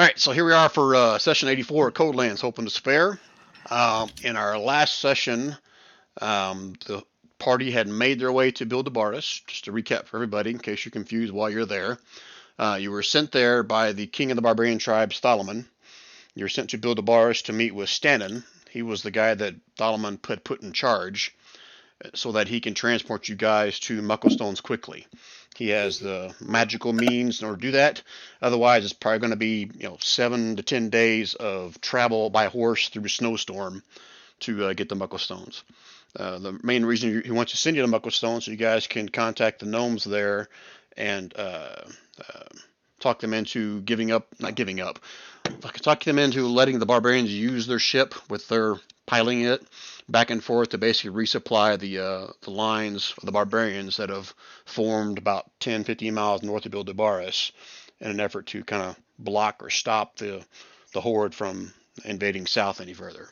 right, so here we are for session 84 of Codelands Hope and Despair. In our last session, the party had made their way to Bildabaris. Just to recap for everybody, in case you're confused while you're there. You were sent there by the king of the barbarian tribe, Thalaman. You were sent to Bildabaris to meet with Stannon. He was the guy that Thalaman put in charge so that he can transport you guys to Mucklestones quickly. He has the magical means in order to do that. Otherwise, it's probably going to be 7 to 10 days of travel by horse through a snowstorm to get the Mucklestones. The main reason he wants to send you to Mucklestones so you guys can contact the gnomes there and talk them into not giving up, talk them into letting the barbarians use their ship with their piloting it back and forth to basically resupply the lines of the barbarians that have formed about 10, 15 miles north of Bildabaris in an effort to kind of block or stop the horde from invading south any further.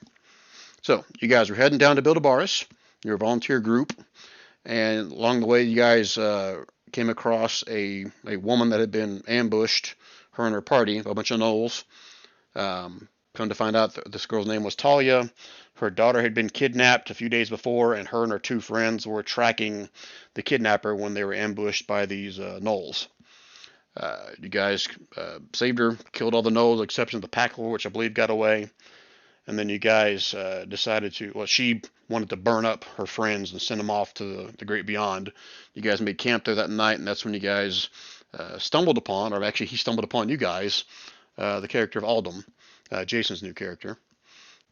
So you guys are heading down to Bildabaris. You're a volunteer group, and along the way you guys came across a woman that had been ambushed, her and her party, a bunch of gnolls. Come to find out, this girl's name was Talia. Her daughter had been kidnapped a few days before, and her and her two friends were tracking the kidnapper when they were ambushed by these gnolls. You guys saved her, killed all the gnolls, exception of the packle, which I believe got away. And then you guys decided to, well, she wanted to burn up her friends and send them off to the great beyond. You guys made camp there that night, and that's when you guys stumbled upon, or actually he stumbled upon you guys, the character of Aldum, Jason's new character.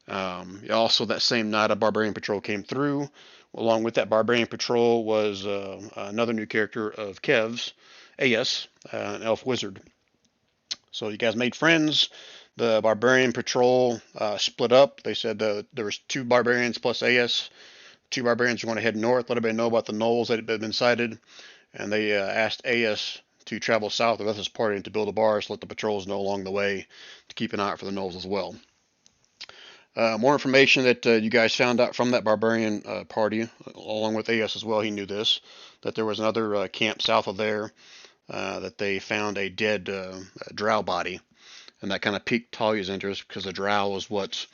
Also, that same night, a barbarian patrol came through. Along with that barbarian patrol was another new character of Kev's, Aes, an elf wizard. So you guys made friends. The barbarian patrol split up. They said there was 2 barbarians plus Aes. 2 barbarians were going to head north, let everybody know about the gnolls that had been sighted, and they asked Aes to travel south with his party to Bildabaris, let the patrols know along the way to keep an eye out for the gnolls as well. More information that you guys found out from that barbarian party, along with Aes as well, he knew this, that there was another camp south of there, that they found a dead drow body. And that kind of piqued Talia's interest because the drow was what's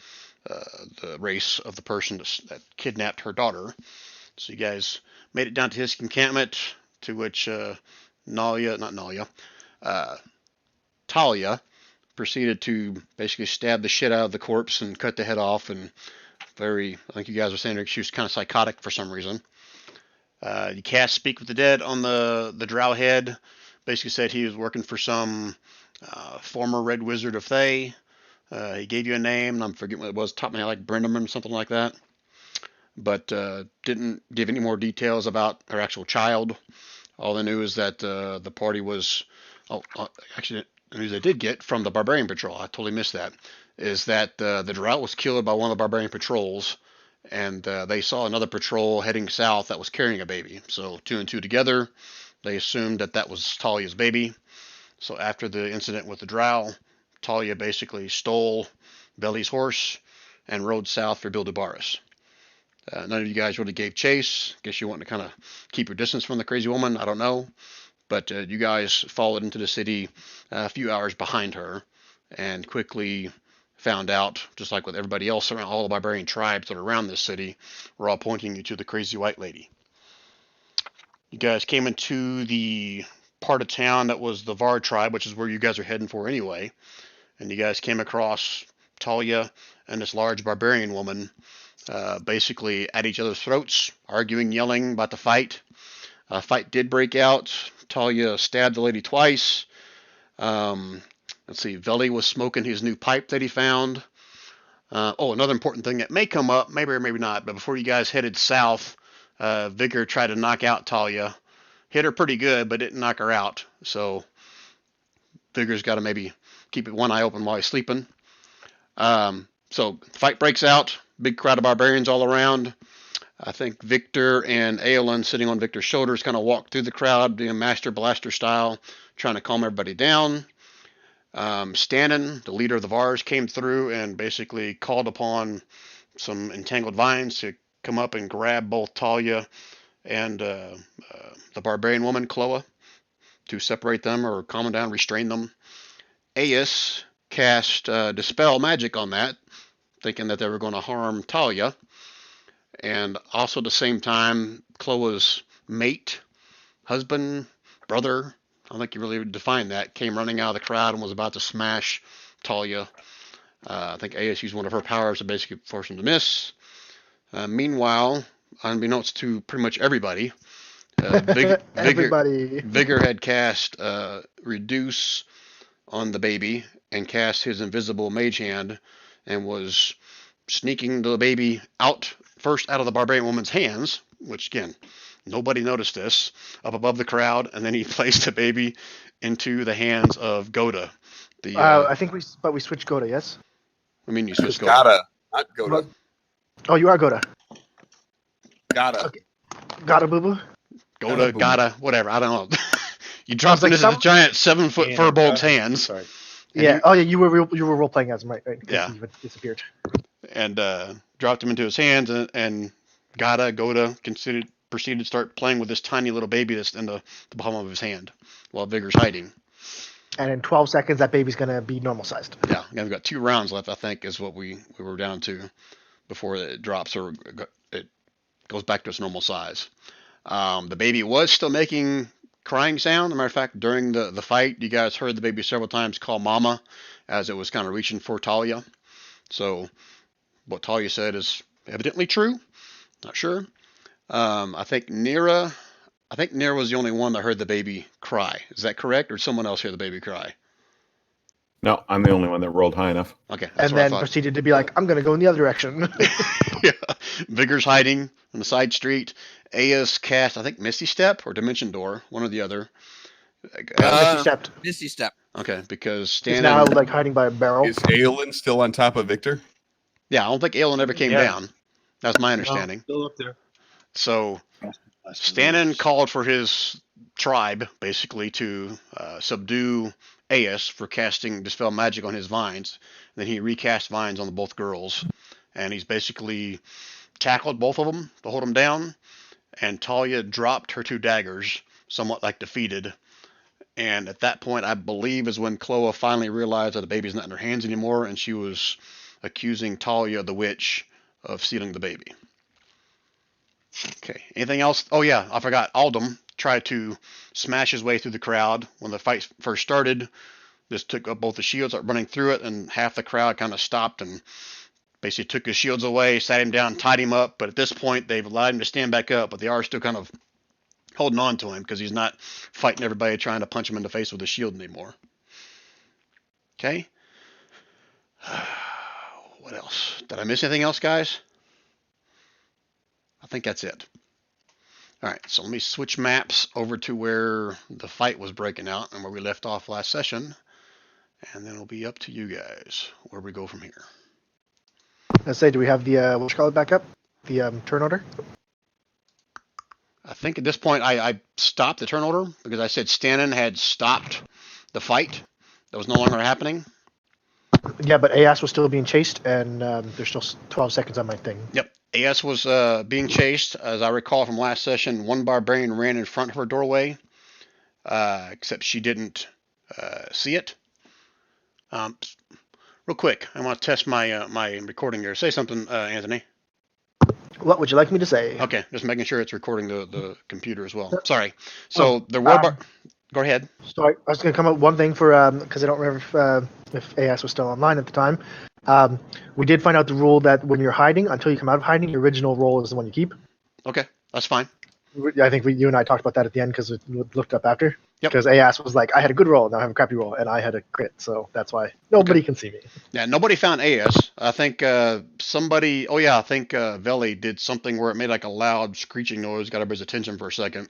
the race of the person that kidnapped her daughter. So you guys made it down to his encampment, to which Talia proceeded to basically stab the shit out of the corpse and cut the head off. And I think you guys were saying she was kind of psychotic for some reason. You cast Speak with the Dead on the drow head. Basically said he was working for some former Red Wizard of Thay. He gave you a name, and I'm forgetting what it was, top of my head, like Brenneman, something like that. But didn't give any more details about her actual child. All they knew is that the party was, actually, the news they did get from the Barbarian Patrol, I totally missed that, is that the drow was killed by one of the Barbarian Patrols, and they saw another patrol heading south that was carrying a baby. So 2 and 2 together, they assumed that was Talia's baby. So after the incident with the drow, Talia basically stole Belly's horse and rode south for Bildabaris. None of you guys really gave chase. Guess you want to kind of keep your distance from the crazy woman. I don't know. But you guys followed into the city a few hours behind her and quickly found out, just like with everybody else around, all the barbarian tribes that are around this city were all pointing you to the crazy white lady. You guys came into the part of town that was the Var tribe, which is where you guys are heading for anyway. And you guys came across Talia and this large barbarian woman basically at each other's throats, arguing, yelling about the fight. Fight did break out. Talia stabbed the lady twice. Let's see, Veli was smoking his new pipe that he found. Another important thing that may come up, maybe or maybe not, but before you guys headed south, Vigor tried to knock out Talia. Hit her pretty good, but didn't knock her out. So Vigor's got to maybe keep one eye open while he's sleeping. So fight breaks out. Big crowd of barbarians all around. I think Victor and Aelin, sitting on Victor's shoulders, kind of walk through the crowd, doing Master Blaster style, trying to calm everybody down. Stannon, the leader of the Vars, came through and basically called upon some entangled vines to come up and grab both Talia and the barbarian woman, Chloe, to separate them or calm them down, restrain them. Aes cast Dispel Magic on that, thinking that they were going to harm Talia. And also at the same time, Chloe's mate, husband, brother, I don't think you really defined that, came running out of the crowd and was about to smash Talia. I think AS used one of her powers to basically force him to miss. Meanwhile, unbeknownst to pretty much everybody, Vigor had cast Reduce on the baby and cast his invisible mage hand and was sneaking the baby out of the barbarian woman's hands, which again, nobody noticed this, up above the crowd, and then he placed the baby into the hands of Goda. I think we switched Goda, yes? I mean, you switched Goda. Goda. Not Goda. Oh, you are Goda. Goda. Okay. Goda, boo-boo? Goda, whatever, I don't know. You dropped into the giant 7-foot Furbolg's hands. Sorry. Yeah. You were role playing as him, right? Yeah. He disappeared. And dropped him into his hands, and Goda proceeded to start playing with this tiny little baby that's in the palm of his hand while Vigor's hiding. And in 12 seconds, that baby's gonna be normal sized. Yeah, we've got 2 rounds left, I think, is what we were down to before it drops or it goes back to its normal size. The baby was still making crying sound. As a matter of fact, during the fight, you guys heard the baby several times call Mama as it was kind of reaching for Talia. So what Talia said is evidently true. Not sure. I think Nira was the only one that heard the baby cry. Is that correct, or did someone else hear the baby cry? No, I'm the only one that rolled high enough. Okay. And then proceeded to be like, I'm going to go in the other direction. Yeah. Vigor's hiding on the side street. Aya's cast, I think, Misty Step or Dimension Door, one or the other. Misty Step. Okay, because He's now like hiding by a barrel. Is Aelin still on top of Victor? Yeah, I don't think Aelin ever came down. That's my understanding. Still up there. So Stannon called for his tribe, basically, to subdue Aes for casting Dispel Magic on his vines. And then he recast vines on both girls. And he's basically tackled both of them to hold them down. And Talia dropped her 2 daggers, somewhat like defeated. And at that point, I believe, is when Chloe finally realized that the baby's not in her hands anymore. And she was accusing Talia, the witch, of stealing the baby. Okay, anything else? Oh yeah, I forgot. Aldum tried to smash his way through the crowd when the fight first started. Just took up both the shields, started running through it, and half the crowd kind of stopped and basically took his shields away, sat him down, tied him up. But at this point, they've allowed him to stand back up, but they are still kind of holding on to him because he's not fighting everybody trying to punch him in the face with a shield anymore. Okay. What else? Did I miss anything else, guys? I think that's it. All right, so let me switch maps over to where the fight was breaking out and where we left off last session. And then it'll be up to you guys where we go from here. Let's say, do we have the, what you call it back up? The turn order? I think at this point I stopped the turn order because I said Stannon had stopped the fight. That was no longer happening. Yeah, but AS was still being chased, and there's still 12 seconds on my thing. Yep. AS was being chased. As I recall from last session, one barbarian ran in front of her doorway, except she didn't see it. Real quick, I want to test my my recording here. Say something, Anthony. What would you like me to say? Okay, just making sure it's recording the computer as well. Sorry. So there were go ahead. Sorry, I was going to come up with one thing for because I don't remember if AS was still online at the time. We did find out the rule that when you're hiding, until you come out of hiding, your original role is the one you keep. Okay, that's fine. I think you and I talked about that at the end because we looked up after. Yep. Because AS was like, I had a good roll, now I have a crappy roll, and I had a crit, so that's why nobody can see me. Yeah, nobody found AS. I think somebody, I think Veli did something where it made like a loud screeching noise, got everybody's attention for a second.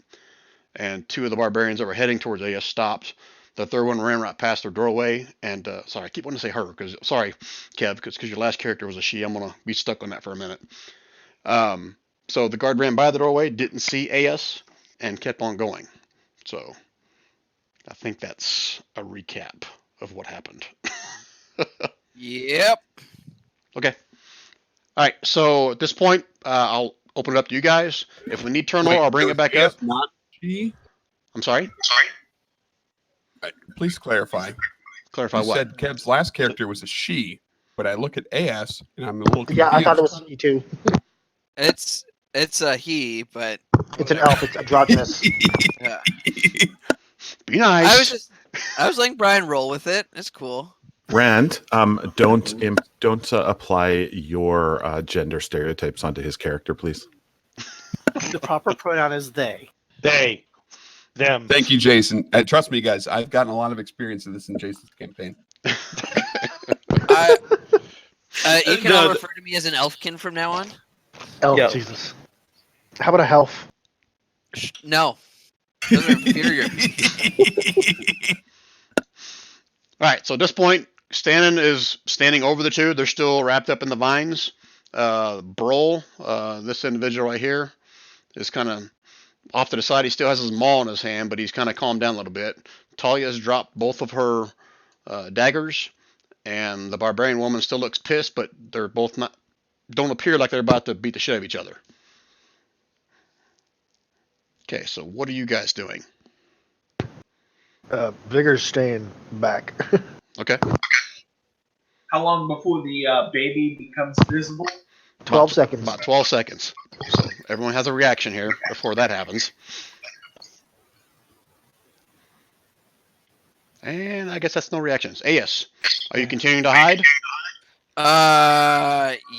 And 2 of the barbarians that were heading towards AS stopped. The third one ran right past their doorway. And sorry, I keep wanting to say her because sorry, Kev, because your last character was a she. I'm gonna be stuck on that for a minute. So the guard ran by the doorway, didn't see AS, and kept on going. So I think that's a recap of what happened. Yep. Okay. All right. So at this point, I'll open it up to you guys. If we need turn order, I'll bring it back up. Not she. I'm sorry. Please clarify. Clarify You what? said Kev's last character was a she, but I look at AS and I'm a little confused. Yeah, I thought it was he too. It's a he, but It's an elf. It's androgynous. yeah. Be nice. I was letting Brian roll with it. It's cool. Rand, don't apply your gender stereotypes onto his character, please. The proper pronoun is they. They, them. Thank you, Jason. Trust me, guys. I've gotten a lot of experience in this in Jason's campaign. You can all refer to me as an elfkin from now on. Elf, Yeah. Jesus. How about a health? No, those are inferior. All right, so at this point, Stannon is standing over the two. They're still wrapped up in the vines. Brol, this individual right here, is kind of off to the side. He still has his maul in his hand, but he's kind of calmed down a little bit. Talia has dropped both of her daggers, and the barbarian woman still looks pissed, but they're both don't appear like they're about to beat the shit out of each other. Okay, so what are you guys doing? Vigor's staying back. Okay. How long before the baby becomes visible? 12 seconds. About 12 seconds. So everyone has a reaction here before that happens. And I guess that's no reactions. AS, are you continuing to hide?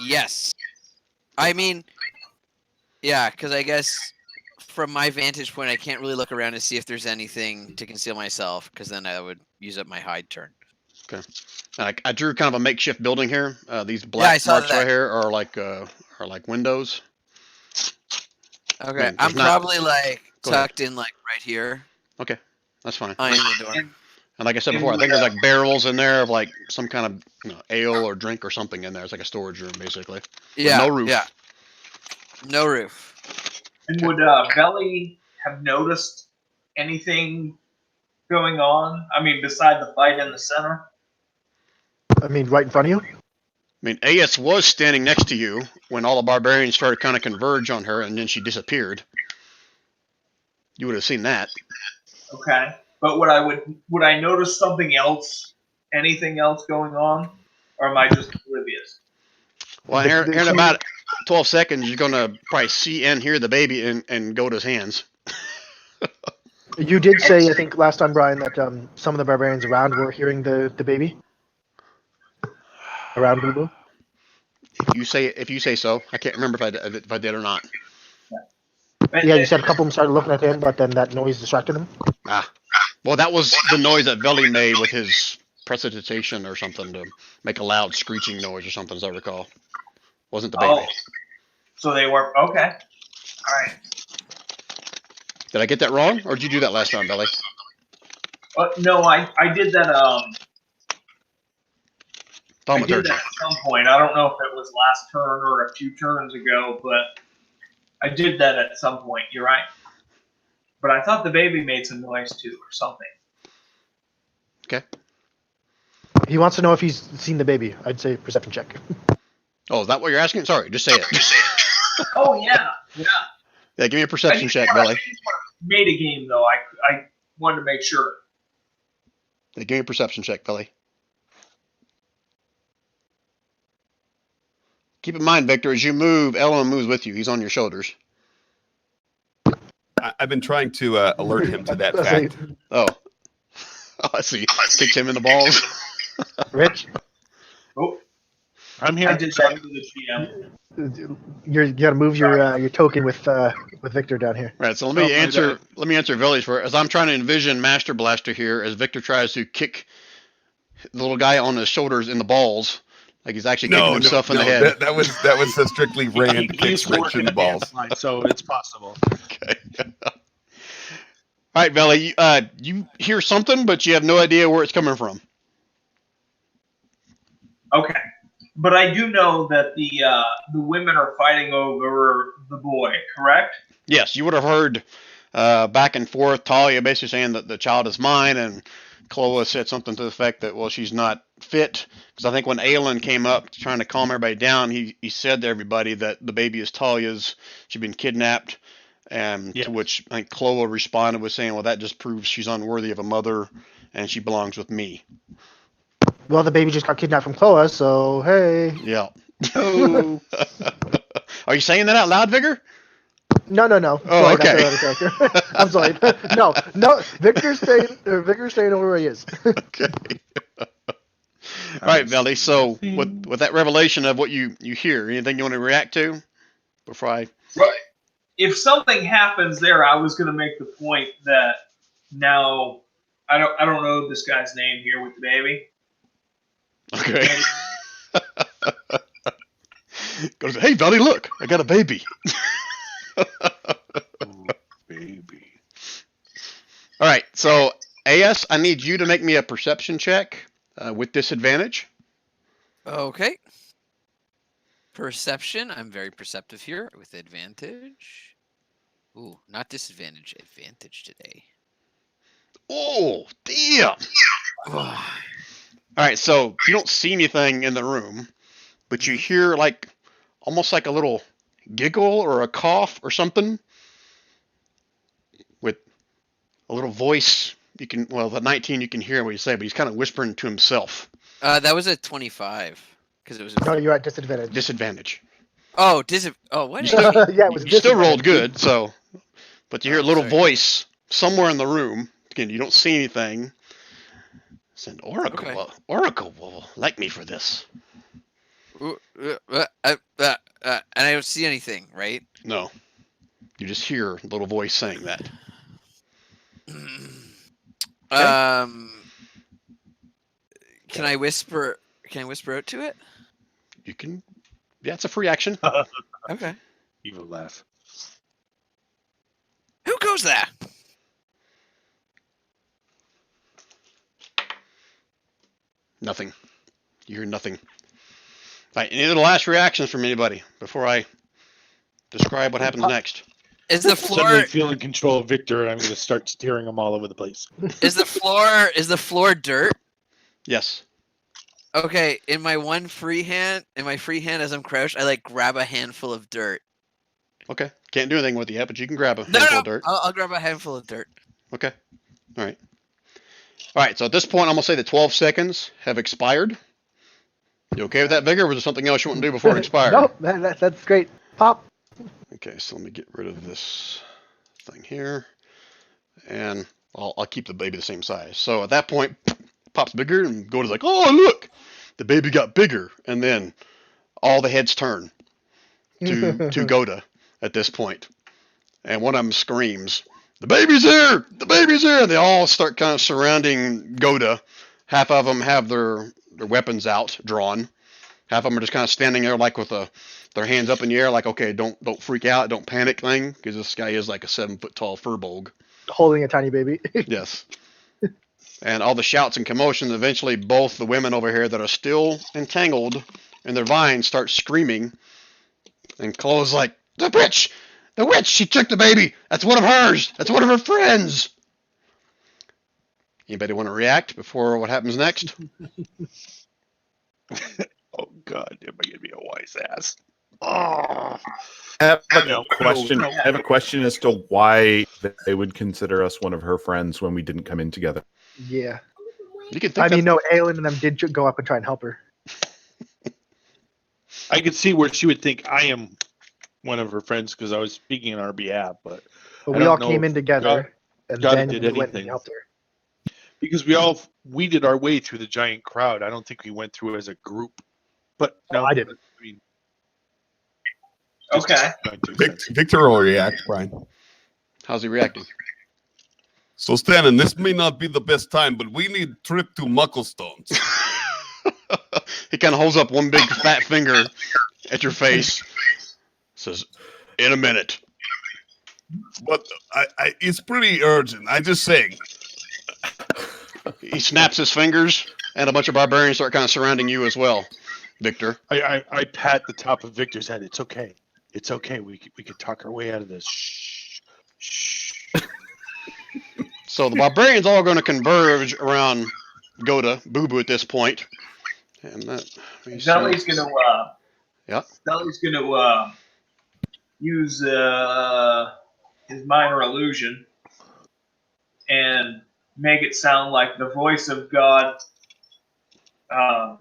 Yes. I mean, yeah, because I guess from my vantage point, I can't really look around to see if there's anything to conceal myself, because then I would use up my hide turn. Okay. I drew kind of a makeshift building here. These black saw marks that. right here are like windows. Okay, Man, I'm there's not- probably like Go ahead. tucked in like right here Okay, that's fine. behind the door. And like I said before, I think there's like barrels in there of like some kind of ale or drink or something in there. It's like a storage room basically. Yeah, no roof. Yeah, no roof. And would Veli have noticed anything going on? I mean, beside the fight in the center? I mean, right in front of you? I mean, AS was standing next to you when all the barbarians started kind of converge on her, and then she disappeared. You would have seen that. Okay. But would I notice something else? Anything else going on? Or am I just oblivious? Well, here in about 12 seconds, you're going to probably see and hear the baby and go to his hands. You did say, I think, last time, Brian, that some of the barbarians around were hearing the baby. Around Boo Boo. If you say so. I can't remember if I did or not. Yeah, you said a couple of them started looking at him, but then that noise distracted them. Well, that was the noise that Veli made with his precipitation or something to make a loud screeching noise or something, as I recall. Wasn't the baby. Oh. So they were okay. All right. Did I get that wrong, or did you do that last time, Veli? No, I did that. I did Thaumaturgy. that at some point. I don't know if it was last turn or a few turns ago, but I did that at some point. You're right. But I thought the baby made some noise too, or something. Okay. He wants to know if he's seen the baby. I'd say perception check. Oh, is that what you're asking? Sorry, just say it. Oh yeah, yeah. Yeah, give me a perception check, Veli. Made a game though. I wanted to make sure. Yeah, give me a perception check, Veli. Keep in mind, Victor, as you move, Ellen moves with you. He's on your shoulders. I've been trying to alert him to that fact. Oh. Oh, I see. Kicked him in the balls. Rich, Oh, I'm I here. did that to the GM. you got to move your token with Victor down here. Right, so let me answer Veli's for as I'm trying to envision Master Blaster here as Victor tries to kick the little guy on his shoulders in the balls, like he's actually kicking himself in the head. That was a strictly Rand kicks Rich in the balls. So it's possible. Okay. All right, Veli, you hear something, but you have no idea where it's coming from. Okay, but I do know that the women are fighting over the boy. Correct? Yes, you would have heard back and forth. Talia basically saying that the child is mine, and Chloe said something to the effect that, well, she's not fit. Because I think when Aelin came up trying to calm everybody down, he said to everybody that the baby is Talia's. She'd been kidnapped. And Yes. to which I think Chloe responded with saying, well, that just proves she's unworthy of a mother and she belongs with me. Well, the baby just got kidnapped from Cloa, so hey. Yeah. Oh, Are you saying that out loud, Vigor? No. Oh, Sorry, okay. that's another character. I'm sorry. No. Victor's staying over where he is. Okay. All right, Belly. So with that revelation of what you hear, anything you want to react to before I? Right. If something happens there, I was going to make the point that now I don't know this guy's name here with the baby. Okay. Goes, hey, Belly, look, I got a baby. baby. All right, so AS, I need you to make me a perception check with disadvantage. Okay. Perception. I'm very perceptive here with advantage. Ooh, not disadvantage, advantage today. Oh, damn. All right, so you don't see anything in the room, but you hear like almost like a little giggle or a cough or something with a little voice. You can, well, the 19 you can hear what he say, but he's kind of whispering to himself. That was a 25 because it was a No, you're at disadvantage. Disadvantage. oh what? You still, Yeah, it was you still rolled disadvantage. good, so, but you hear a Oh, little sorry. voice somewhere in the room. Again, you don't see anything. Said Oracle. Okay. Oracle will like me for this. And I don't see anything, right? No, you just hear a little voice saying that. Can I whisper? Can I whisper out to it? You can. Yeah, it's a free action. Okay. Evil laugh. Who goes there? Nothing. You hear nothing. All right, any other last reactions from anybody before I describe what happens next? Is the Suddenly floor feeling control of Victor, and I'm going to start steering him all over the place. is the floor dirt? Yes. Okay, in my free hand as I'm crouched, I like grab a handful of dirt. Okay. Can't do anything with it yet, but you can grab a No, handful of dirt. I'll grab a handful of dirt. Okay. All right. All right. So at this point, I'm gonna say the 12 seconds have expired. You okay with that, Vigor? Or was there something else you want to do before it expired? Nope, that's great. Pop. Okay. So let me get rid of this thing here, and I'll keep the baby the same size. So at that point, pops bigger, and Goda's like, "Oh, look, the baby got bigger," and then all the heads turn to Goda at this point, and one of them screams, "The baby's here! The baby's here!" And they all start kind of surrounding Goda. Half of them have their weapons out, drawn. Half of them are just kind of standing there, like with their hands up in the air, like, "Okay, don't freak out, don't panic," thing, because this guy is like a 7-foot tall furbolg. Holding a tiny baby. Yes. And all the shouts and commotion, eventually both the women over here that are still entangled in their vines start screaming. And Chloe's like, "The witch! The witch! She took the baby! That's one of hers! That's one of her friends!" Anybody want to react before what happens next? Oh, God, am I going to be a wise ass? I have a question. I have a question as to why they would consider us one of her friends when we didn't come in together. Yeah. You can think I mean, that, no, Aelin and them did go up and try and help her. I could see where she would think I am one of her friends because I was speaking on our behalf, but But I we all don't know came if in together, and God then did we went anything. and helped her. because we did our way through the giant crowd. I don't think we went through as a group, but no, I didn't. I mean, Okay. Victor will react, Brian. how's he reacting? So, Stannon, this may not be the best time, but we need trip to Mucklestones. He kind of holds up one big fat finger at your face. Says, "In a minute." But it's pretty urgent. I just saying. He snaps his fingers, and a bunch of barbarians start kind of surrounding you as well, Victor. I pat the top of Victor's head. It's okay. It's okay. We could talk our way out of this. Shh. Shh. So the barbarians all going to converge around Goda, Boo Boo at this point. And that, let me see. Zelly's gonna Yeah. Zelly's gonna use his minor illusion and make it sound like the voice of God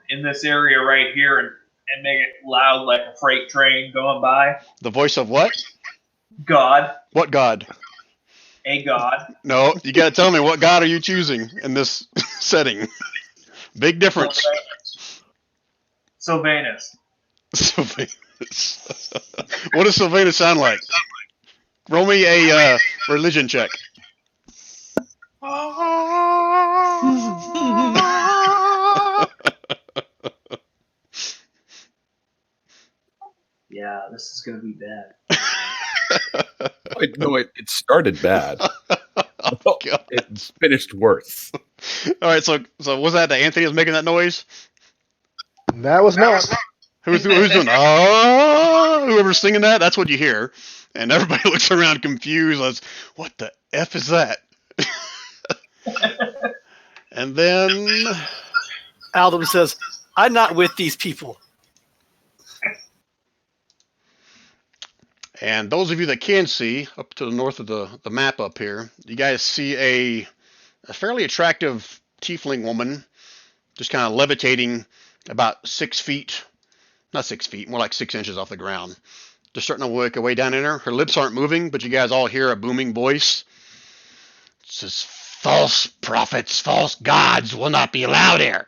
in this area right here and make it loud like a freight train going by. The voice of what? God, What god? a god. No, you got to tell me, what god are you choosing in this setting? Big difference. Sylvanus. Sylvanus. What does Sylvanus sound like? Roll me a religion check. Yeah, this is gonna be bad. No, it started bad. Oh, God. It's finished worse. All right, so was that Anthony was making that noise? That was not. Who's doing? Oh, whoever's singing that, that's what you hear, and everybody looks around confused. As what the f is that? And then Aldum says, I'm not with these people. And those of you that can see, up to the north of the map up here, you guys see a fairly attractive tiefling woman just kind of levitating about 6 feet, not 6 feet, more like 6 inches off the ground. Just starting to work her way down in her. Her lips aren't moving, but you guys all hear a booming voice. It says, "False prophets, false gods will not be allowed here."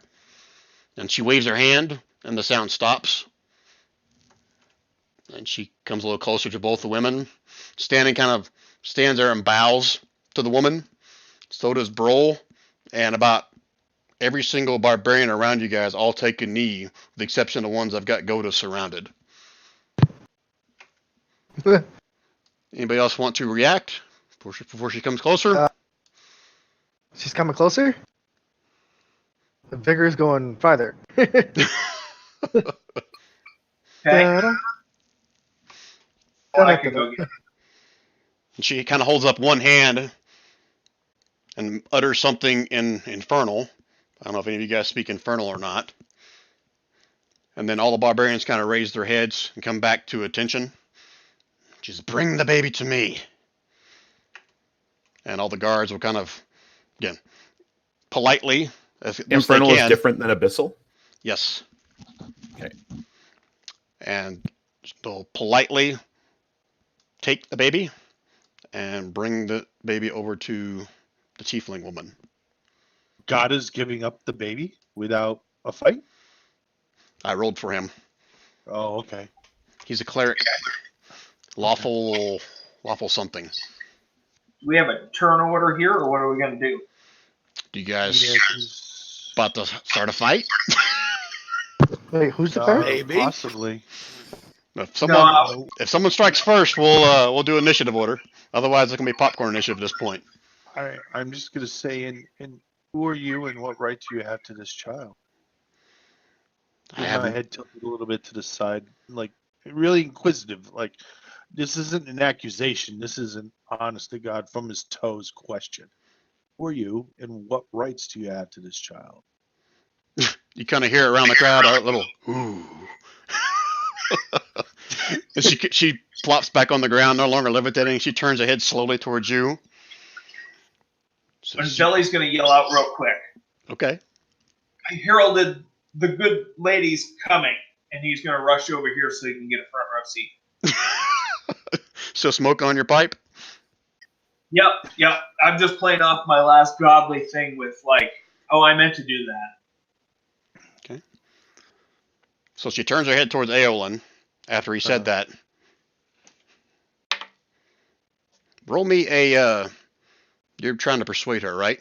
And she waves her hand, and the sound stops. And she comes a little closer to both the women. Stands there and bows to the woman. So does Brol. And about every single barbarian around you guys all take a knee, with the exception of the ones I've got Goda surrounded. Anybody else want to react before she comes closer? She's coming closer. The vigor is going farther. Okay. Well, I can go get And she kind of holds up one hand and utters something in Infernal. I don't know if any of you guys speak Infernal or not. And then all the barbarians kind of raise their heads and come back to attention. She's, "Bring the baby to me." And all the guards will kind of, again, politely, as best Infernal they is can. different than Abyssal? Yes. Okay. And they'll politely take the baby and bring the baby over to the tiefling woman. God is giving up the baby without a fight? I rolled for him. Oh, okay. He's a cleric. Lawful something. Do we have a turn order here, or what are we gonna do? Do you guys Yeah, 'cause- about to start a fight? Wait, who's the cleric? Maybe. Possibly. If someone strikes first, we'll do initiative order. Otherwise, it's gonna be popcorn initiative at this point. I'm just gonna say, and who are you, and what right do you have to this child? I My haven't. head tilted a little bit to the side, like really inquisitive. Like this isn't an accusation. This is an honest to God, from his toes question. Who are you, and what rights do you have to this child? You kind of hear around the crowd a little ooh. And she plops back on the ground, no longer levitating. She turns her head slowly towards you. And Belly's gonna yell out real quick. Okay. I heralded the good lady's coming, and he's gonna rush over here so he can get a front row seat. So smoke on your pipe? Yep. I'm just playing off my last godly thing with like, oh, I meant to do that. Okay. So she turns her head towards Aeolin after he said that. Roll me a you're trying to persuade her, right?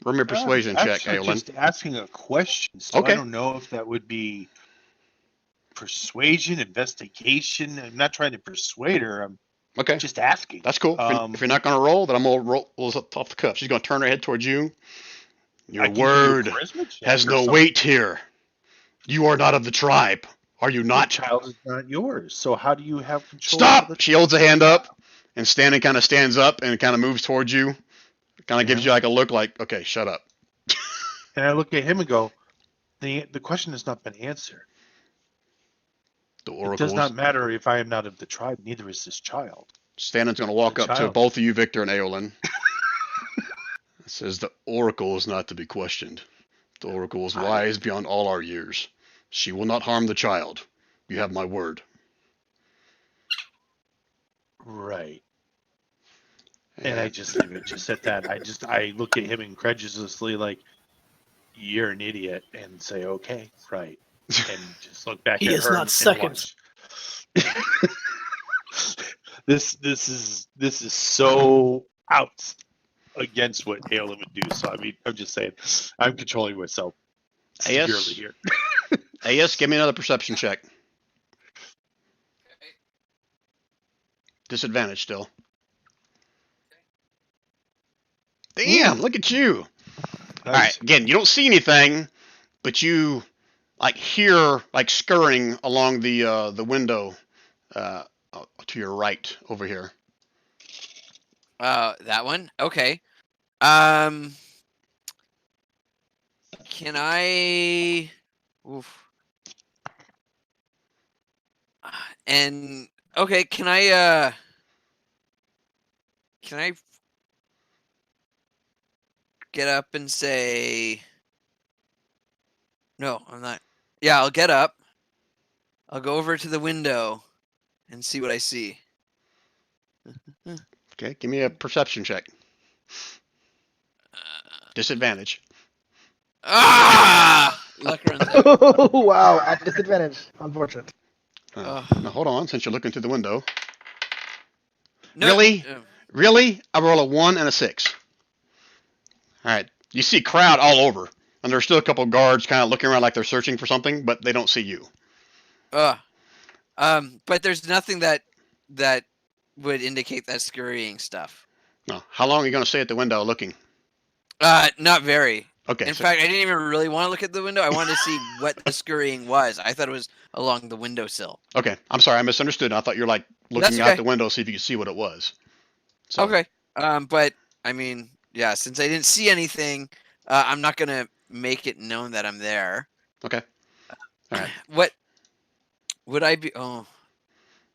Roll me a persuasion check, Actually, Aeolin. just asking a question. So Okay. I don't know if that would be persuasion, investigation. I'm not trying to persuade her. I'm Okay. just asking. That's cool. If you're not going to roll, then I'm going to roll off the cuff. She's going to turn her head towards you. Your I can do a word charisma check has or no something. weight here. You are not of the tribe. Are you The not? child is not yours. So how do you have control? Stop! She holds a hand up, and Stanley kind of stands up and kind of moves towards you. Kind of gives you like a look like, okay, shut up. And I look at him and go, the question has not been answered. The It oracles. does not matter if I am not of the tribe. Neither is this child. Stanley's going to walk The up to child. both of you, Victor and Aeolin. It says the oracle is not to be questioned. The oracle is wise beyond all our years. She will not harm the child. You have my word. Right. And I just leave it just at that. I look at him incredulously like, you're an idiot, and say, okay, right. And just look back He at is her not and second. watch. This is so out against what Aelin would do. So I mean, I'm just saying, I'm controlling myself severely AS, here. AS, give me another perception check. Disadvantage still. Damn, look at you. All right, again, you don't see anything, but you like hear like scurrying along the window to your right over here. That one. Okay. Can I? Oof. And okay, can I get up and say? No, I'm not. Yeah, I'll get up. I'll go over to the window and see what I see. Okay, give me a perception check. Disadvantage. Luck runs out. Wow, at disadvantage. Unfortunate. Now hold on, since you're looking through the window. No, Really? Really? I roll a 1 and a 6. All right. You see crowd all over, and there's still a couple guards kind of looking around like they're searching for something, but they don't see you. But there's nothing that would indicate that scurrying stuff. No. How long are you going to stay at the window looking? Not very. Okay. In fact, I didn't even really want to look at the window. I wanted to see what the scurrying was. I thought it was along the windowsill. Okay. I'm sorry. I misunderstood. I thought you were like looking out the window to see if you could see what it was. So, Okay. But I mean, yeah, since I didn't see anything, I'm not gonna make it known that I'm there. Okay. All right. What would I be? Oh,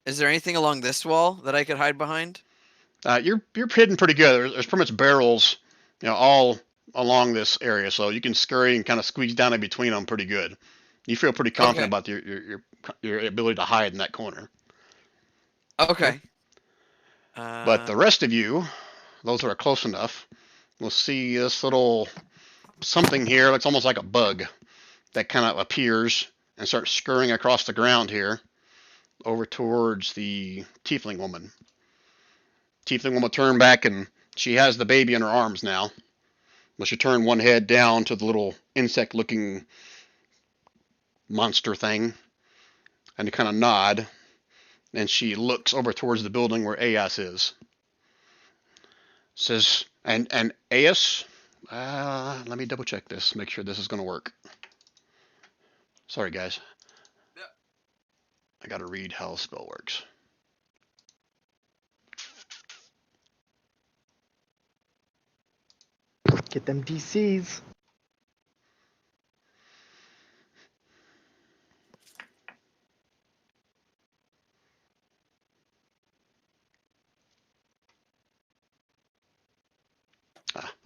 is there anything along this wall that I could hide behind? You're hidden pretty good. There's pretty much barrels, all along this area, so you can scurry and kind of squeeze down in between them pretty good. You feel pretty confident about your ability to hide in that corner. Okay. But the rest of you, those that are close enough, will see this little something here. It's almost like a bug that kind of appears and starts scurrying across the ground here over towards the tiefling woman. Tiefling woman turned back, and she has the baby in her arms now. But she turned one head down to the little insect-looking monster thing, and to kind of nod. And she looks over towards the building where Aas is. Says, and Aas, let me double check this, make sure this is going to work. Sorry, guys. I got to read how the spell works. Get them DCs.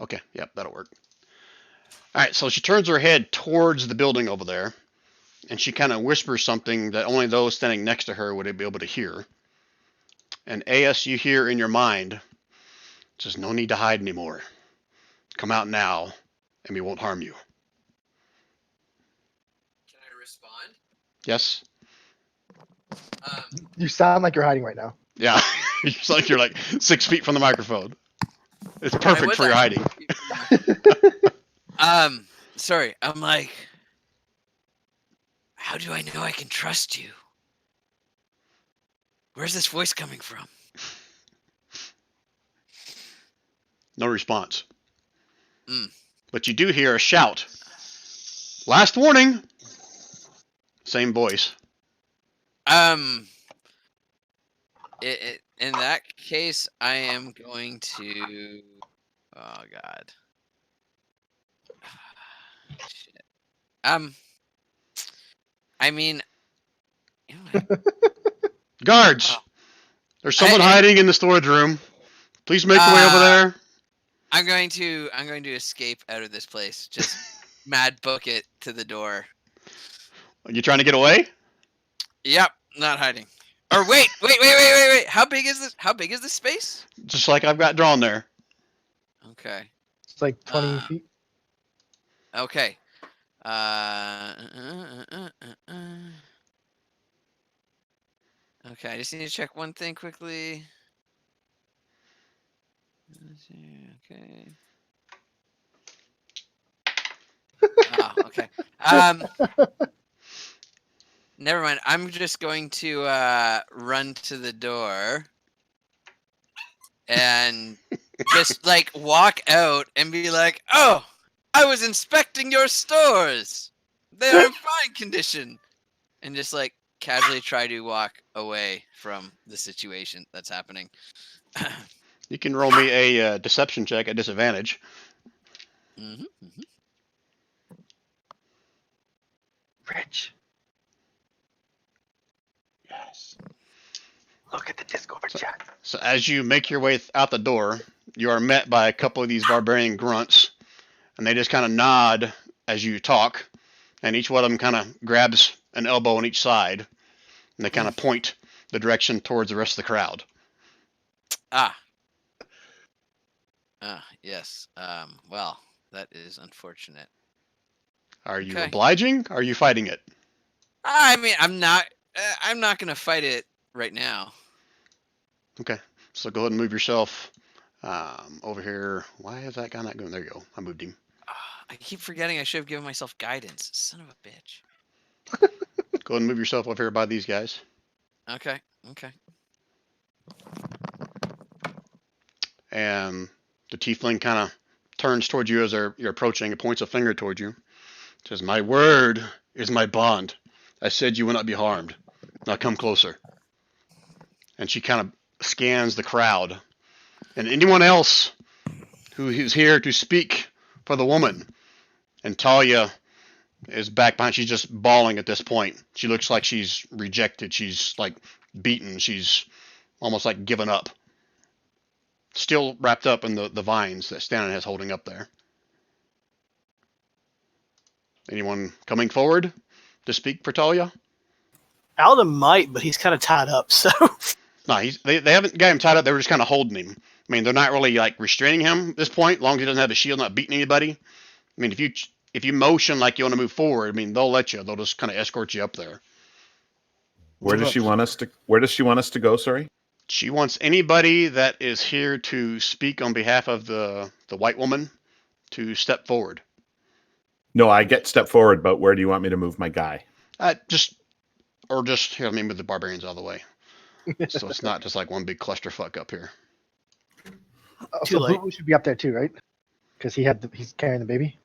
Okay, yep, that'll work. All right, so she turns her head towards the building over there, and she kind of whispers something that only those standing next to her would be able to hear. And Aas, you hear in your mind, says, no need to hide anymore. Come out now, and we won't harm you. Can I respond? Yes? You sound like you're hiding right now. Yeah, it's like you're like 6 feet from the microphone. It's perfect for your hiding. Sorry, I'm like, how do I know I can trust you? Where's this voice coming from? No response. But you do hear a shout. Last warning. Same voice. In that case, I am going to. Oh God. Shit. I mean. Guards. There's someone hiding in the storage room. Please make your way over there. I'm going to escape out of this place. Just mad book it to the door. You trying to get away? Yep, not hiding. Or wait. How big is this? How big is this space? Just like I've got drawn there. Okay. It's like 20 Uh, feet. Okay. Okay, I just need to check one thing quickly. Let's see, okay. Oh, okay. Never mind. I'm just going to run to the door and just like walk out and be like, "Oh, I was inspecting your stores. They are in fine condition," and just like casually try to walk away from the situation that's happening. You can roll me a deception check at disadvantage. Mm-hmm. Rich, Yes. look at the Discord chat. So as you make your way out the door, you are met by a couple of these barbarian grunts, and they just kind of nod as you talk, and each one of them kind of grabs an elbow on each side, and they kind of point the direction towards the rest of the crowd. Yes. Well, that is unfortunate. Are you Okay. obliging? Or are you fighting it? I mean, I'm not gonna fight it right now. Okay. So go ahead and move yourself over here. Why is that guy not going? There you go. I moved him. I keep forgetting I should have given myself guidance. Son of a bitch. Go ahead and move yourself over here by these guys. Okay. And the tiefling kind of turns towards you as you're approaching and points a finger towards you. Says, "My word is my bond. I said you will not be harmed. Now come closer." And she kind of scans the crowd. And anyone else who is here to speak for the woman. And Talia is back behind. She's just bawling at this point. She looks like she's rejected. She's like beaten. She's almost like given up. Still wrapped up in the vines that Stannon has holding up there. Anyone coming forward to speak for Talia? Alden might, but he's kind of tied up. So No, they haven't got him tied up. They were just kind of holding him. I mean, they're not really like restraining him at this point, as long as he doesn't have a shield, not beating anybody. I mean, if you motion like you want to move forward, I mean, they'll let you. They'll just kind of escort you up there. Where does she want us to? Where does she want us to go? Sorry. She wants anybody that is here to speak on behalf of the white woman to step forward. No, I get step forward, but where do you want me to move my guy? Just here. Let me move the barbarians all the way, so it's not just like one big clusterfuck up here. Too So late. Boo should be up there too, right? Because he's carrying the baby.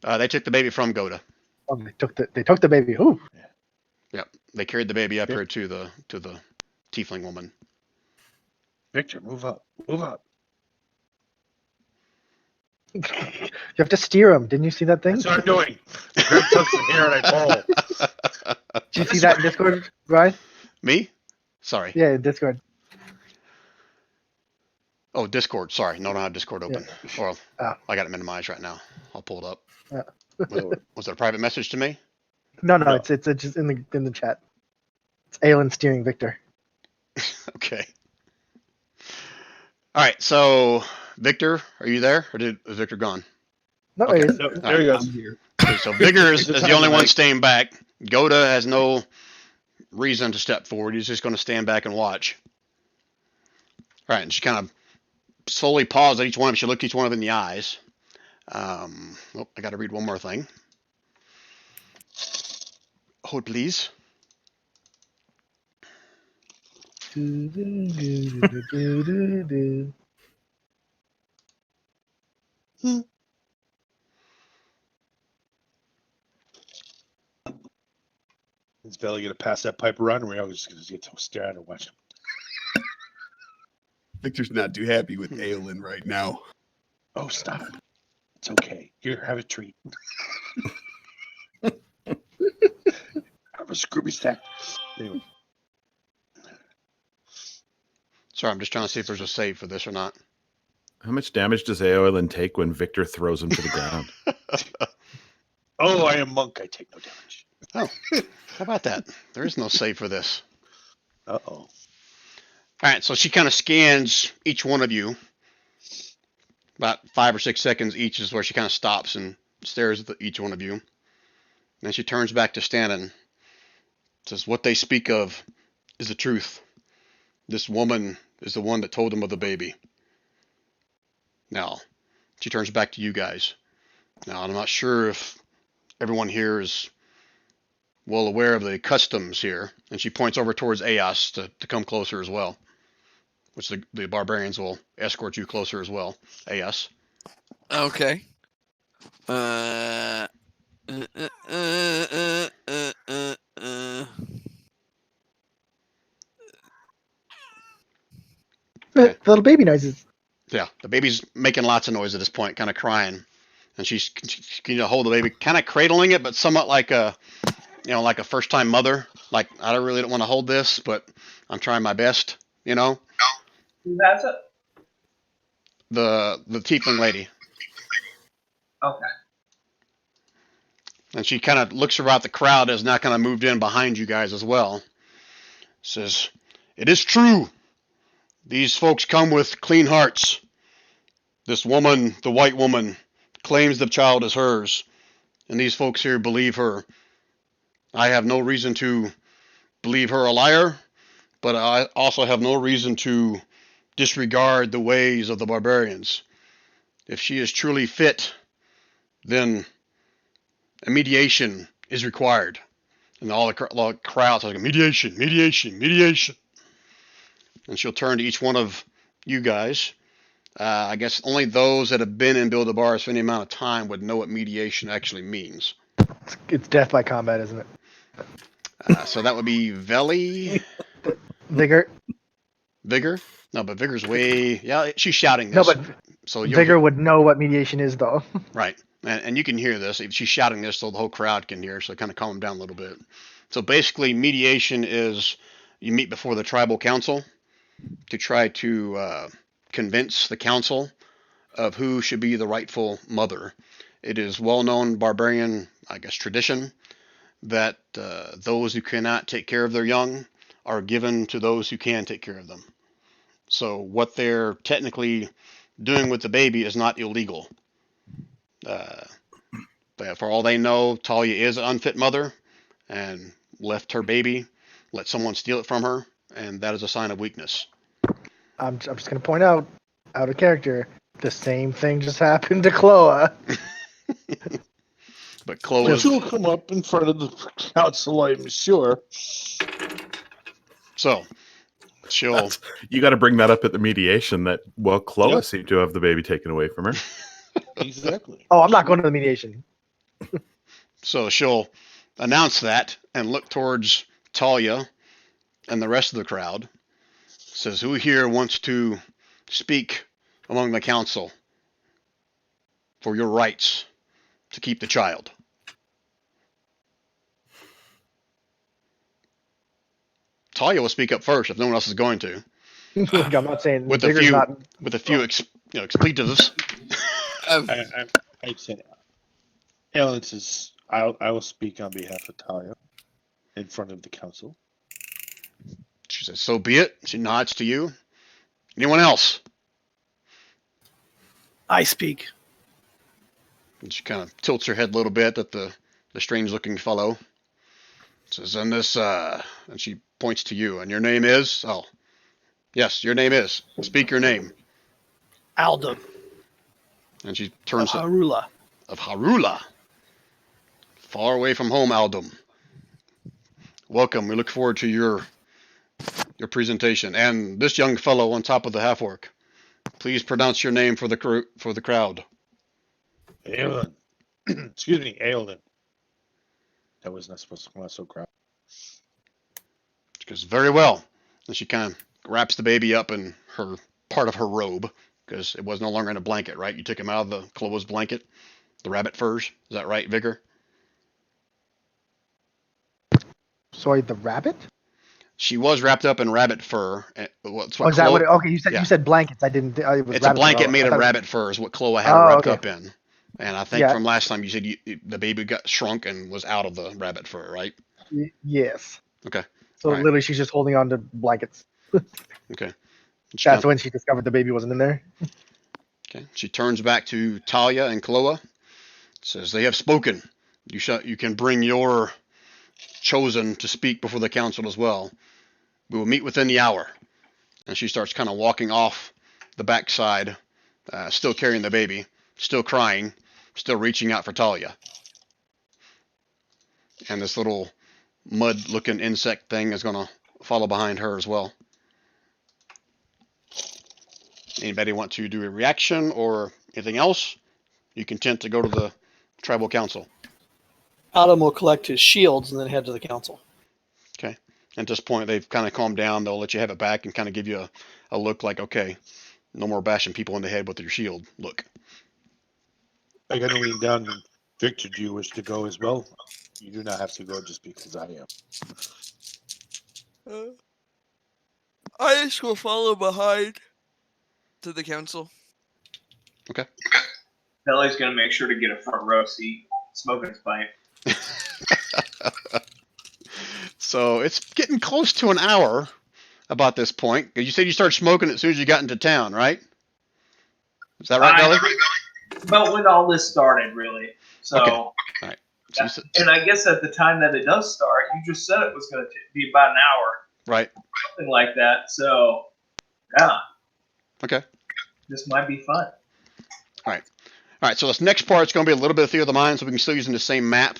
They took the baby from Goda. Oh, they took the baby. Ooh. Yep, they carried the baby up here to the tiefling woman. Victor, move up. Move up. You have to steer him. Didn't you see that thing? That's what I'm doing. Grab tucks in here and I pull. Did you see that in Discord, Ryan? Me? Sorry. Yeah, in Discord. Oh, Discord. Sorry. No, I don't have Discord open. Well, Ah. I got it minimized right now. I'll pull it up. Yeah. Was it a private message to me? No, No. it's just in the chat. It's Aelin steering Victor. Okay. All right. So, Victor, are you there, or is Victor gone? No, Okay. it is. No, there he goes. I'm here. Okay, so Vigor is It's a the only one time, staying back. Goda has no reason to step forward. He's just going to stand back and watch. All right, and she kind of slowly paused at each one of them. She looked each one of them in the eyes. I got to read one more thing. Hold, please. Is Valley gonna pass that pipe around, or are we all just gonna get to stare at it and watch him? Victor's not too happy with Aelin right now. Oh, stop! It's okay. Here, have a treat. Have a Scooby stack. Anyway, Sorry, I'm just trying to see if there's a save for this or not. How much damage does Aoilin take when Victor throws him to the ground? Oh, I am monk. I take no damage. How about that? There is no save for this. Uh-oh. All right, so she kind of scans each one of you. About 5 or 6 seconds each is where she kind of stops and stares at each one of you. Then she turns back to Stannon. Says, "What they speak of is the truth. This woman is the one that told them of the baby." Now, she turns back to you guys. Now, I'm not sure if everyone here is well aware of the customs here. And she points over towards Aeos to come closer as well. Which the barbarians will escort you closer as well. Aeos. Okay. Okay. The little baby noises. Yeah, the baby's making lots of noise at this point, kind of crying. And she's can hold the baby, kind of cradling it, but somewhat like a like a first time mother. Like, I really don't want to hold this, but I'm trying my best, Who has it? The tiefling lady. Okay. And she kind of looks about the crowd as now kind of moved in behind you guys as well. Says, "It is true. These folks come with clean hearts. This woman, the white woman, claims the child is hers, and these folks here believe her. I have no reason to believe her a liar, but I also have no reason to disregard the ways of the barbarians. If she is truly fit, then a mediation is required." And all the crowds are like, "Mediation, mediation, mediation." And she'll turn to each one of you guys. I guess only those that have been in Build-A-Bars for any amount of time would know what mediation actually means. It's death by combat, isn't it? So that would be Veli. Vigor. Vigor? No, but Vigor's way... Yeah, she's shouting No, this. but So Vigor would know what mediation is, though. Right. And you can hear this. If she's shouting this, so the whole crowd can hear, so kind of calm them down a little bit. So basically, mediation is you meet before the tribal council to try to convince the council of who should be the rightful mother. It is well-known barbarian, I guess, tradition that those who cannot take care of their young are given to those who can take care of them. So what they're technically doing with the baby is not illegal. But for all they know, Talia is an unfit mother and left her baby, let someone steal it from her, and that is a sign of weakness. I'm just going to point out of character, the same thing just happened to Chloa. But Chloe, She'll come up in front of the council, I'm sure. so she'll You got to bring that up at the mediation. That Chloe Yep. seemed to have the baby taken away from her. Exactly. Oh, I'm not going to the mediation. she'll announce that and look towards Talia and the rest of the crowd. Says, "Who here wants to speak among the council for your rights to keep the child?" Talia will speak up first if no one else is going to, Look, I'm not saying with a Vigor's few not. expletives. I said, Alan says, I will speak on behalf of Talia in front of the council. She says, "So be it." She nods to you. Anyone else? I speak. And she kind of tilts her head a little bit at the strange-looking fellow. Says, "And this, and she points to you. And your name is? Oh, yes, your name is. Speak your name." Aldum. And she turns to Harula. of Harula. Far away from home, Aldum. Welcome. We look forward to your presentation. And this young fellow on top of the half-orc, please pronounce your name for the crowd. Aeolin. Excuse me, Aeolin. That was not supposed to come out so crap. She goes, "Very well." And she kind of wraps the baby up in her part of her robe, because it was no longer in a blanket, right? You took him out of the Chloa's blanket, the rabbit furs. Is that right, Vigor? Sorry, the rabbit? She was wrapped up in rabbit fur. That's what Oh, is that Chloe- what okay, you yeah. said blankets. I didn't. It was It's a rabbit blanket fur. made I of thought- rabbit fur is what Chloa had Oh, wrapped okay. up in. And I think Yeah. from last time you said the baby got shrunk and was out of the rabbit fur, right? Yes. Okay. So Alright. literally, she's just holding on to blankets. Okay. That's when she discovered the baby wasn't in there. Okay. She turns back to Talia and Chloe. Says, "They have spoken. You can bring your chosen to speak before the council as well. We will meet within the hour." And she starts kind of walking off the backside, still carrying the baby, still crying, still reaching out for Talia. And this little mud-looking insect thing is going to follow behind her as well. Anybody want to do a reaction or anything else? You can tend to go to the tribal council. Adam will collect his shields and then head to the council. Okay. At this point, they've kind of calmed down. They'll let you have it back and kind of give you a look like, okay, no more bashing people in the head with your shield. Look. I gotta lean down. And Victor, do you wish to go as well? You do not have to go just because I am. I just will follow behind to the council. Okay. Belly's gonna make sure to get a front row seat, smoking his pipe. So it's getting close to an hour about this point. You said you started smoking as soon as you got into town, right? Is that right, Belly? About when all this started, really. So, Okay. All right. So you said- and I guess at the time that it does start, you just said it was going to be about an hour, right. something like that. So, yeah, Okay. this might be fun. All right. So this next part is going to be a little bit of Theater of the Mind, so we can still use the same map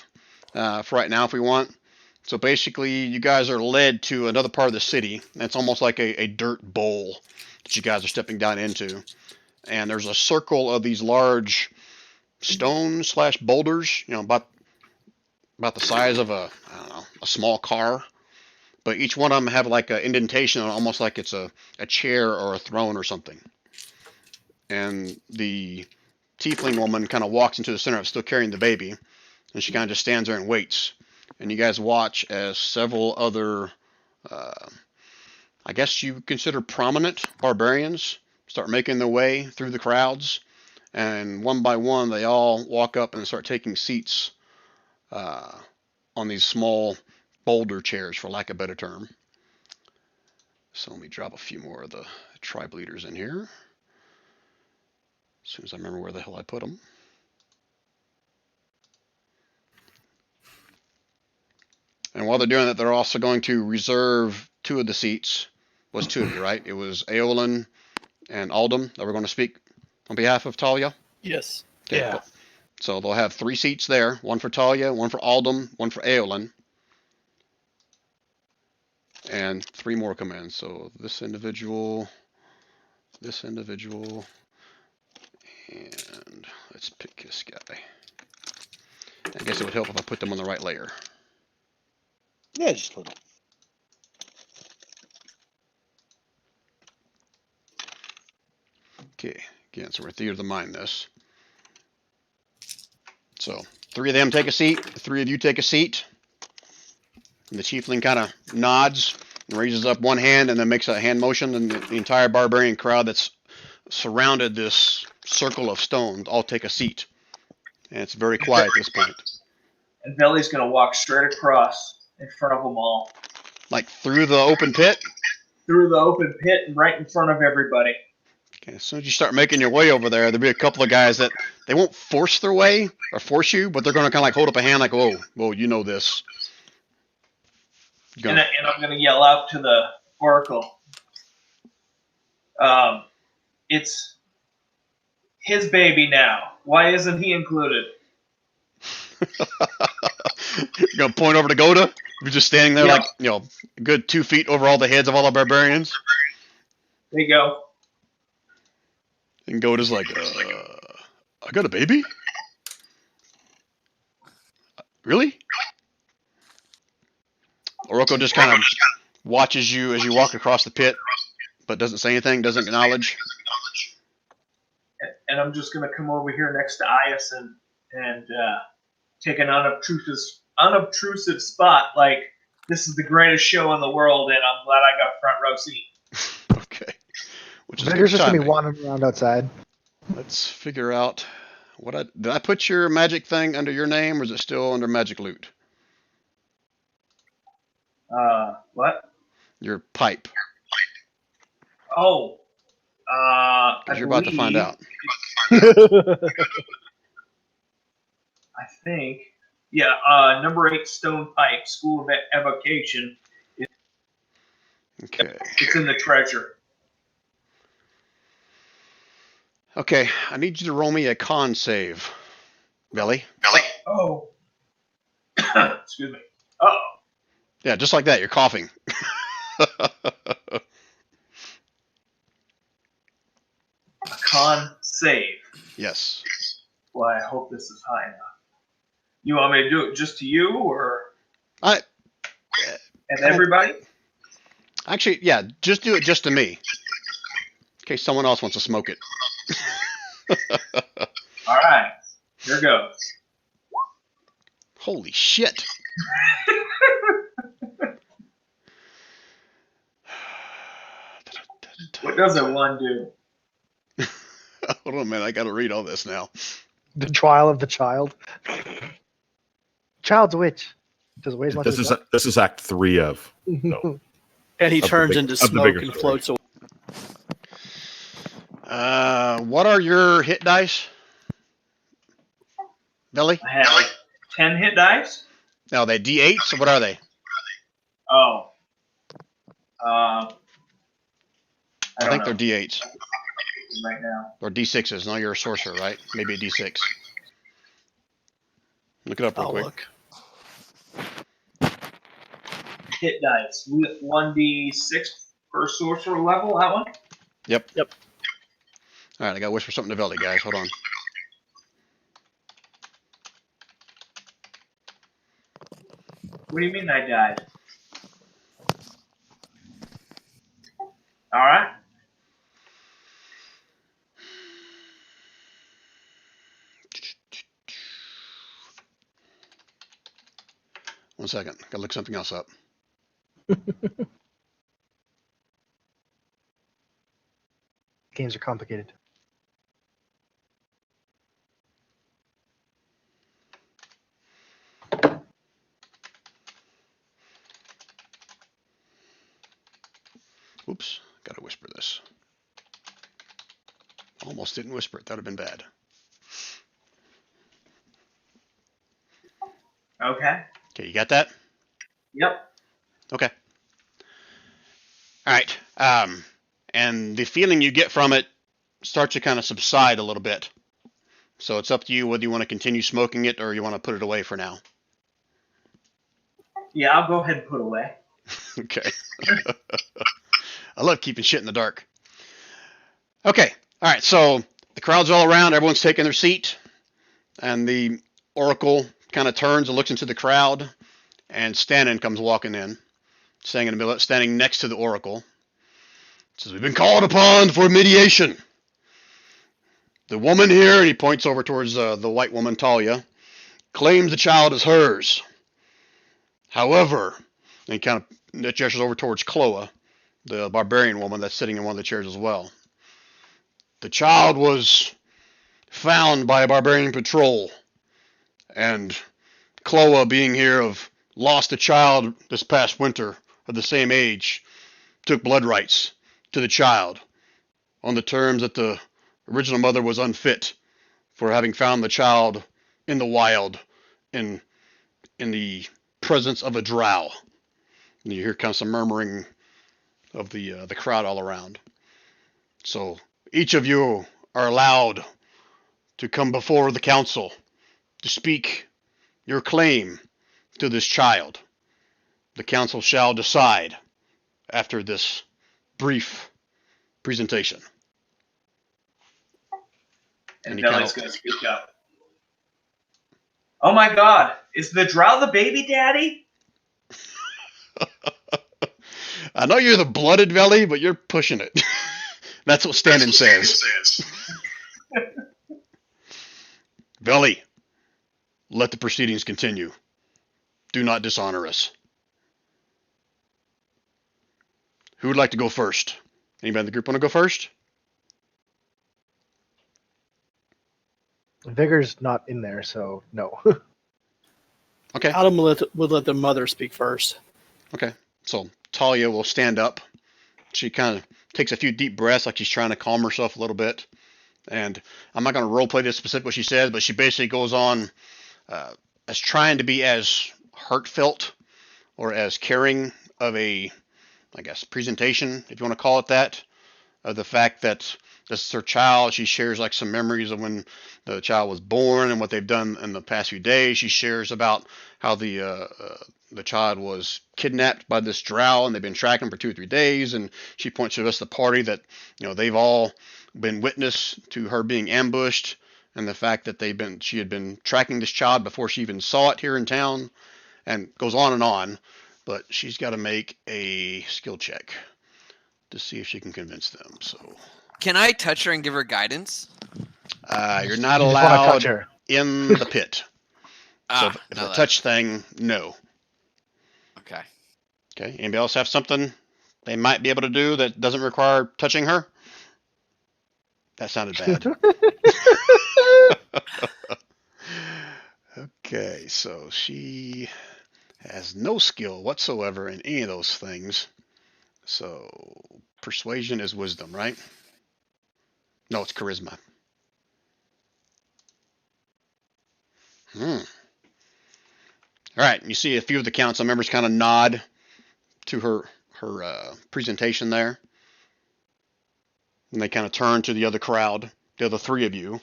for right now if we want. So basically, you guys are led to another part of the city. That's almost like a dirt bowl that you guys are stepping down into. And there's a circle of these large stones / boulders, about the size of a small car. But each one of them have like an indentation, almost like it's a chair or a throne or something. And the tiefling woman kind of walks into the center of it, still carrying the baby. And she kind of just stands there and waits. And you guys watch as several other, I guess you consider prominent barbarians, start making their way through the crowds. And one by one, they all walk up and start taking seats on these small boulder chairs, for lack of a better term. So let me drop a few more of the tribe leaders in here. As soon as I remember where the hell I put them. And while they're doing that, they're also going to reserve 2 of the seats. It was 2 of you, right? It was Aolin and Aldum that were going to speak on behalf of Talia. Yes. Okay, Yeah. So they'll have 3 seats there. 1 for Talia, 1 for Aldum, 1 for Aolin. And 3 more come in. So this individual, and let's pick this guy. I guess it would help if I put them on the right layer. Yeah, just a little. Okay, again, so we're Theater of the Mind this. So 3 of them take a seat, 3 of you take a seat. And the tiefling kind of nods and raises up one hand and then makes a hand motion, and the entire barbarian crowd that's surrounded this circle of stones all take a seat. And it's very quiet at this point. And Belly's going to walk straight across in front of them all. Like through the open pit? Through the open pit and right in front of everybody. Okay, as soon as you start making your way over there, there'll be a couple of guys that they won't force their way or force you, but they're going to kind of like hold up a hand like, whoa, you know this. And I'm going to yell out to the oracle. It's his baby now. Why isn't he included? You're going to point over to Goda? You're just standing there like, a good 2 feet over all the heads of all the barbarians? There you go. And Goda's like, I got a baby? Really? Oroco just kind of watches you as you walk across the pit, but doesn't say anything, doesn't acknowledge. And I'm just going to come over here next to Ias and take an unobtrusive spot. Like, this is the greatest show in the world, and I'm glad I got a front row seat. Okay. Which is Victor's just going to be timing. wandering around outside. Let's figure out Did I put your magic thing under your name, or is it still under Magic Loot? What? Your pipe. Oh, 'Cause you're about to find out. I think. Yeah, number 8 stone pipe, School of Evocation. Okay. It's in the treasure. Okay, I need you to roll me a con save, Billy. Oh. Excuse me. Oh. Yeah, just like that. You're coughing. A con save. Yes. Well, I hope this is high enough. You want me to do it just to you, or And everybody? Actually, yeah, just do it just to me. In case someone else wants to smoke it. All right. Here goes. Holy shit. What does a 1 do? Hold on a minute, I gotta read all this now. The trial of the child. Child's a witch. Does weigh as much This as is this is Act 3 of. No. And he Of the turns big- into of the smoke bigger and story. floats away. What are your hit dice? Billy? I have 10 hit dice. No, they D8s, or what are they? Oh. I think they're D8s. right now. Or D6s. No, you're a sorcerer, right? Maybe a D6. Look it up real I'll quick. look. Hit dice. 1d6 per sorcerer level, that one? Yep. Yep. All right, I gotta whisper something to Veldy, guys. Hold on. What do you mean I died? Alright. One second. Gotta look something else up. Games are complicated. Oops. Gotta whisper this. Almost didn't whisper it. That'd have been bad. Okay. Okay, you got that? Yep. Okay. All right. And the feeling you get from it starts to kind of subside a little bit. So it's up to you whether you want to continue smoking it or you want to put it away for now. Yeah, I'll go ahead and put away. Okay. I love keeping shit in the dark. Okay. All right. So the crowd's all around. Everyone's taking their seat. And the oracle kind of turns and looks into the crowd. And Stannon comes walking in, standing next to the oracle. Says, "We've been called upon for mediation. The woman here," and he points over towards the white woman, Talia, "claims the child is hers. However," and he kind of gestures over towards Chloa, the barbarian woman that's sitting in one of the chairs as well. "The child was found by a barbarian patrol, and Chloa, being here, of lost a child this past winter of the same age, took blood rights to the child on the terms that the original mother was unfit for having found the child in the wild in the presence of a drow." And you hear kind of some murmuring of the crowd all around. "So each of you are allowed to come before the council to speak your claim to this child. The council shall decide after this brief presentation." And he Belly's kinda- going to speak up. "Oh my god, is the drow the baby daddy?" I know you're the blooded Veli, but you're pushing it. That's what Stannon says. "Veli, let the proceedings continue. Do not dishonor us." Who would like to go first? Anybody in the group want to go first? Vigor's not in there, so no. Okay. Adam would let the mother speak first. Okay. So Talia will stand up. She kind of takes a few deep breaths, like she's trying to calm herself a little bit. And I'm not going to role play this specific what she says, but she basically goes on as trying to be as heartfelt or as caring of a, I guess, presentation, if you want to call it that, of the fact that this is her child. She shares like some memories of when the child was born and what they've done in the past few days. She shares about how the child was kidnapped by this drow and they've been tracking for 2 or 3 days. And she points to the rest of the party that, you know, they've all been witness to her being ambushed and the fact that she had been tracking this child before she even saw it here in town, and goes on and on. But she's got to make a skill check to see if she can convince them. So Can I touch her and give her guidance? you're not You just wanna touch allowed her. in the pit. So if it's no, a touch thing, no. Okay. Okay. Anybody else have something they might be able to do that doesn't require touching her? That sounded bad. Okay, so she has no skill whatsoever in any of those things. So persuasion is wisdom, right? No, it's charisma. All right, you see a few of the council members kind of nod to her presentation there. And they kind of turn to the other crowd, the other 3 of you.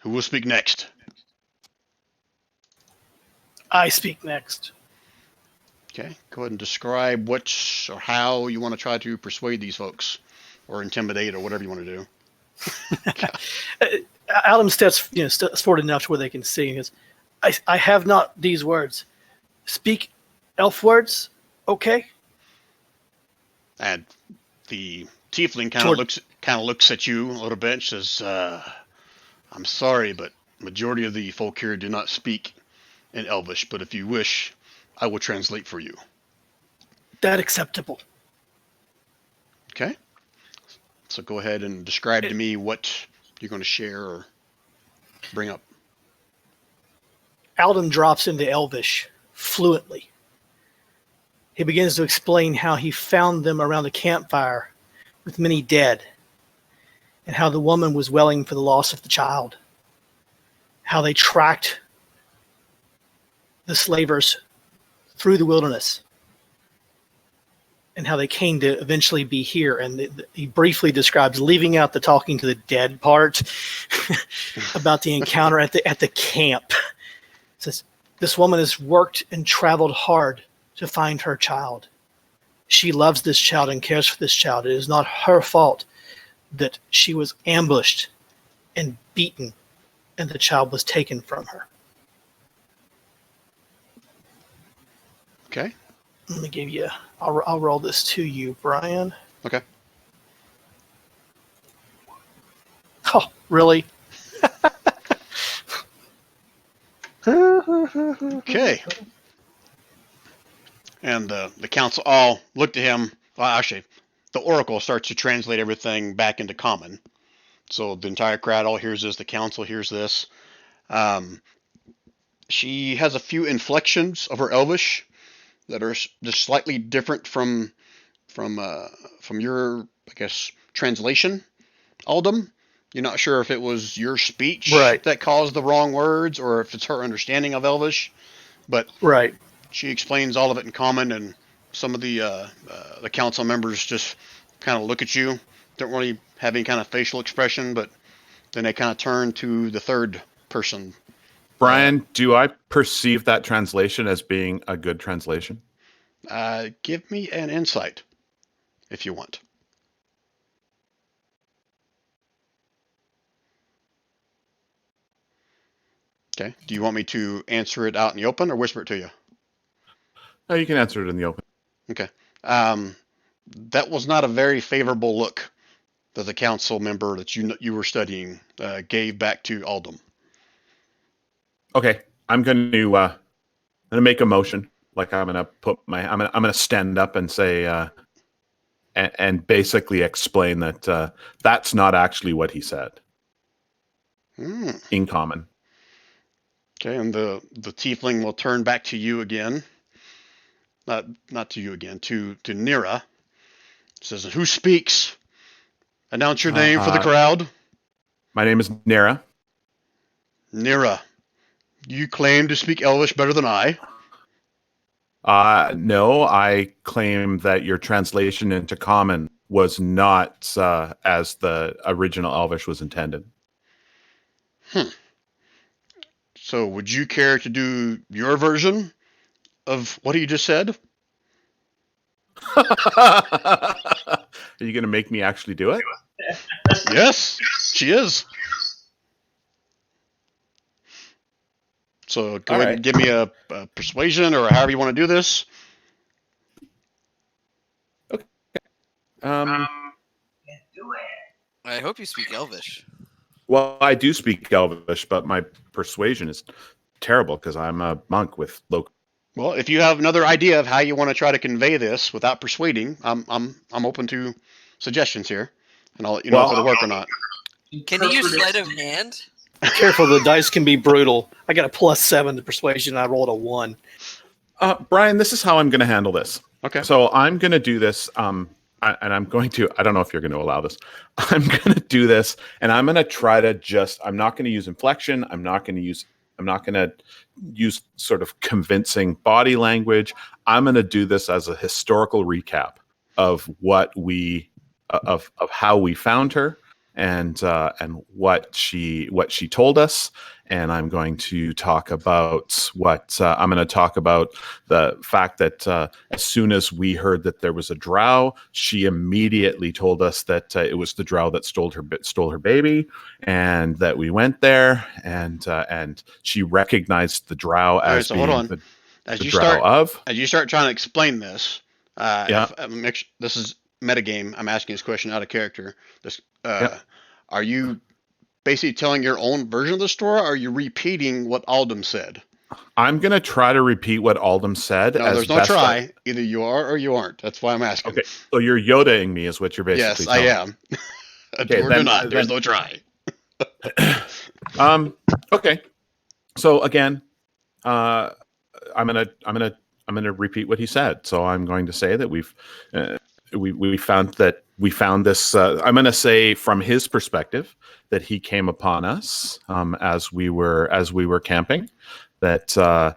Who will speak next? I speak next. Okay, go ahead and describe what or how you want to try to persuade these folks, or intimidate, or whatever you want to do. Adam steps forward enough to where they can see. He goes, I have not these words. Speak elf words, okay? And the tiefling kind of looks at you a little bit and says, "I'm sorry, but majority of the folk here do not speak in Elvish. But if you wish, I will translate for you." That acceptable. Okay. So go ahead and describe to me what you're going to share or bring up. Alden drops into Elvish fluently. He begins to explain how he found them around a campfire with many dead, and how the woman was wailing for the loss of the child, how they tracked the slavers through the wilderness, and how they came to eventually be here. And he briefly describes, leaving out the talking to the dead part, about the encounter at the camp. It says, this woman has worked and traveled hard to find her child. She loves this child and cares for this child. It is not her fault that she was ambushed and beaten and the child was taken from her. Okay. Let me give you, I'll roll this to you, Brian. Okay. Oh, really? Okay. And the council all look to him. Well, actually, the oracle starts to translate everything back into common. So the entire crowd all hears this. The council hears this. She has a few inflections of her Elvish that are just slightly different from your, I guess, translation, Aldum. You're not sure if it was your speech that caused the wrong words or if it's her understanding of Elvish, but she explains all of it in common, and some of the council members just kind of look at you, don't really have any kind of facial expression, but then they kind of turn to the third person. Brian, do I perceive that translation as being a good translation? Give me an insight, if you want. Okay. Do you want me to answer it out in the open or whisper it to you? No, you can answer it in the open. Okay. That was not a very favorable look that the council member that you were studying gave back to Aldum. Okay, I'm going to make a motion. Like I'm going to stand up and say, and basically explain that that's not actually what he said. Hmm. in common. Okay, and the tiefling will turn back to you again. Not to you again. To Nira. Says, "Who speaks? Announce your name for the crowd." My name is Nera. Nira, you claim to speak Elvish better than I. No, I claim that your translation into common was not as the original Elvish was intended. So, would you care to do your version of what he just said? Are you going to make me actually do it? Yes, she is. So, go ahead and give me a persuasion or however you want to do this. I hope you speak Elvish. Well, I do speak Elvish, but my persuasion is terrible because I'm a monk with low. Well, if you have another idea of how you want to try to convey this without persuading, I'm open to suggestions here, and I'll let you know if it'll work or not. Can you use sleight of hand? Careful, the dice can be brutal. I got a +7 to persuasion. I rolled a 1. Brian, this is how I'm going to handle this. Okay. So I'm going to do this. And I'm going to. I don't know if you're going to allow this. I'm going to do this, and I'm going to try to just. I'm not going to use inflection. I'm not going to use sort of convincing body language. I'm going to do this as a historical recap of what we of how we found her and what she told us. And I'm going to talk about the fact that as soon as we heard that there was a drow, she immediately told us that it was the drow that stole her baby, and that we went there, and she recognized the drow as being the drow of. As you start trying to explain this, this is metagame. I'm asking this question out of character. Are you basically telling your own version of the story, or are you repeating what Aldum said? I'm going to try to repeat what Aldum said. No, there's no try. Either you are or you aren't. That's why I'm asking. Okay, so you're Yodaing me is what you're basically telling. Yes, I am. Okay, not. There's no try. Okay. So again, I'm gonna repeat what he said. So I'm going to say that we found this. I'm going to say from his perspective that he came upon us as we were camping. That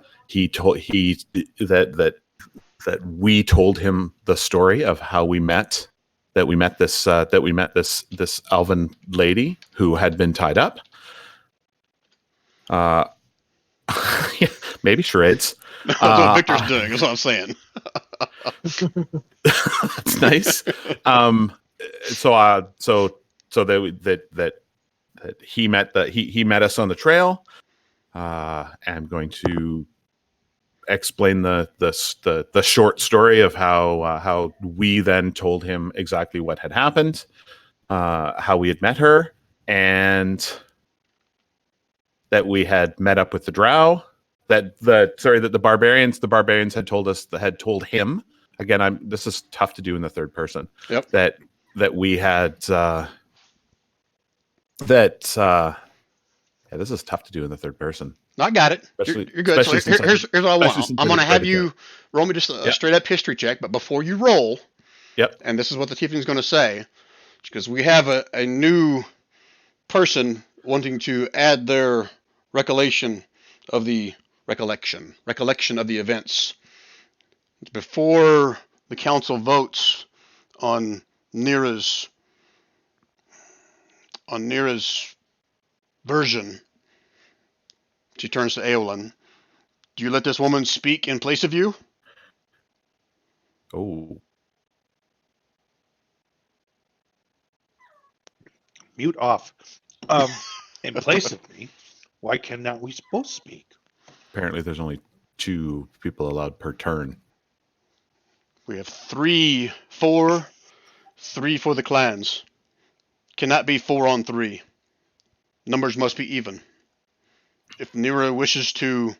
we told him the story of how we met. That we met this elven lady who had been tied up. Maybe charades. That's what Victor's doing. That's what I'm saying. That's nice. So that he met us on the trail. I'm going to explain the short story of how we then told him exactly what had happened, how we had met her, and that we had met up with the drow. That the barbarians had told him. Again, this is tough to do in the third person. Yep. That we had this is tough to do in the third person. No, I got it. You're good. So here's what I want. I'm going to have you roll me just a straight up history check, but before you roll, and this is what the tiefling is going to say, because we have a new person wanting to add their recollection of the events before the council votes on Nira's version. She turns to Eowyn. Do you let this woman speak in place of you? Oh. Mute off. In place of me, why cannot we both speak? Apparently there's only 2 people allowed per turn. We have 3 for the clans. Cannot be 4 on 3. Numbers must be even. If Nira wishes to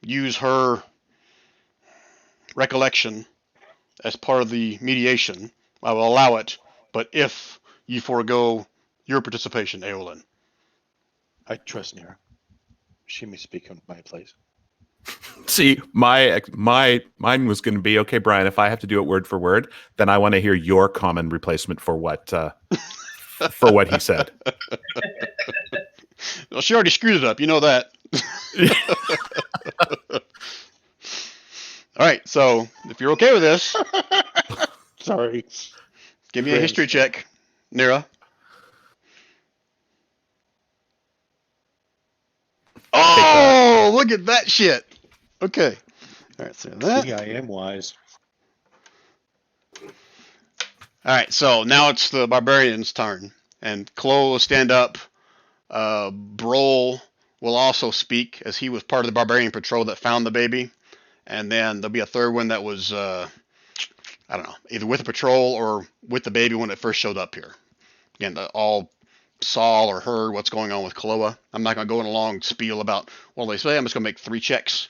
use her recollection as part of the mediation, I will allow it, but if you forego your participation, Eowyn. I trust Nira. She may speak in my place. See, mine was going to be okay, Brian. If I have to do it word for word, then I want to hear your common replacement for what he said. Well, she already screwed it up. You know that. All right. So if you're okay with this, Sorry. give me a history check, Nira. Oh, look at that shit. Okay. All right. So that. See, I am wise. All right. So now it's the barbarian's turn, and Chloe will stand up. Brol will also speak, as he was part of the barbarian patrol that found the baby. And then there'll be a third one that was, I don't know, either with the patrol or with the baby when it first showed up here. Again, all saw or heard what's going on with Chloe. I'm not going to go in a long spiel about what they say. I'm just going to make 3 checks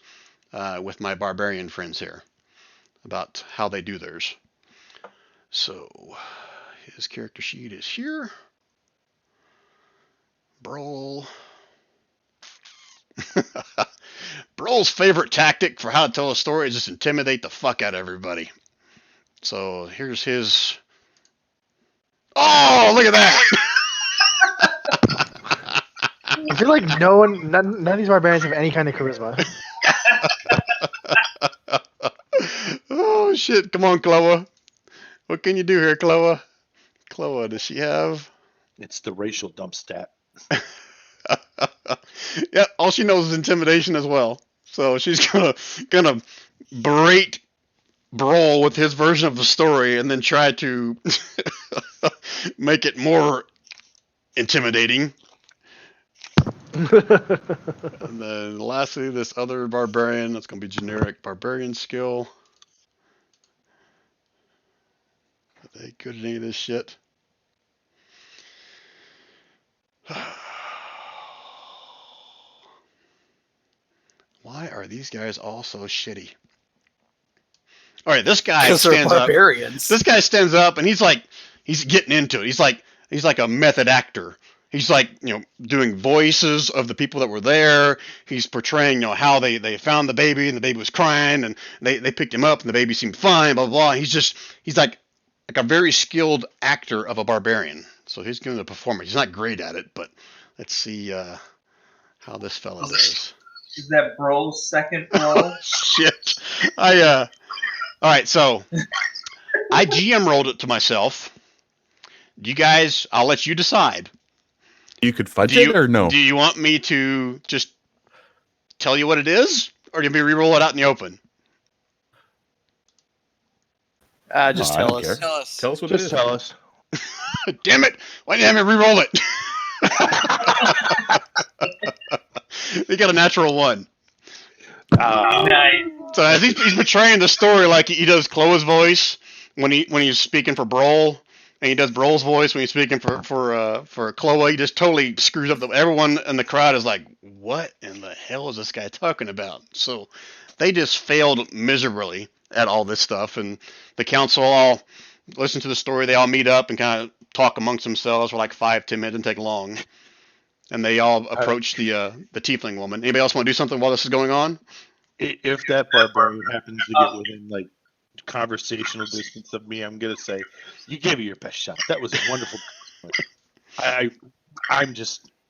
with my barbarian friends here about how they do theirs. So his character sheet is here. Brol. Brol's favorite tactic for how to tell a story is just intimidate the fuck out of everybody. So here's his. Oh, look at that! I feel like none of these barbarians have any kind of charisma. Oh shit! Come on, Chloe. What can you do here, Chloe? Chloe, does she have? It's the racial dump stat. Yeah, all she knows is intimidation as well. So she's gonna berate Brol with his version of the story, and then try to make it more intimidating. And then lastly, this other barbarian. That's gonna be generic barbarian skill. Are they good at any of this shit? Why are these guys all so shitty? All right, this guy Because they're stands up. barbarians. This guy stands up and he's getting into it. He's like a method actor. He's like, doing voices of the people that were there. He's portraying, how they found the baby and the baby was crying and they picked him up and the baby seemed fine, blah, blah, blah. He's like a very skilled actor of a barbarian. So he's giving a performance. He's not great at it, but let's see how this fella does. Is that Brol's second role? Shit. All right, so I GM rolled it to myself. You guys, I'll let you decide. You could fudge it or no? Do you want me to just tell you what it is, or do you want me to re-roll it out in the open? Just I tell don't us. care. Tell us. Tell us what it Just is. tell us. Damn it! Why didn't you have me re-roll it? They got a natural 1. Nice. So as he's portraying the story like he does Chloe's voice when he's speaking for Brol, and he does Brol's voice when he's speaking for Chloe. He just totally screws up. Everyone in the crowd is like, "What in the hell is this guy talking about?" So they just failed miserably at all this stuff, and the council all listen to the story. They all meet up and kind of talk amongst themselves for like 5-10 minutes. Didn't take long, and they all approach the tiefling woman. Anybody else want to do something while this is going on? If that barbarian happens to get within like conversational distance of me, I'm gonna say, you gave it your best shot. That was a wonderful. I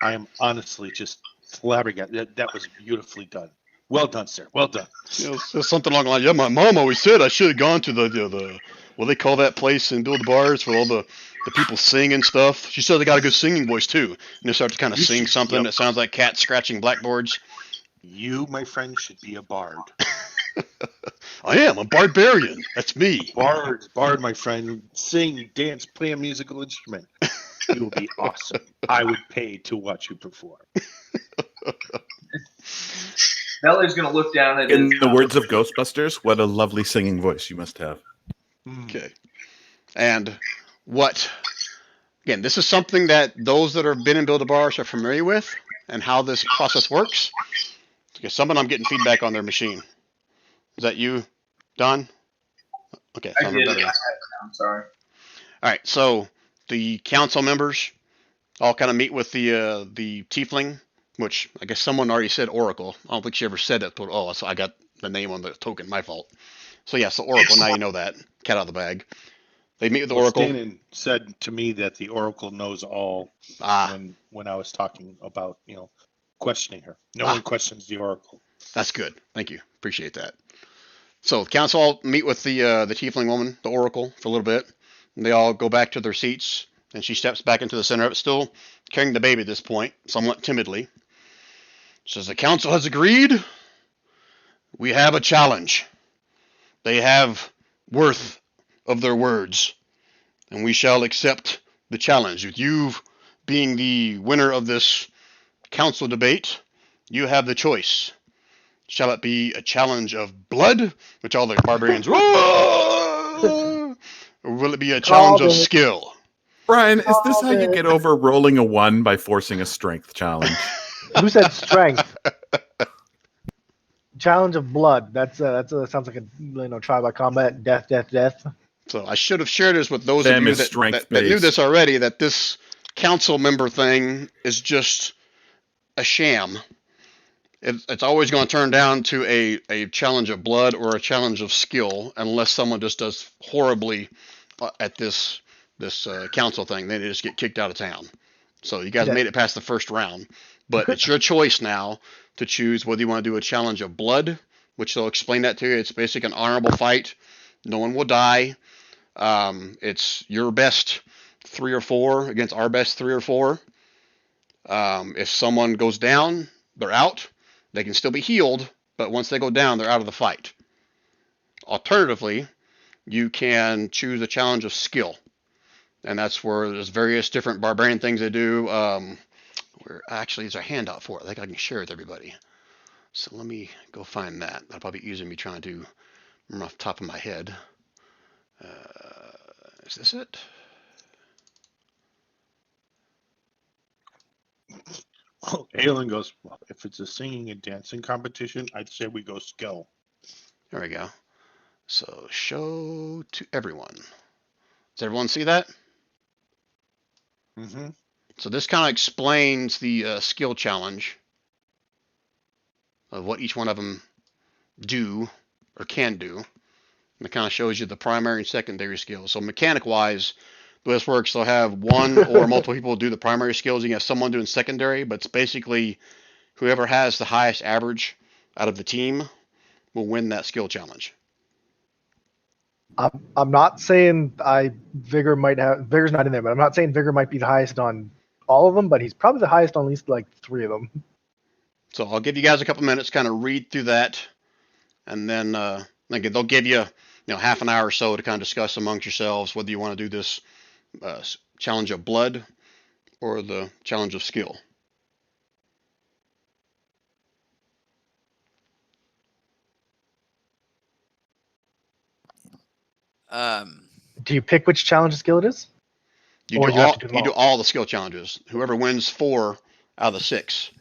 am honestly just flabbergasted. That was beautifully done. Well done, sir. Well done. Says something along the line. Yeah, my mom always said I should have gone to the what they call that place in Build Bars for all the people sing and stuff. She said they got a good singing voice too. And they start to kind of sing something that sounds like cats scratching blackboards. You, my friend, should be a bard. I am a barbarian. That's me. Bard, my friend. Sing, dance, play a musical instrument. You will be awesome. I would pay to watch you perform. Beller's gonna look down at In his, the words of Ghostbusters, what a lovely singing voice you must have. Okay. And again, this is something that those that have been in Build-A-Bars are familiar with and how this process works. Okay, someone I'm getting feedback on their machine. Is that you, Don? Okay, I sounds did. better. I'm sorry. All right, so the council members all kind of meet with the tiefling which I guess someone already said Oracle. I don't think she ever said it, but so I got the name on the token. My fault. So yes, the Oracle. Now you know that. Cat out of the bag. They meet with the Well, Oracle. Stanen said to me that the Oracle knows all when I was talking about, questioning her. No one questions the Oracle. That's good. Thank you. Appreciate that. So the council all meet with the tiefling woman, the Oracle, for a little bit. And they all go back to their seats, and she steps back into the center of it, still carrying the baby at this point, somewhat timidly. Says the council has agreed. We have a challenge. They have worth of their words, and we shall accept the challenge. With you being the winner of this council debate, you have the choice. Shall it be a challenge of blood, which all the barbarians, or will it be a challenge of skill? Brian, is this how you get over rolling a 1 by forcing a strength challenge? Who said strength? Challenge of blood. That sounds like a trial by combat. Death. So I should have shared this with those Them of you is that knew this already, that this council member thing is just a sham. It's always going to turn down to a challenge of blood or a challenge of skill, unless someone just does horribly at this council thing. Then they just get kicked out of town. So you guys made it past the first round, but it's your choice now to choose whether you want to do a challenge of blood, which they'll explain that to you. It's basically an honorable fight. No one will die. It's your best 3 or 4 against our best 3 or 4. If someone goes down, they're out. They can still be healed, but once they go down, they're out of the fight. Alternatively, you can choose a challenge of skill, and that's where there's various different barbarian things they do. There's a handout for it. I think I can share it with everybody. So let me go find that. That'll probably be easier than me trying to remember off the top of my head. Is this it? Well, Aelin goes, well, if it's a singing and dancing competition, I'd say we go skill. There we go. So show to everyone. Does everyone see that? Mm-hmm. So this kind of explains the skill challenge of what each one of them do or can do. And it kind of shows you the primary and secondary skills. So mechanic-wise, the way this works, they'll have one or multiple people do the primary skills. You can have someone doing secondary, but it's basically whoever has the highest average out of the team will win that skill challenge. I'm not saying Vigor might have. Vigor's not in there, but I'm not saying Vigor might be the highest on all of them, but he's probably the highest on at least like 3 of them. So I'll give you guys a couple minutes, kind of read through that, and then they'll give you half an hour or so to kind of discuss amongst yourselves whether you want to do this challenge of blood or the challenge of skill. Do you pick which challenge of skill it is? You do all the skill challenges. Whoever wins 4 out of the 6.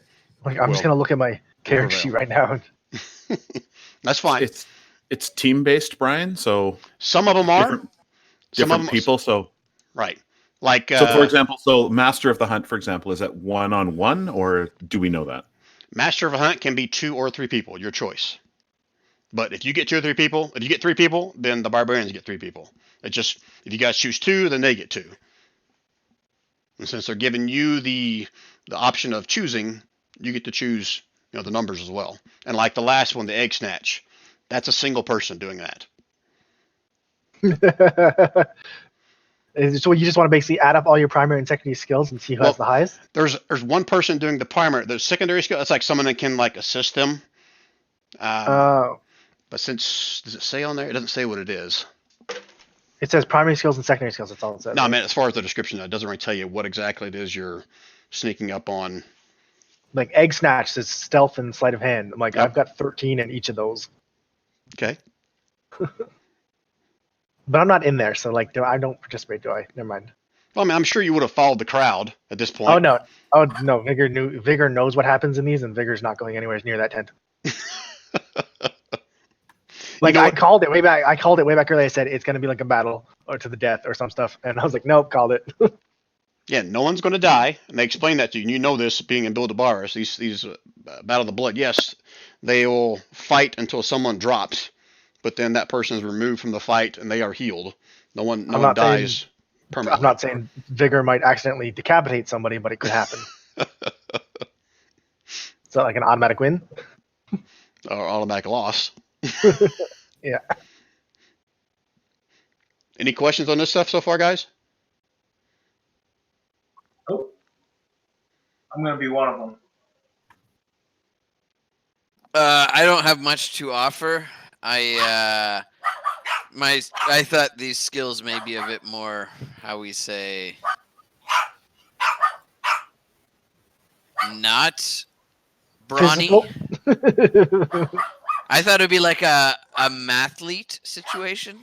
I'm just gonna look at my character sheet right now. That's fine. It's team based, Brian. So some of them are different people. So right, like so for example, Master of the Hunt, for example, is that 1-on-1, or do we know that? Master of a Hunt can be 2 or 3 people, your choice. But if you get 2 or 3 people, if you get 3 people, then the barbarians get 3 people. It's just if you guys choose 2, then they get 2. And since they're giving you the option of choosing, you get to choose the numbers as well. And like the last one, the egg snatch, that's a single person doing that. So you just want to basically add up all your primary and secondary skills and see who has the highest? There's one person doing the primary. The secondary skill, that's like someone that can assist them. But does it say on there? It doesn't say what it is. It says primary skills and secondary skills. That's all it says. No, man, as far as the description, it doesn't really tell you what exactly it is you're sneaking up on. Like egg snatch says stealth and sleight of hand. I'm like, I've got 13 in each of those. Okay. But I'm not in there, so I don't participate, do I? Never mind. Well, I mean, I'm sure you would have followed the crowd at this point. Oh no, Vigor knows what happens in these, and Vigor's not going anywhere near that tent. I called it way back early. I said it's going to be like a battle or to the death or some stuff, and I was like, nope, called it. Yeah, no one's going to die, and they explain that to you. And you know this, being in Build a Bars. These Battle of the Blood. Yes, they will fight until someone drops, but then that person is removed from the fight and they are healed. No one I'm not saying- dies I'm permanently. not saying Vigor might accidentally decapitate somebody, but it could happen. Is that like an automatic win? Or automatic loss. Yeah. Any questions on this stuff so far, guys? Oh, I'm gonna be one of them. I don't have much to offer. I thought these skills may be a bit more, how we say, not brawny. Physical? I thought it'd be like a mathlete situation.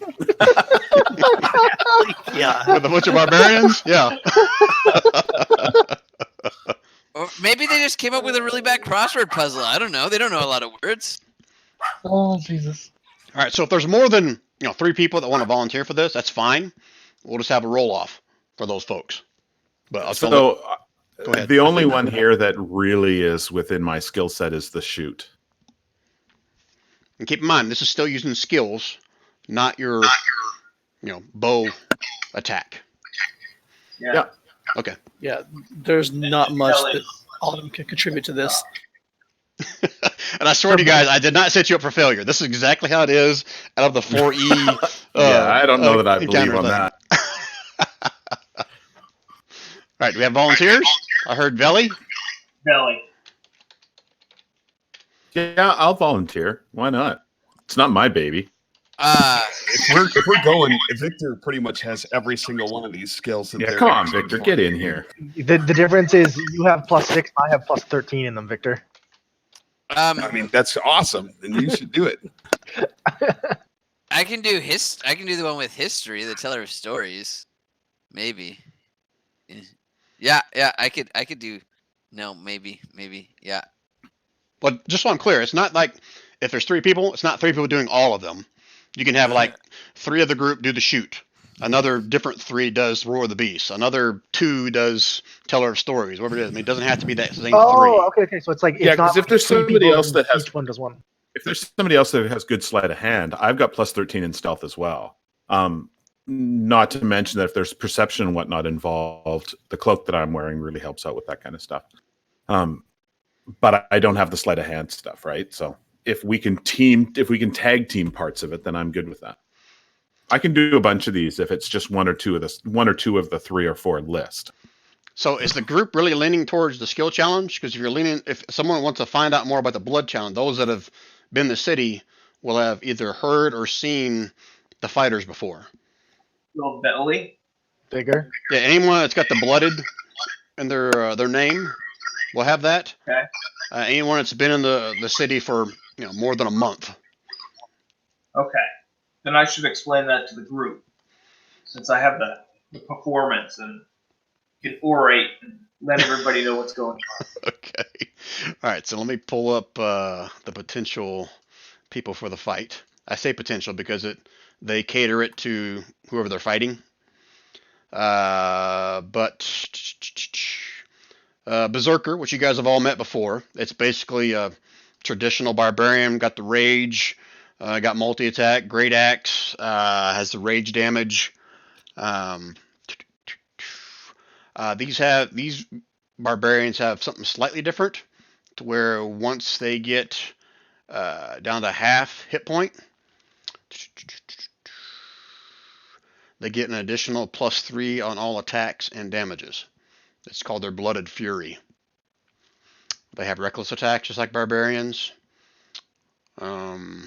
Yeah. With a bunch of barbarians? Yeah. Or maybe they just came up with a really bad crossword puzzle. I don't know. They don't know a lot of words. Oh, Jesus. All right, so if there's more than 3 people that want to volunteer for this, that's fine. We'll just have a roll off for those folks. But I'll So Go ahead. the only one here that really is within my skill set is the shoot. and keep in mind this is still using skills, not your bow attack. Yeah. Yeah. Okay. Yeah, there's not much Tell that it. all of them can contribute to this. And I swear to you guys, I did not set you up for failure. This is exactly how it is out of the 4E. Yeah, I don't know that I believe encounter on thing. that. All right, do we have volunteers? I heard Veli. Belly. Yeah, I'll volunteer. Why not? It's not my baby. If we're going, Victor pretty much has every single one of these skills. Yeah, come on, Victor, get in here. The difference is you have +6, I have +13 in them, Victor. I mean, that's awesome, and you should do it. I can do I can do the one with history, the teller of stories. Maybe. Yeah, I could do. No, maybe. Yeah. But just so I'm clear, it's not like if there's 3 people, it's not 3 people doing all of them. You can have like 3 of the group do the shoot. Another different 3 does Roar of the Beast. Another 2 does Teller of Stories. Whatever it is. I mean, it doesn't have to be that same 3. Oh, okay. So it's like Yeah, it's not 'cause if there's 3 somebody people else and that has- each one does one. If there's somebody else that has good sleight of hand, I've got +13 in stealth as well. Not to mention that if there's perception and whatnot involved, the cloak that I'm wearing really helps out with that kind of stuff. But I don't have the sleight of hand stuff, right? So if we can tag team parts of it, then I'm good with that. I can do a bunch of these if it's just one or two of the 3 or 4 list. So is the group really leaning towards the skill challenge? Because if someone wants to find out more about the blood challenge, those that have been in the city will have either heard or seen the fighters before. Little Belly. Bigger. Yeah, anyone that's got the blooded in their name will have that. Okay. Anyone that's been in the city for more than a month. Okay. Then I should explain that to the group, since I have the performance and can orate and let everybody know what's going on. Okay. All right. So let me pull up the potential people for the fight. I say potential because they cater it to whoever they're fighting. But Berserker, which you guys have all met before, it's basically a traditional barbarian. Got the rage, got multi attack, great axe, has the rage damage. These barbarians have something slightly different, to where once they get down to half hit point, they get an additional +3 on all attacks and damages. It's called their Blooded Fury. They have reckless attacks just like barbarians. I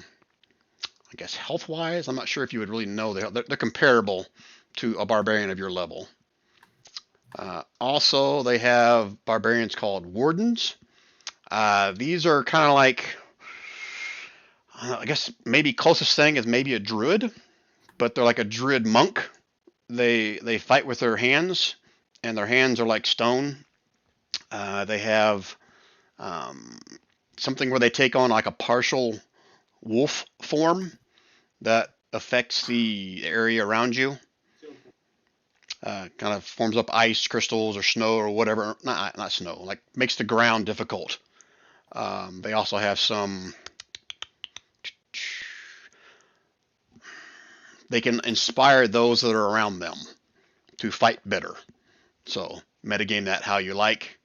guess health-wise, I'm not sure if you would really know. They're comparable to a barbarian of your level. Also, they have barbarians called Wardens. These are kind of like, I guess maybe closest thing is maybe a druid, but they're like a druid monk. They fight with their hands, and their hands are like stone. They have something where they take on like a partial wolf form that affects the area around you. kind of forms up ice crystals or snow or whatever. Not snow, like makes the ground difficult. They also have some. They can inspire those that are around them to fight better. So metagame that how you like.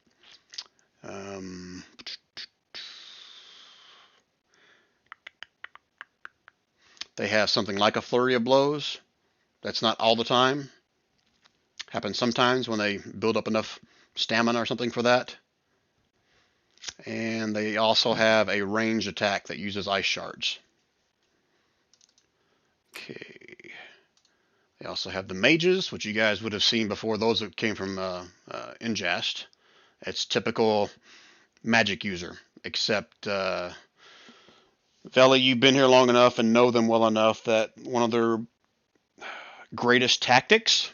They have something like a flurry of blows. That's not all the time. Happens sometimes when they build up enough stamina or something for that. And they also have a ranged attack that uses ice shards. Okay. They also have the mages, which you guys would have seen before. Those that came from Ingest. It's typical magic user, except Veli, you've been here long enough and know them well enough that one of their greatest tactics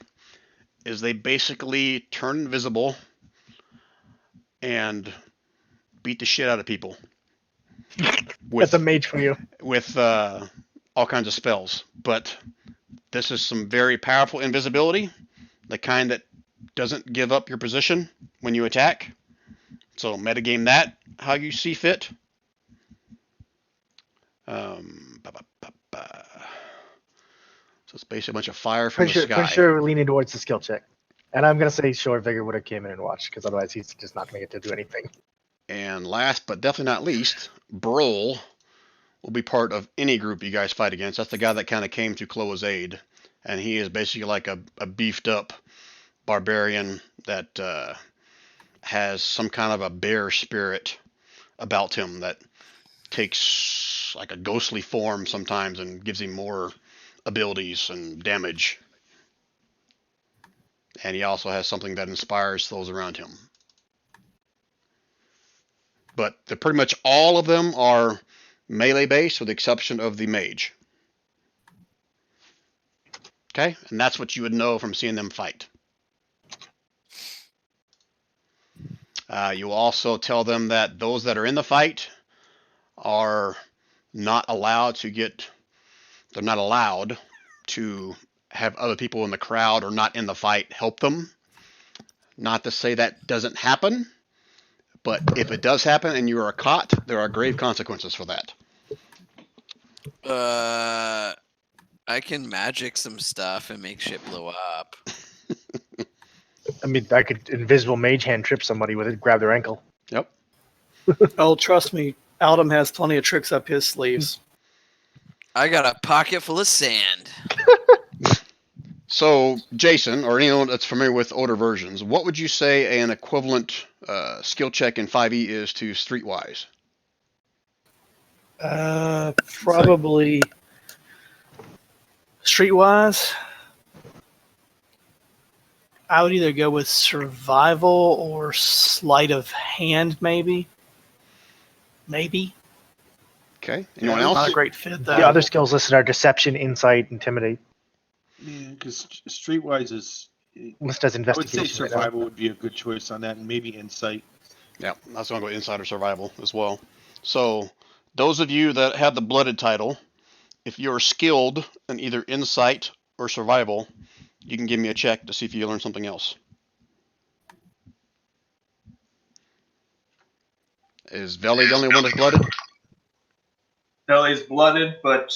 is they basically turn invisible and beat the shit out of people. That's a mage for you. With all kinds of spells. But this is some very powerful invisibility, the kind that doesn't give up your position when you attack. So metagame that how you see fit. So it's basically a bunch of fire from the sky. Pretty sure we're leaning towards the skill check. And I'm going to say Short Vigor would have came in and watched, because otherwise he's just not going to get to do anything. And last but definitely not least, Broll will be part of any group you guys fight against. That's the guy that kind of came to Chloe's aid. And he is basically like a beefed up barbarian that has some kind of a bear spirit about him that takes like a ghostly form sometimes and gives him more abilities and damage. And he also has something that inspires those around him. But pretty much all of them are melee based with the exception of the mage. Okay? And that's what you would know from seeing them fight. You will also tell them that those that are in the fight are not allowed to have other people in the crowd or not in the fight help them. Not to say that doesn't happen, but if it does happen and you are caught, there are grave consequences for that. I can magic some stuff and make shit blow up. I mean, I could invisible mage hand trip somebody with it, grab their ankle. Yep. Oh, trust me, Aldum has plenty of tricks up his sleeves. I got a pocket full of sand. So, Jason, or anyone that's familiar with older versions, what would you say an equivalent skill check in 5e is to Streetwise? Probably Streetwise. I would either go with survival or sleight of hand, maybe. Maybe. Okay. Anyone else? Not a great fit, though. The other skills listed are deception, insight, intimidate. Yeah, because Streetwise is. Listed as I would investigation. say survival would be a good choice on that, and maybe insight. Yeah, I was going to go insight or survival as well. So, those of you that have the blooded title, if you're skilled in either insight or survival, you can give me a check to see if you learn something else. Is Veli the only one that's blooded? Veli's blooded, but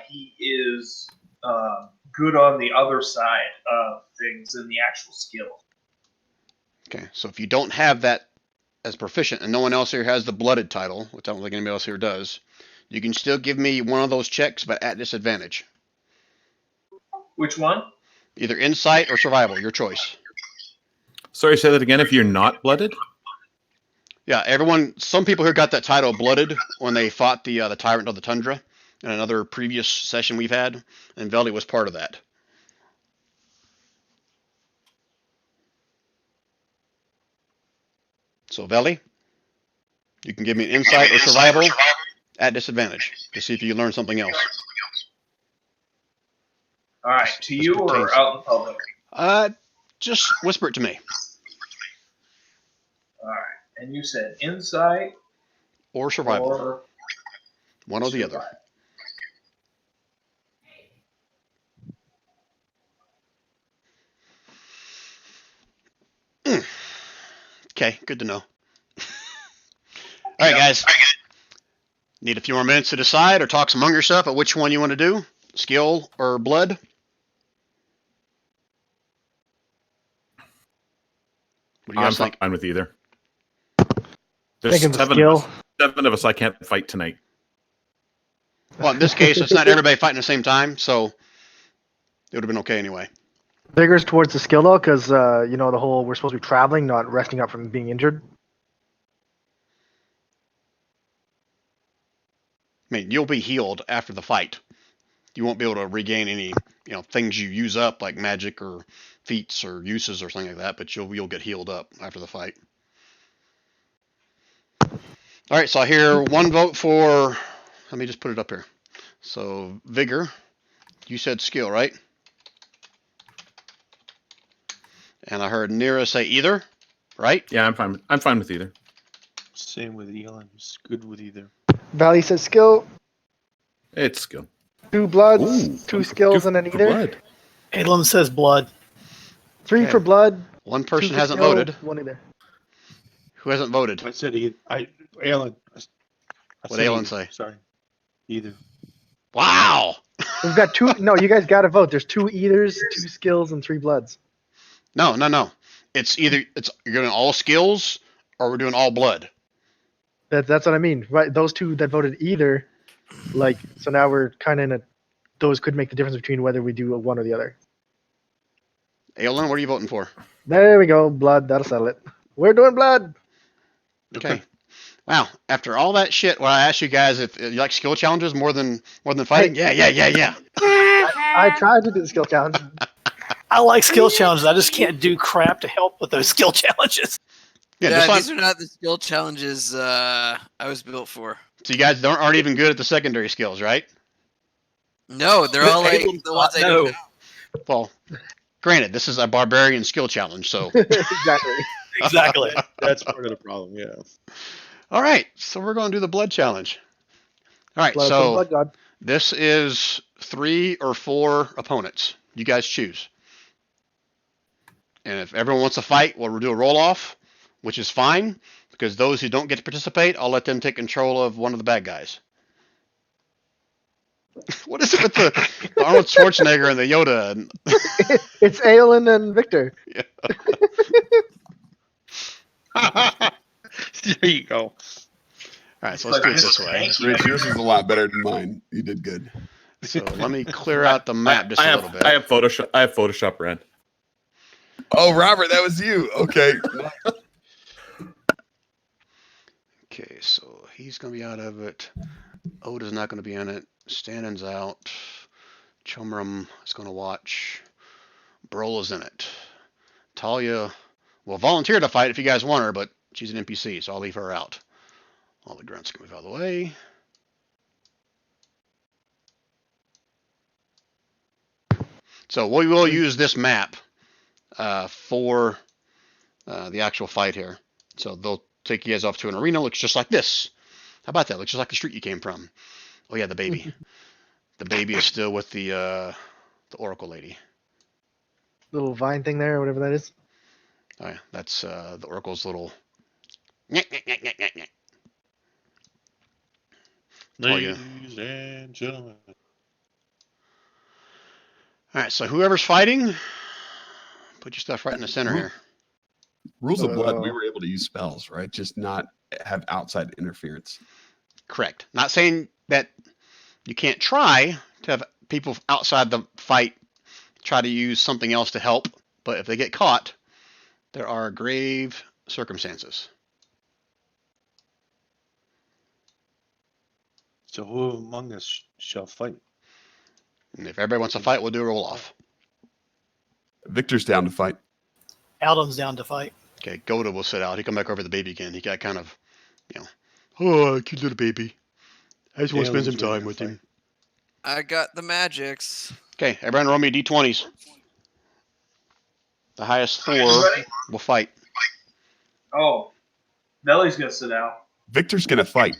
he is good on the other side of things in the actual skill. Okay, so if you don't have that as proficient, and no one else here has the blooded title, which I don't think anybody else here does, you can still give me one of those checks, but at disadvantage. Which one? Either insight or survival, your choice. Sorry, say that again. If you're not blooded, Yeah, some people here got that title blooded when they fought the Tyrant of the Tundra in another previous session we've had, and Veli was part of that. So Veli, you can give me an insight or survival at disadvantage to see if you learn something else. All right, to you or out in public? Just whisper it to me. All right, and you said insight Or survival. or One or the other. survival. Okay, good to know. All right, guys. Need a few more minutes to decide or talk among yourself at which one you want to do, skill or blood. What do you I'm guys think? fine with either. There's Thinking the seven, skill. 7 of us. I can't fight tonight. Well, in this case, it's not everybody fighting at the same time, so it would have been okay anyway. Vigor's towards the skill though, because you know the whole we're supposed to be traveling, not resting up from being injured. I mean, you'll be healed after the fight. You won't be able to regain any, things you use up like magic or feats or uses or something like that, but you'll get healed up after the fight. All right, so I hear one vote for. Let me just put it up here. So Vigor, you said skill, right? And I heard Nira say either, right? Yeah, I'm fine with either. Same with Elon. He's good with either. Valley says skill, It's skill. 2 bloods, Ooh, 2 skills, and an for either. blood. Elam says blood. 3 Okay. for blood. One 2 person for hasn't skill, voted. 1 either. Who hasn't voted? I said Alan. What'd Alan say? Sorry. Either. Wow. We've got 2. No, you guys got to vote. There's 2 eithers, 2 skills, and 3 bloods. No. It's either you're doing all skills or we're doing all blood. That's what I mean. Right? Those 2 that voted either, so now we're kind of in a. Those could make the difference between whether we do one or the other. Aelin, what are you voting for? There we go. Blood. That'll settle it. We're doing blood. Okay. Wow. After all that shit, when I asked you guys if you like skill challenges more than fighting, yeah. I tried to do the skill challenge. I like skill challenges. I just can't do crap to help with those skill challenges. Yeah, Yeah, this these one, are not the skill challenges I was built for. so you guys aren't even good at the secondary skills, right? No, they're all like the ones I don't know. Well, granted, this is a barbarian skill challenge, so. Exactly. Exactly. That's part of the problem. Yeah. All right, so we're going to do the blood challenge. All right, Blood, so blood god. this is 3 or 4 opponents. You guys choose. And if everyone wants to fight, we'll do a roll off, which is fine, because those who don't get to participate, I'll let them take control of one of the bad guys. What is it with the Arnold Schwarzenegger and the Yoda? It's Aelin and Victor. There you go. All right, so let's do it this way. Rich, yours is a lot better than mine. You did good. So let me clear out the map just a little bit. I have Photoshop red. Oh, Robert, that was you. Okay. Okay, so he's going to be out of it. Oda's not going to be in it. Stannon's out. Chumram is going to watch. Brola's in it. Talia will volunteer to fight if you guys want her, but she's an NPC, so I'll leave her out. All the grunts can move out of the way. So we will use this map for the actual fight here. So they'll take you guys off to an arena. Looks just like this. How about that? Looks just like the street you came from. Oh yeah, the baby. The baby is still with the Oracle lady. Little vine thing there, or whatever that is. Oh yeah, that's the Oracle's little. Ladies and gentlemen. All right, so whoever's fighting, put your stuff right in the center here. Rules of Blood, we were able to use spells, right? Just not have outside interference. Correct. Not saying that you can't try to have people outside the fight try to use something else to help, but if they get caught, there are grave circumstances. So who among us shall fight? And if everybody wants to fight, we'll do a roll off. Victor's down to fight. Alden's down to fight. Okay, Goda will sit out. He come back over the baby again. He got kind of, oh, cute little baby. I just want to spend some time with him. I got the magics. Okay, everyone roll me d20s. The highest 4 will fight. Oh, Belly's gonna sit out. Victor's going to fight.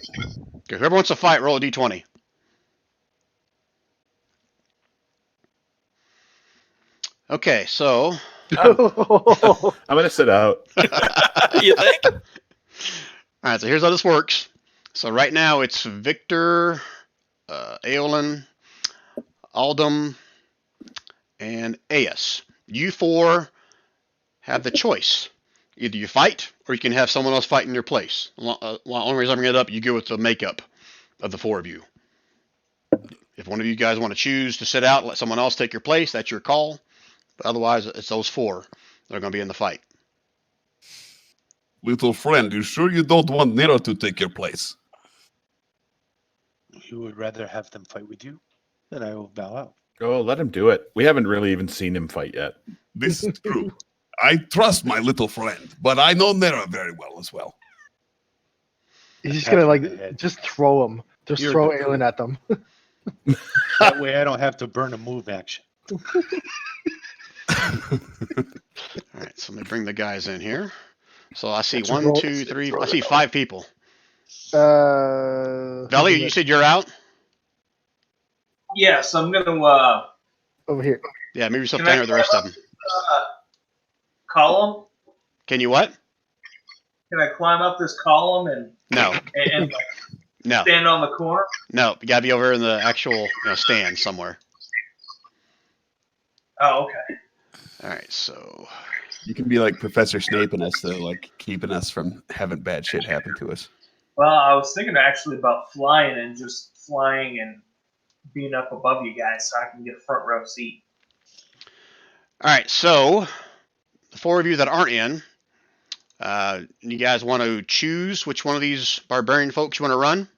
Okay, whoever wants to fight, roll a d20. Okay, so I'm gonna sit out. You think? All right, so here's how this works. So right now it's Victor, Aolin, Aldum, and Aeus. You four have the choice. Either you fight, or you can have someone else fight in your place. Only reason I'm bringing it up, you go with the makeup of the four of you. If one of you guys want to choose to sit out, let someone else take your place, that's your call. But otherwise, it's those four that are going to be in the fight. Little friend, you sure you don't want Nero to take your place? You would rather have them fight with you? Then I will bow out. Oh, let him do it. We haven't really even seen him fight yet. This is true. I trust my little friend, but I know Nero very well as well. He's just Pat gonna you on the like head. just throw him. Just You're throw the- Aelin at them. That way I don't have to burn a move action. All right, so let me bring the guys in here. So I see Let's roll- 1, 2, 3. I see 5 people. Valley, you said you're out? Yes, I'm gonna over here. Yeah, move yourself Can down I here with the rest of them. column. Can you what? Can I climb up this column and No, and no, stand on the corner? no. You gotta be over in the actual stand somewhere. Oh, okay. All right, so You can be like Professor Snape and us, though, like keeping us from having bad shit happen to us. Well, I was thinking actually about flying and just flying and being up above you guys so I can get a front row seat. all right, so the 4 of you that aren't in, you guys want to choose which one of these barbarian folks you want to run?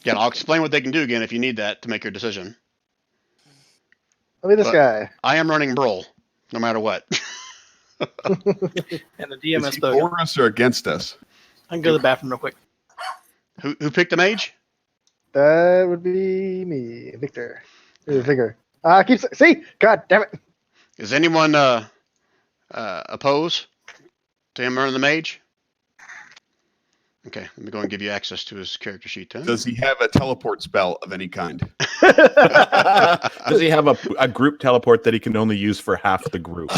Yeah, I'll explain what they can do again if you need that to make your decision. Look at this But- guy. I am running Brol, no matter what. And the Is DMS he bug. for us or against us? I can go to the bathroom real quick. Who picked the mage? That would be me, Victor. Vigor. See? God damn it. Is anyone opposed to him running the mage? Okay, let me go and give you access to his character sheet then. Does he have a teleport spell of any kind? Does he have a group teleport that he can only use for half the group?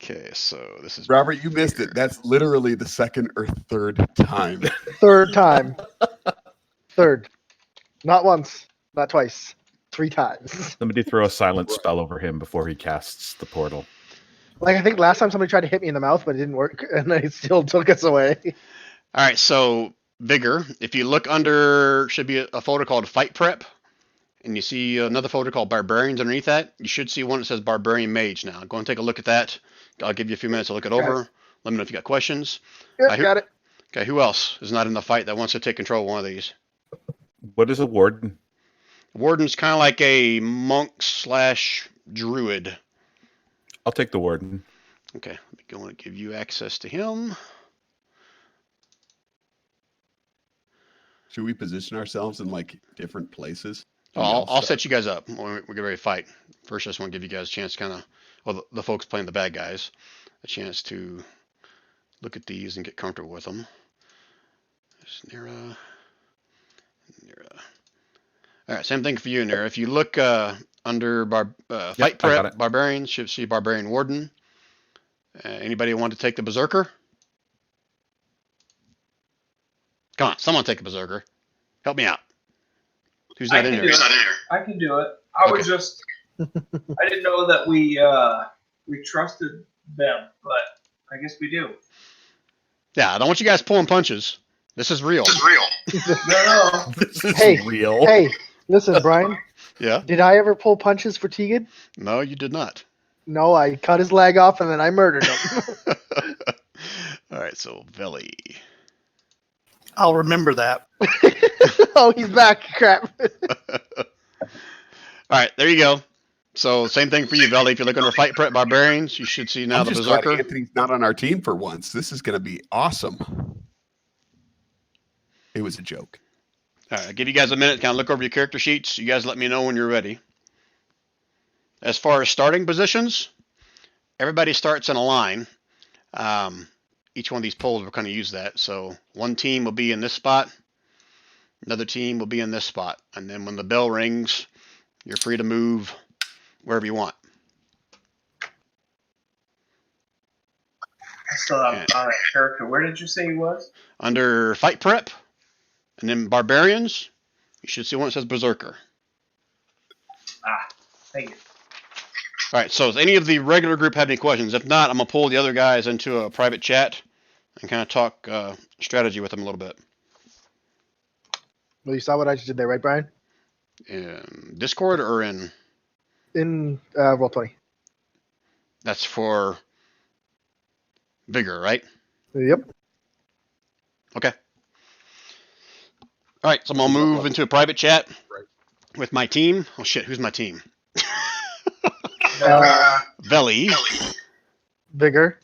Okay, so this is Robert, you missed it. That's literally the second or third time. Third time. Third. Not once. Not twice. 3 times. Somebody throw a silent spell over him before he casts the portal. Like I think last time somebody tried to hit me in the mouth, but it didn't work, and they still took us away. all right. So Vigor, if you look under, should be a folder called Fight Prep, and you see another folder called Barbarians underneath that. You should see one that says Barbarian Mage. Now go and take a look at that. I'll give you a few minutes to look it over. Let me know if you got questions. Yep, who- got it. Okay, who else is not in the fight that wants to take control of one of these? What is a warden? Warden's kind of like a monk / druid. I'll take the warden. Okay, let me go and give you access to him. Should we position ourselves in like different places? I'll set you guys up when we get ready to fight. First, I just want to give you guys a chance to kind of, well, the folks playing the bad guys, a chance to look at these and get comfortable with them. There's Nira. All right, same thing for you, Nira. If you look under Fight I got Prep, it. Barbarians, should see Barbarian Warden. Anybody want to take the Berserker? Come on, someone take a Berserker. Help me out. Who's I not in can there? do it. I can do it. I was just I didn't know that we trusted them, but I guess we do. Yeah, I don't want you guys pulling punches. This is real. No. This is Hey, real. Hey, listen, Brian. Yeah? Did I ever pull punches for Tegan? No, you did not. No, I cut his leg off and then I murdered him. All right, so Veli. I'll remember that. Oh, he's back. Crap. All right, there you go. So same thing for you, Veli. If you look under Fight Prep Barbarians, you should see now I'm the just glad Berserker. Anthony's not on our team for once. This is going to be awesome. It was a joke. All right, I'll give you guys a minute to kind of look over your character sheets. You guys let me know when you're ready. As far as starting positions, everybody starts in a line. Each one of these polls will kind of use that. So one team will be in this spot. Another team will be in this spot. And then when the bell rings, you're free to move wherever you want. I still haven't found that character. Where did you say he was? Under fight prep, and then barbarians, you should see one that says berserker. Ah, thank you. All right. So, does any of the regular group have any questions? If not, I'm gonna pull the other guys into a private chat and kind of talk strategy with them a little bit. Well, you saw what I just did there, right, Brian? In Discord or in? In Roll20. That's for Vigor, right? Yep. Okay. All right, so I'm gonna move into a private chat with my team. Oh shit, who's my team? Veli. Vigor.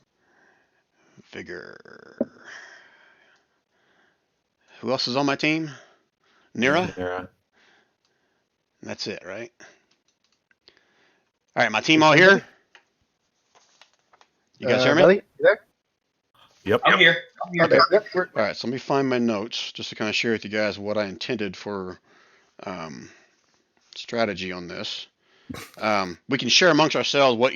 Vigor. Who else is on my team? Nira? Yeah. That's it, right? All right, my team all here? You guys hear me? Billy, you there? Yep. I'm here. I'm here. Okay. Yep. We're, All right, so let me find my notes just to kind of share with you guys what I intended for strategy on this. We can share amongst ourselves what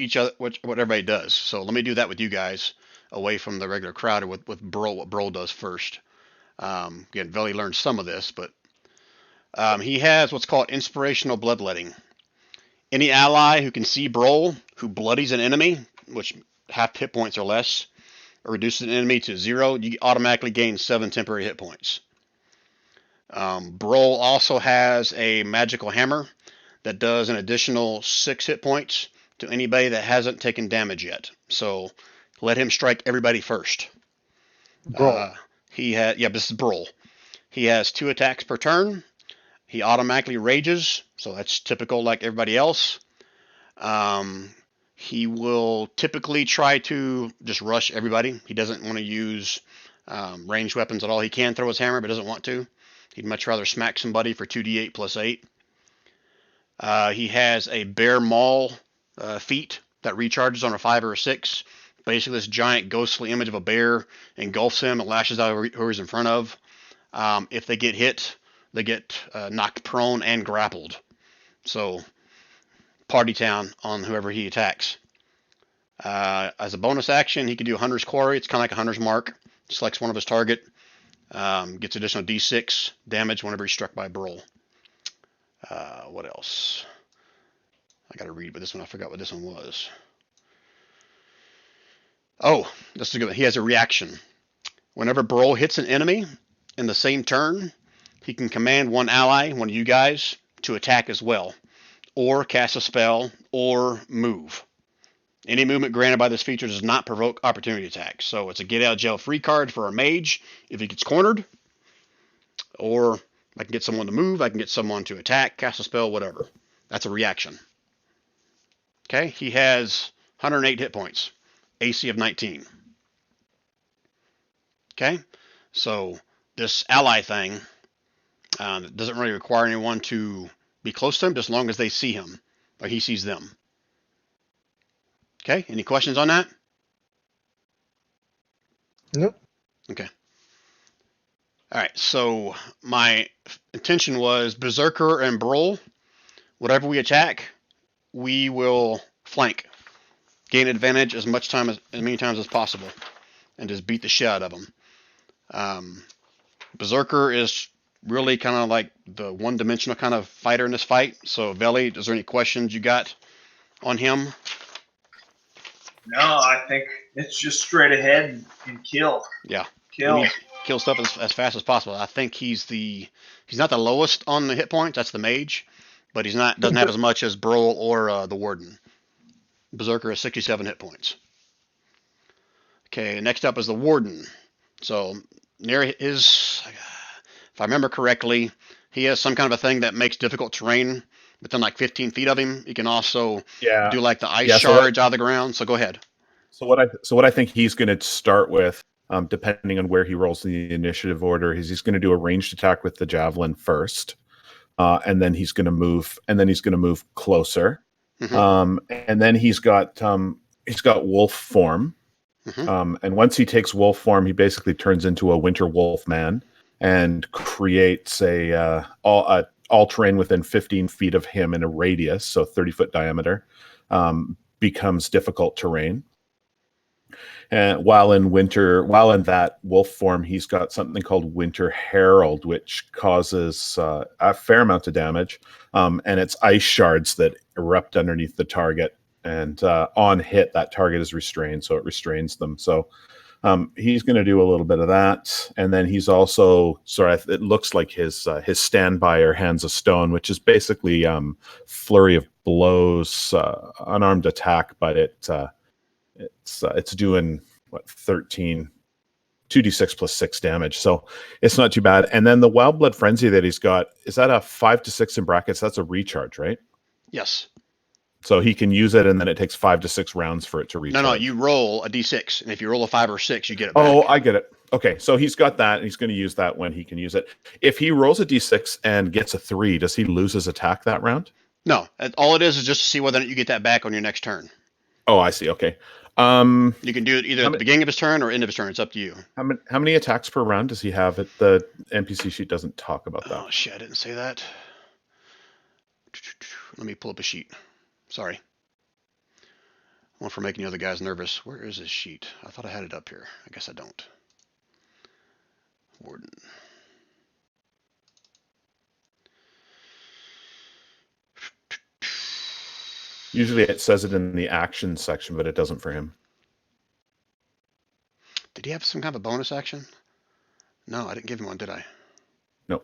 everybody does. So let me do that with you guys, away from the regular crowd, or with Brol, what Brol does first. Again, Veli learned some of this, but he has what's called inspirational bloodletting. Any ally who can see Brol who bloodies an enemy, which half hit points or less, or reduces an enemy to 0, you automatically gain 7 temporary hit points. Brol also has a magical hammer that does an additional 6 hit points to anybody that hasn't taken damage yet. So let him strike everybody first. Brol. This is Brol. He has 2 attacks per turn. He automatically rages, so that's typical like everybody else. He will typically try to just rush everybody. He doesn't want to use ranged weapons at all. He can throw his hammer, but doesn't want to. He'd much rather smack somebody for 2d8 plus 8. He has a bear maul feat that recharges on a 5 or a 6. Basically, this giant ghostly image of a bear engulfs him and lashes out who he's in front of. If they get hit, they get knocked prone and grappled. So, party town on whoever he attacks. As a bonus action, he can do Hunter's Quarry. It's kind of like a Hunter's Mark. Selects one of his target. Gets additional d6 damage whenever he's struck by Brol. What else? I got to read, but this one, I forgot what this one was. Oh, this is a good one. He has a reaction. Whenever Brol hits an enemy in the same turn, he can command one ally, one of you guys, to attack as well, or cast a spell, or move. Any movement granted by this feature does not provoke opportunity attacks. So it's a get out of jail free card for a mage if he gets cornered, or I can get someone to move, I can get someone to attack, cast a spell, whatever. That's a reaction. Okay, he has 108 hit points, AC of 19. Okay, so this ally thing doesn't really require anyone to be close to him, just as long as they see him, or he sees them. Okay, any questions on that? Nope. Okay. All right, so my intention was Berserker and Brol. Whatever we attack, we will flank. Gain advantage as many times as possible, and just beat the shit out of them. Berserker is really kind of like the one-dimensional kind of fighter in this fight. So, Veli, is there any questions you got on him? No, I think it's just straight ahead and kill. Yeah. Kill. Kill stuff as fast as possible. I think he's not the lowest on the hit points. That's the mage, but doesn't have as much as Brol or the Warden. Berserker has 67 hit points. Okay, next up is the Warden. So near if I remember correctly, he has some kind of a thing that makes difficult terrain within like 15 feet of him. He can also do like the ice shards out of the ground. So go ahead. So what I think he's going to start with, depending on where he rolls in the initiative order, is he's going to do a ranged attack with the javelin first, and then he's going to move, closer, and then he's got wolf form, and once he takes wolf form, he basically turns into a winter wolf man and creates all terrain within 15 feet of him in a radius, so 30-foot diameter, becomes difficult terrain. And while in that wolf form, he's got something called Winter Herald, which causes a fair amount of damage. And it's ice shards that erupt underneath the target. And on hit, that target is restrained, so it restrains them. So he's going to do a little bit of that. And then he's also, it looks like his standby or Hands of Stone, which is basically flurry of blows, unarmed attack, but it's doing 13 2d6 plus 6 damage, so it's not too bad. And then the Wild Blood Frenzy that he's got, is that a 5 to 6 in brackets? That's a recharge, right? Yes. So he can use it, and then it takes 5 to 6 rounds for it to recharge. No, you roll a d6, and if you roll a 5 or 6, you get it back. Oh, I get it. Okay, so he's got that, and he's going to use that when he can use it. If he rolls a d6 and gets a 3, does he lose his attack that round? No, all it is just to see whether or not you get that back on your next turn. Oh, I see. Okay. You can do it either at the beginning of his turn or end of his turn. It's up to you. How many attacks per round does he have? The NPC sheet doesn't talk about that. Oh, shit, I didn't say that. Let me pull up a sheet. Sorry. One for making the other guys nervous. Where is this sheet? I thought I had it up here. I guess I don't. Warden. Usually it says it in the action section, but it doesn't for him. Did he have some kind of a bonus action? No, I didn't give him one, did I? No.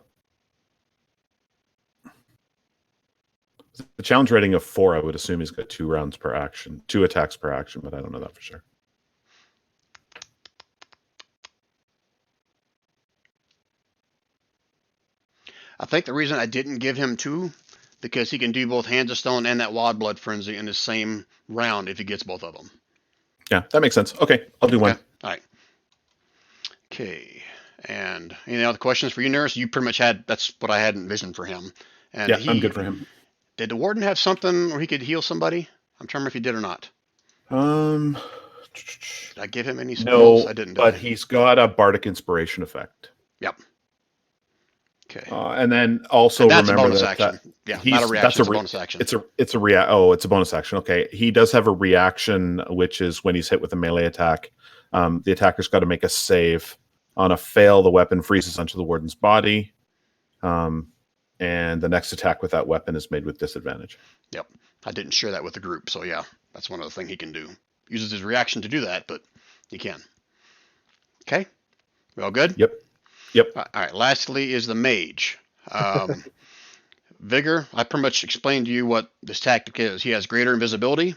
The challenge rating of 4, I would assume he's got 2 rounds per action, 2 attacks per action, but I don't know that for sure. I think the reason I didn't give him 2, because he can do both Hands of Stone and that Wild Blood Frenzy in the same round if he gets both of them. Yeah, that makes sense. Okay, I'll do one. All right. Okay. And any other questions for you, Nurse? You pretty much that's what I had envisioned for him. And yeah, I'm good for him. Did the Warden have something where he could heal somebody? I'm trying to remember if he did or not. Did I give him any spells? No, I didn't. But he's got a Bardic Inspiration effect. Yep. Okay. And then also that's remember a bonus that, action. Yeah, not a reaction. It's a bonus action. It's a bonus action. Okay. He does have a reaction, which is when he's hit with a melee attack. The attacker's got to make a save. On a fail, the weapon freezes onto the Warden's body. And the next attack with that weapon is made with disadvantage. Yep. I didn't share that with the group, so yeah, that's one other thing he can do. Uses his reaction to do that, but he can. Okay. We all good? Yep. All right. Lastly is the mage. Vigor, I pretty much explained to you what this tactic is. He has greater invisibility.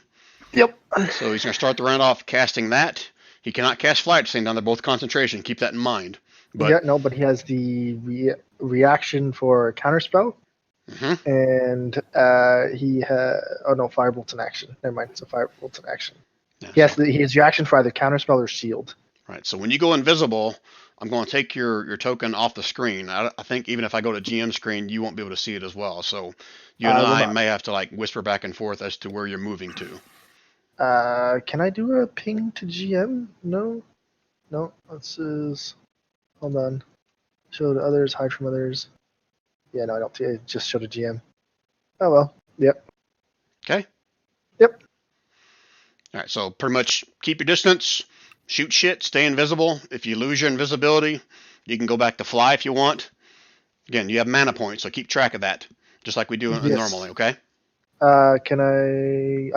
Yep. So he's going to start the round off casting that. He cannot cast fly at the same time. They're both concentration. Keep that in mind. But, but he has the reaction for counterspell. Mm-hmm. And he has... Oh, no, Firebolt's an action. Never mind. So Firebolt's an action. Yeah, Yes, he has reaction for either counterspell or shield. Right. So when you go invisible, I'm going to take your token off the screen. I think even if I go to GM screen, you won't be able to see it as well. So you and I may have to like whisper back and forth as to where you're moving to. Can I do a ping to GM? No. This is... Hold on. Show to others, hide from others. Yeah, no, I don't. It just show to GM. Oh, well. Yep. Okay? Yep. All right, so pretty much keep your distance, shoot shit, stay invisible. If you lose your invisibility, you can go back to fly if you want. Again, you have mana points, so keep track of that, just like we do normally, okay? I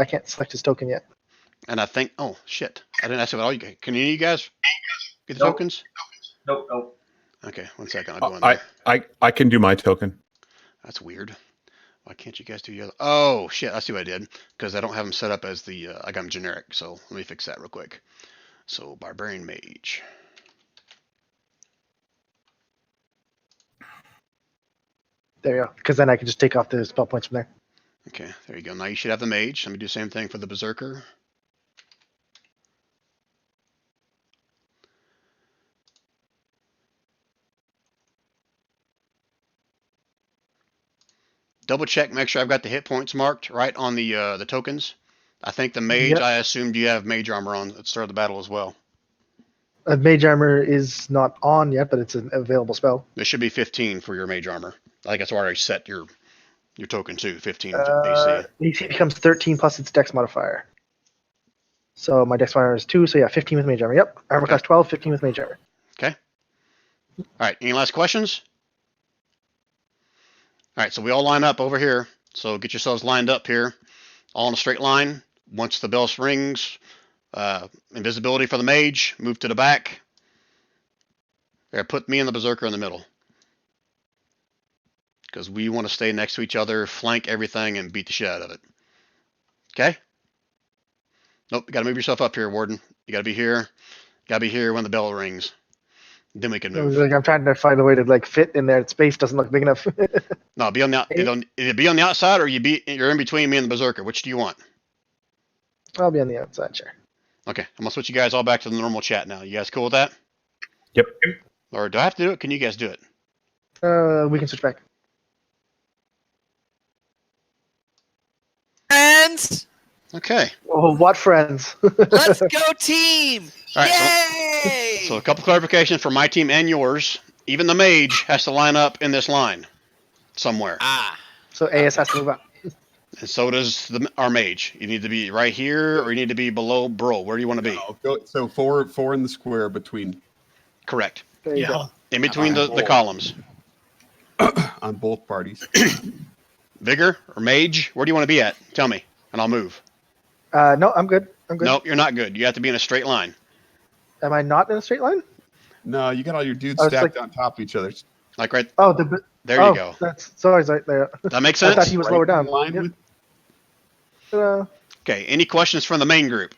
can't select his token yet. And I think, oh, shit. I didn't ask about all you guys. Can any of you guys get the tokens? Nope. Okay, 1 second. I'll go in there. I can do my token. That's weird. Why can't you guys do the other? Oh, shit. I see what I did. Because I don't have them set up as the... I got them generic. So let me fix that real quick. So, Barbarian Mage. There you go. Because then I can just take off the spell points from there. Okay, there you go. Now you should have the Mage. Let me do the same thing for the Berserker. Double check, make sure I've got the hit points marked right on the tokens. I think the Mage, Yep. I assumed you have Mage Armor on at the start of the battle as well. Mage armor is not on yet, but it's an available spell. There should be 15 for your Mage Armor. I think that's already set your token to 15 AC. AC becomes 13 plus its dex modifier. So my dex modifier is 2, so yeah, 15 with mage armor. Yep, armor class 12, 15 with mage armor. All right, any last questions? All right, so we all line up over here. So get yourselves lined up here, all in a straight line. Once the bell rings, invisibility for the mage, move to the back. There, put me and the berserker in the middle. Because we want to stay next to each other, flank everything, and beat the shit out of it. Okay? Nope, you gotta move yourself up here, Warden. You gotta be here. You gotta be here when the bell rings. Then we can move. Like, I'm trying to find a way to like fit in there. Space doesn't look big enough. No, be on the either be on the outside or you're in between me and the berserker. Which do you want? I'll be on the outside, sure. Okay, I'm gonna switch you guys all back to the normal chat now. You guys cool with that? Yep. Or do I have to do it? Can you guys do it? We can switch back. Friends, Okay. Oh, what friends? let's go team! All right. Yay! So a couple clarifications for my team and yours. Even the mage has to line up in this line somewhere, So AS has to move up. and so does our mage. You need to be right here, or you need to be below Bro. Where do you want to be? So four in the square between Correct. There you go. In between the columns. on both parties. Vigor or mage? Where do you want to be at? Tell me, and I'll move. No, I'm good. I'm good. Nope, you're not good. You have to be in a straight line. Am I not in a straight line? No, you got all your dudes I was stacked like- on top of each other. Like right Oh, there you go. That's sorry there. That makes I sense? thought he was Right lower in down. line Yep. with- Okay, any questions from the main group?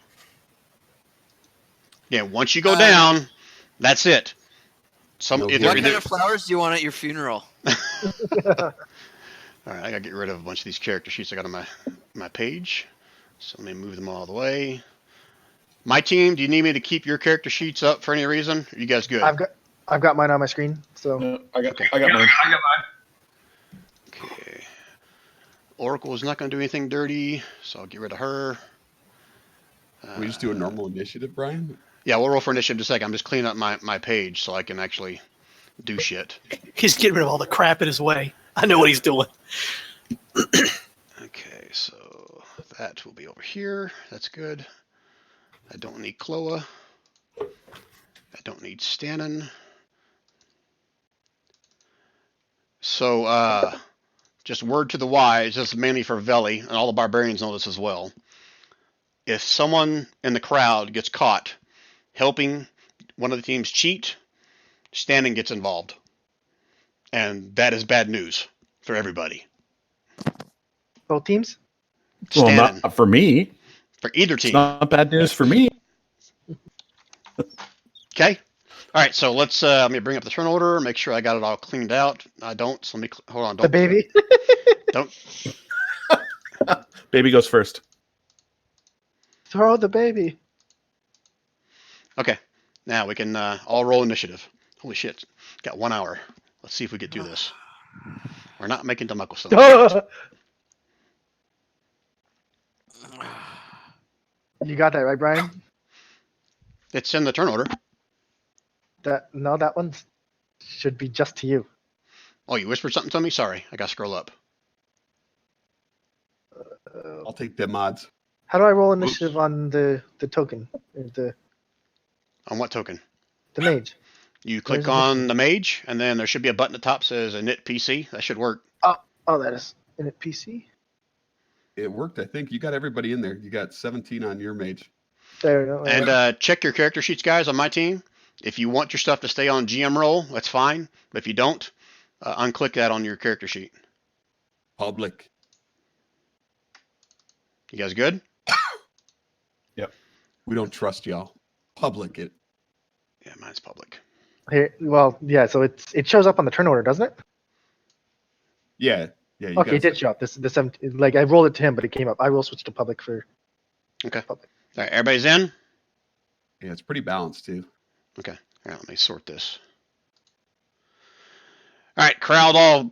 Yeah, once you go down, that's it. No Either, What Either- kind of flowers do you want at your funeral? all right, I gotta get rid of a bunch of these character sheets I got on my page. So let me move them all the way. My team, do you need me to keep your character sheets up for any reason? Are you guys good? I've got mine on my screen. So I got Okay. mine. I got mine. Okay. Oracle is not gonna do anything dirty, so I'll get rid of her. we just do a normal initiative, Brian? Yeah, we'll roll for initiative in a second. I'm just cleaning up my page so I can actually do shit. He's getting rid of all the crap in his way. I know what he's doing. Okay, so that will be over here. That's good. I don't need Chloa. I don't need Stannon. So, just word to the wise, this is mainly for Veli, and all the barbarians know this as well. If someone in the crowd gets caught helping one of the teams cheat, Stannon gets involved. And that is bad news for everybody. both teams. Well, Stannon, not for me. for either It's team. not bad news for me. Okay. All right. So let me bring up the turn order. Make sure I got it all cleaned out. I don't. So let me hold on. The baby. Don't. Baby goes first. Throw the baby. Okay. Now we can all roll initiative. Holy shit. Got 1 hour. Let's see if we can do this. We're not making the Mucklestone. You got that right, Brian? It's in the turn order. That one should be just to you. Oh, you whispered something to me? Sorry. I got to scroll up. I'll take them odds. How do I roll initiative on the token? The On what token? mage. You click Where's the on the mage, and then there should be a button at the top that says init PC. That should work. Oh, that is in it PC. It worked, I think. You got everybody in there. You got 17 on your mage. There we go. And check your character sheets, guys, on my team. If you want your stuff to stay on GM roll, that's fine. But if you don't, unclick that on your character sheet. Public. You guys good? We don't trust y'all. Public it. Yeah, mine's public. Here, well, yeah. So it shows up on the turn order, doesn't it? Yeah. Yeah. You Okay, it guys- did show up. The 17, like I rolled it to him, but it came up. I will switch to public for. Okay. Public. All right, everybody's in? Yeah, it's pretty balanced too. Okay. All right, let me sort this. All right, crowd all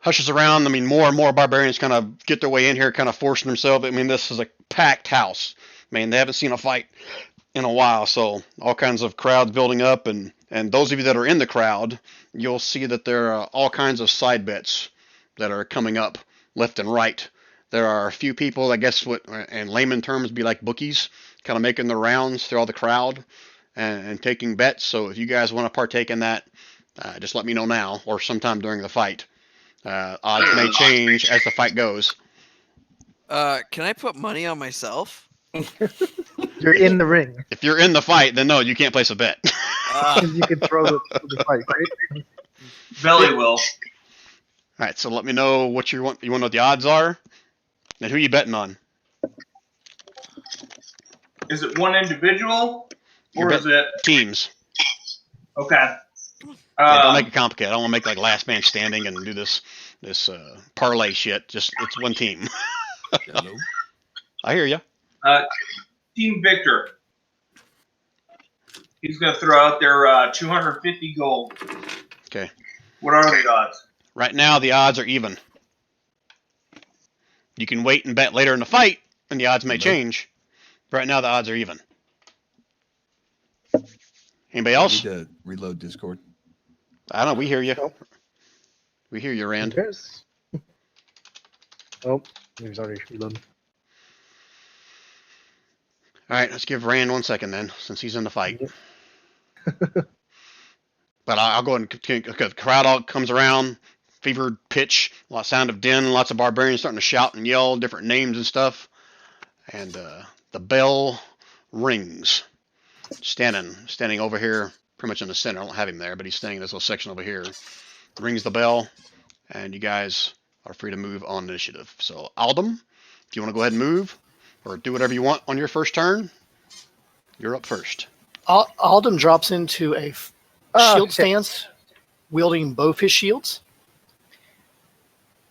hushes around. I mean, more and more barbarians kind of get their way in here, kind of forcing themselves. I mean, this is a packed house. I mean, they haven't seen a fight in a while, so all kinds of crowds building up. And those of you that are in the crowd, you'll see that there are all kinds of side bets that are coming up left and right. There are a few people, I guess, what in layman terms be like bookies, kind of making the rounds through all the crowd and taking bets. So if you guys want to partake in that, just let me know now or sometime during the fight. Odds may change as the fight goes. Can I put money on myself? You're in the ring. If you're in the fight, then no, you can't place a bet. You can throw the fight, right? Belly will. All right, so let me know what you want. You want to know what the odds are, and who you betting on. Is it one individual You're or is it Teams. okay? Yeah, don't make it complicated. I don't want to make like last man standing and do this parlay shit. Just it's one team. Hello. I hear you. Team Victor. He's going to throw out their 250 gold. Okay. What are the odds? Right now the odds are even. You can wait and bet later in the fight, and the odds may change. Right now the odds are even. Anybody I else? need to reload Discord. I don't know. We hear you. Nope. We hear you, Rand. Yes. Oh, he's already reloading. All right, let's give Rand 1 second then, since he's in the fight. But I'll go ahead and continue. Okay, the crowd all comes around, fevered pitch, a lot of sound of din, lots of barbarians starting to shout and yell different names and stuff. And the bell rings. Standing over here, pretty much in the center. I don't have him there, but he's standing in this little section over here. Rings the bell, and you guys are free to move on initiative. So, Aldum, if you want to go ahead and move, or do whatever you want on your first turn, you're up first. Aldum drops into a shield okay. stance, wielding both his shields,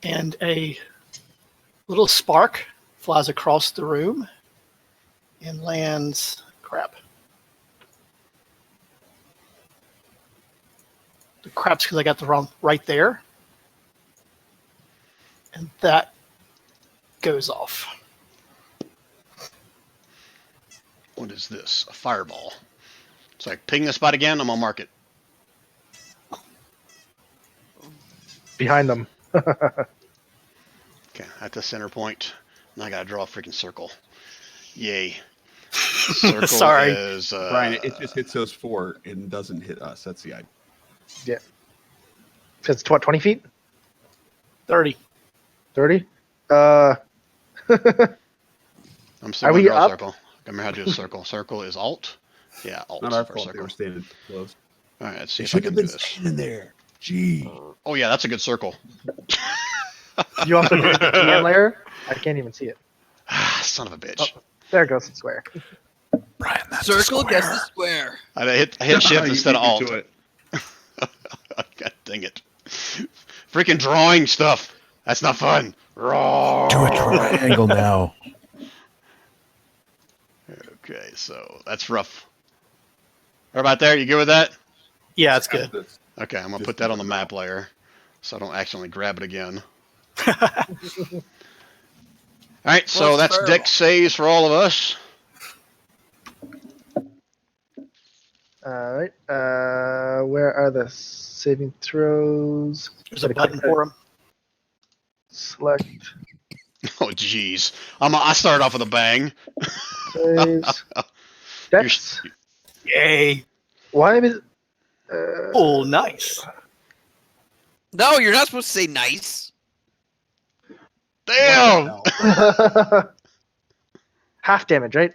and a little spark flies across the room and lands. Crap. The crap's because I got the wrong right there, and that goes off. What is this? A fireball. It's like ping the spot again. I'm gonna mark it. Behind them. Okay, at the center point. Now I gotta draw a freaking circle. Yay. Circle Sorry. is Brian, it just hits those four and doesn't hit us. That's the idea. It's what, 20 feet? 30. 30? I'm still Are gonna we draw a up? circle. Remember how to do a circle. Circle is alt. Yeah, alt Not our for fault. They circle. were standing close. All right, let's see They if I should can have do been this. standing there. Gee. Oh yeah, that's a good circle. You also did the GM layer? I can't even see it. Son of a bitch. Oh. There it goes, the square. Brian, that's a Circle square. gets the square. I hit shift You instead of beat me alt. to it. God dang it. Freaking drawing stuff. That's not fun. Raw. Do a triangle now. Okay, so that's rough. What about there? You good with that? Yeah, it's good. Okay, I'm gonna put that on the map layer so I don't accidentally grab it again. All right, so What's that's the deck saves for all of us. Alright. Where are the saving throws? There's a button for him. Select Oh, jeez. I started off with a bang. saves. Dex. Yay. Why is Oh, nice. No, you're not supposed to say nice. Damn! half damage, right?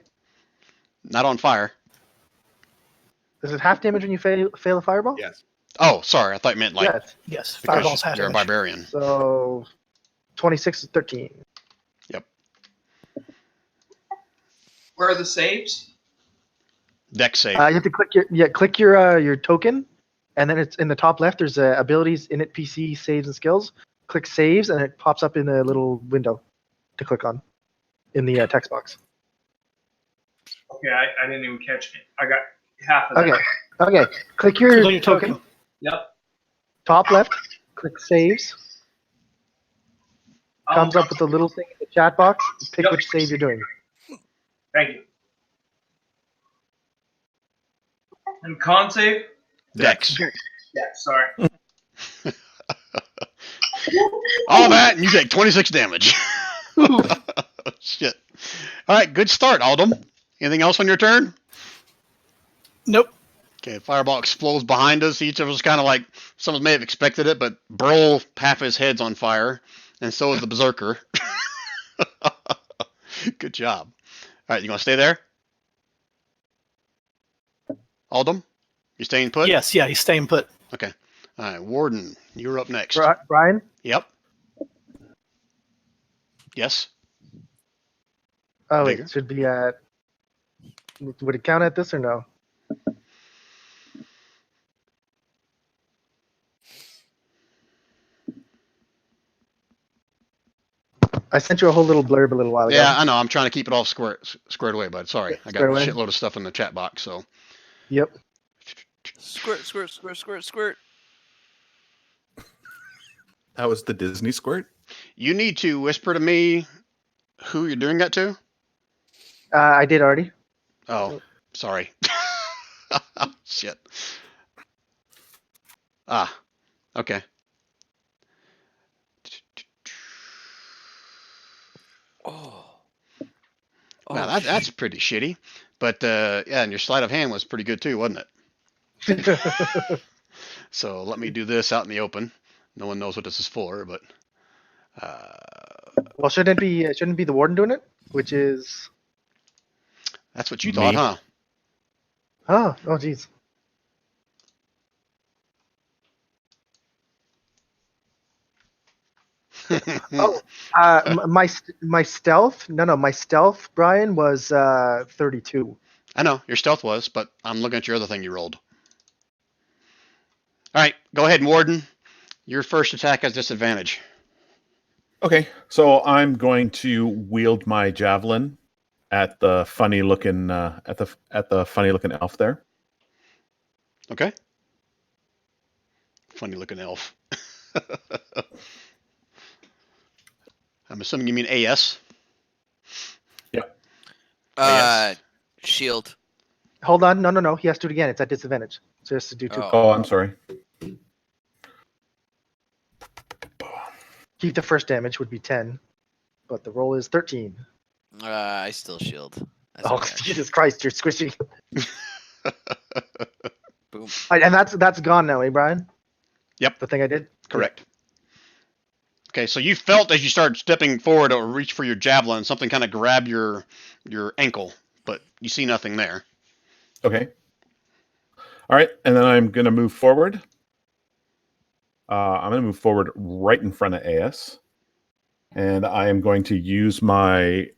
Not on fire. Is it half damage when you fail a fireball? Yes. Oh, sorry. I thought you meant like Yes. Yes, because fireballs half you're a damage. barbarian. So 26 is 13. Where are the saves? Deck save. You have to click your token, and then it's in the top left. There's abilities, init PC, saves and skills. Click saves, and it pops up in a little window to click on in the text box. Okay, I didn't even catch it. I got half of that. Okay. Click Click your on your token. Yep. top left. Click saves. Comes Oh, up with a little thing in the chat box. Pick Yep. which save you're doing. Thank you. And con save? Dex. Yeah, sorry. All that, and you take 26 damage. Shit. All right, good start, Aldum. Anything else on your turn? Nope. Okay, fireball explodes behind us. Each of us kind of like, some of us may have expected it, but Burl, half his head's on fire, and so is the berserker. Good job. All right, you gonna stay there? Aldum, you staying put? Yes, yeah, he's staying put. Okay. All right, Warden, you're up next. Brian? Yep. Yes. Oh, Bigger. wait, should be at. Would it count at this or no? I sent you a whole little blurb a little while ago. Yeah, I know. I'm trying to keep it all squared away, bud. Sorry, I got a Squared away? shitload of stuff in the chat box. So Yep. Squirt, squirt, squirt, squirt, squirt. That was the Disney squirt. you need to whisper to me who you're doing that to. I did already. Oh, sorry. Shit. Ah, okay. Oh. Wow, that's pretty shitty. But yeah, and your sleight of hand was pretty good too, wasn't it? So let me do this out in the open. No one knows what this is for, but Well, shouldn't it be the warden doing it? Which is that's what you thought, Me. huh? oh geez. Oh, my stealth. No, my stealth, Brian, was 32. I know your stealth was, but I'm looking at your other thing you rolled. All right, go ahead, Warden. Your first attack has disadvantage. Okay, so I'm going to wield my javelin at the funny looking at the funny looking elf there. Okay. Funny looking elf. I'm assuming you mean AS. Yes. Shield. Hold on, no. He has to do it again. It's at disadvantage. So he has to do 2. Oh. Oh, I'm sorry. Keep the first damage would be 10, but the roll is 13. I still shield. That's Oh, okay. Jesus Christ, you're squishy. Boom. And that's gone now, eh, Brian? Yep. The thing I did? Correct. Okay, so you felt as you started stepping forward or reach for your javelin, something kind of grabbed your ankle, but you see nothing there. Okay. All right, and then I'm going to move forward. I'm going to move forward right in front of AS, and I am going to use my.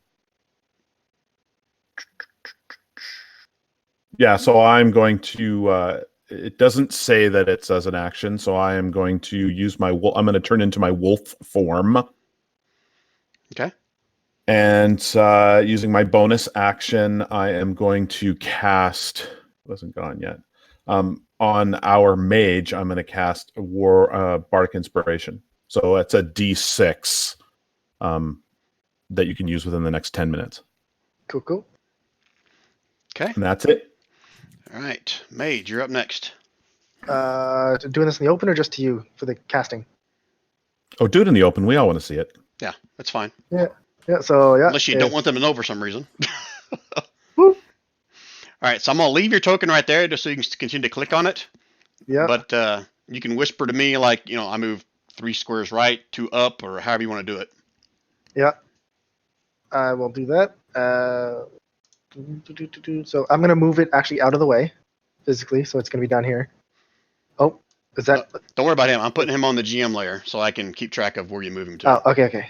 Yeah, so I'm going to. It doesn't say that it's as an action, so I am going to use my. I'm going to turn into my wolf form. Okay. And using my bonus action, I am going to cast. Wasn't gone yet. On our mage, I'm going to cast Bardic Inspiration. So it's a D6 that you can use within the next 10 minutes. Cool. Okay. And that's it. All right, Mage, you're up next. Doing this in the open or just to you for the casting? Oh, do it in the open. We all want to see it. Yeah, that's fine. Yeah, so yeah. Unless you don't want them to know for some reason. Whoop. All right, so I'm going to leave your token right there just so you can continue to click on it. Yeah. But you can whisper to me like, I move 3 squares right, 2 up, or however you want to do it. Yeah. I will do that. So I'm going to move it actually out of the way physically, so it's going to be down here. Oh, is that... Don't worry about him. I'm putting him on the GM layer so I can keep track of where you move him to. Oh, okay.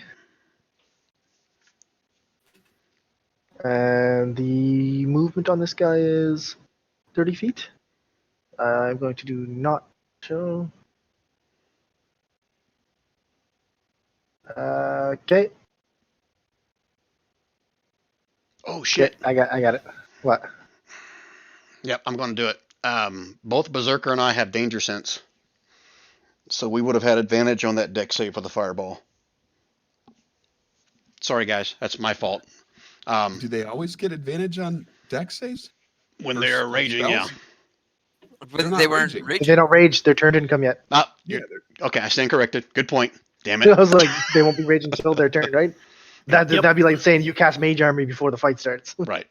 And the movement on this guy is 30 feet. I'm going to do not show. Okay. Oh, shit. I got it. What? Yep, I'm going to do it. Both Berserker and I have danger sense. So we would have had advantage on that deck save for the fireball. Sorry, guys. That's my fault. Do they always get advantage on deck saves? When For they're raging, spells? yeah. They're But not they weren't raging. raging. If they don't rage, their turn didn't come yet. Yeah, Okay, I stand corrected. Good point. Damn I it. was like, they won't be raging until their turn, right? That'd be like saying you cast Mage Army before the fight starts. Right.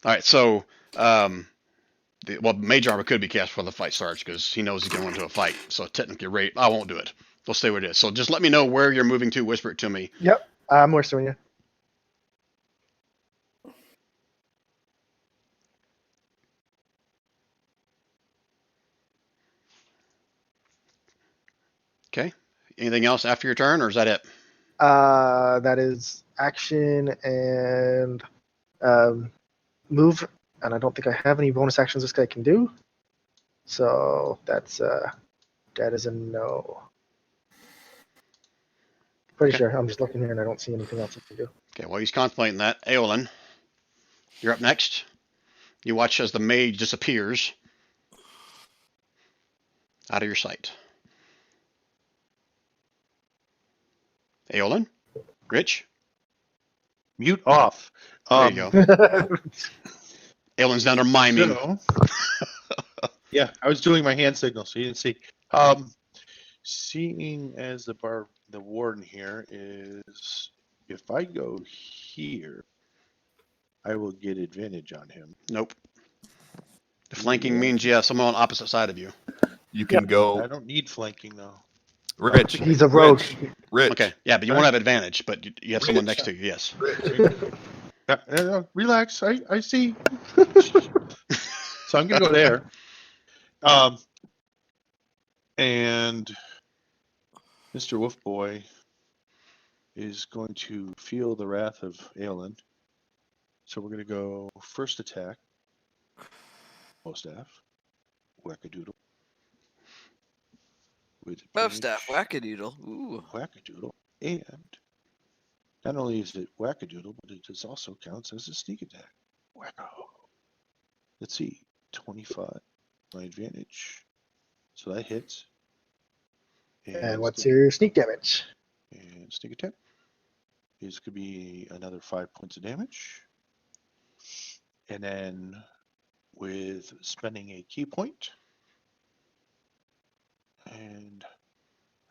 All right, so mage armor could be cast before the fight starts because he knows he's going into a fight. So technically, I won't do it. We'll stay where it is. So just let me know where you're moving to. Whisper it to me. Yep. I'm whispering you. Okay. Anything else after your turn, or is that it? That is action and move, and I don't think I have any bonus actions this guy can do. So that is a no. Pretty Okay. sure. I'm just looking here and I don't see anything else I can do. Okay. While he's contemplating that, Aolin, you're up next. You watch as the mage disappears out of your sight. Aolin? Rich? Mute off. There you go. Aolin's down there miming. So, yeah, I was doing my hand signal, so you didn't see. Seeing as the warden here is, if I go here, I will get advantage on him. Nope. The flanking means you have someone on the opposite side of you. You can I go, don't need flanking though. Rich. He's a rogue. Rich. Okay. Yeah, but you won't have advantage, but you have someone next to you. Yes. Relax. I see. So I'm gonna go there. And Mr. Wolf Boy is going to feel the wrath of Aelin. So we're gonna go first attack. Bow staff. Wackadoodle. With Bow advantage. staff, wackadoodle. Ooh. Wackadoodle. And not only is it wackadoodle, but it just also counts as a sneak attack. Wacko. Let's see. 25. My advantage. So that hits. And what's your sneak damage? And sneak attack is going to be another 5 points of damage. And then with spending a key point. And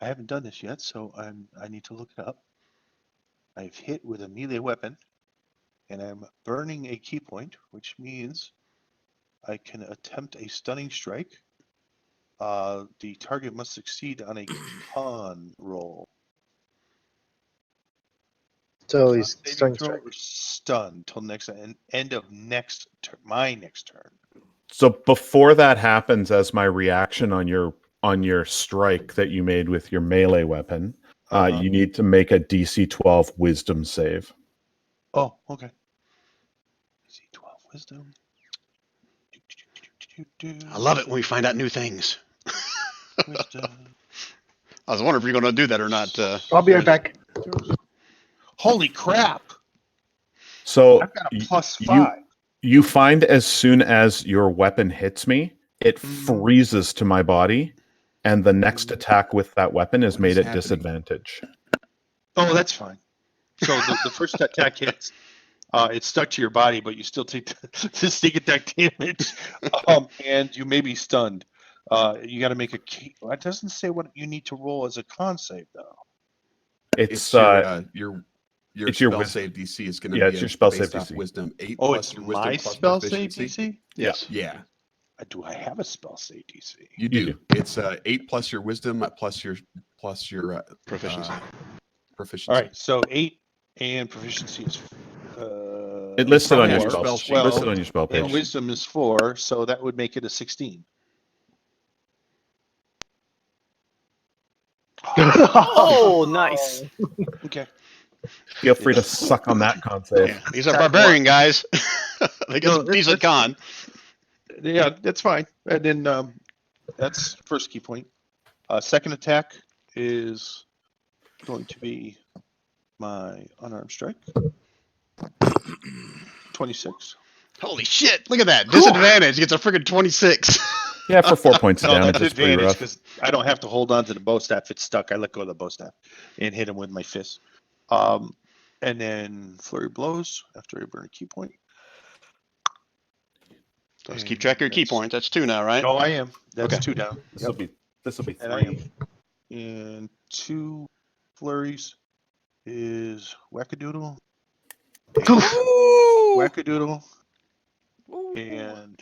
I haven't done this yet, so I need to look it up. I've hit with a melee weapon, and I'm burning a key point, which means I can attempt a stunning strike. The target must succeed on a con roll. So he's Saving starting throw strike. or stun till end of next turn. My next turn. So before that happens, as my reaction on your strike that you made with your melee weapon, you need to make a DC 12 Wisdom save. Oh, okay. DC 12 Wisdom. I love it when we find out new things. Wisdom. I was wondering if you're going to do that or not. I'll be right back. Holy crap! So I've got a +5. you find as soon as your weapon hits me, it freezes to my body, and the next attack with that weapon is made at disadvantage. Oh, that's fine. So the first attack hits. It's stuck to your body, but you still take the sneak attack damage, and you may be stunned. You got to make a key. Well, it doesn't say what you need to roll as a con save, though. It's your spell save DC is going to be it's your spell save based off DC. Wisdom 8 Oh, plus it's your wisdom my plus spell save proficiency. DC? Yes. Yeah, Do I have a spell save DC? you do. It's 8 plus your wisdom plus your Proficiency. proficiency. All right, so 8 and proficiency is. It listed on your Four. spell, Spell sheet. listed on your spell And page. wisdom is 4, so that would make it a 16. Oh, nice. Okay. Feel free to suck on that con save. Yeah, these are barbarian guys. They get No, some decent con. Yeah, that's fine. And then that's first key point. Second attack is going to be my unarmed strike. 26. Holy shit! Look at that disadvantage. Gets a friggin' 26. Yeah, for 4 points of No, damage, that's it's pretty advantage rough. because I don't have to hold on to the bow staff. It's stuck. I let go of the bow staff and hit him with my fist. And then flurry blows after I burn a key point. Let's keep track of your key points. That's 2 now, right? Oh, I am. That's Okay. 2 down. This will be And I 3. am. And 2 flurries is wackadoodle. Wackadoodle. And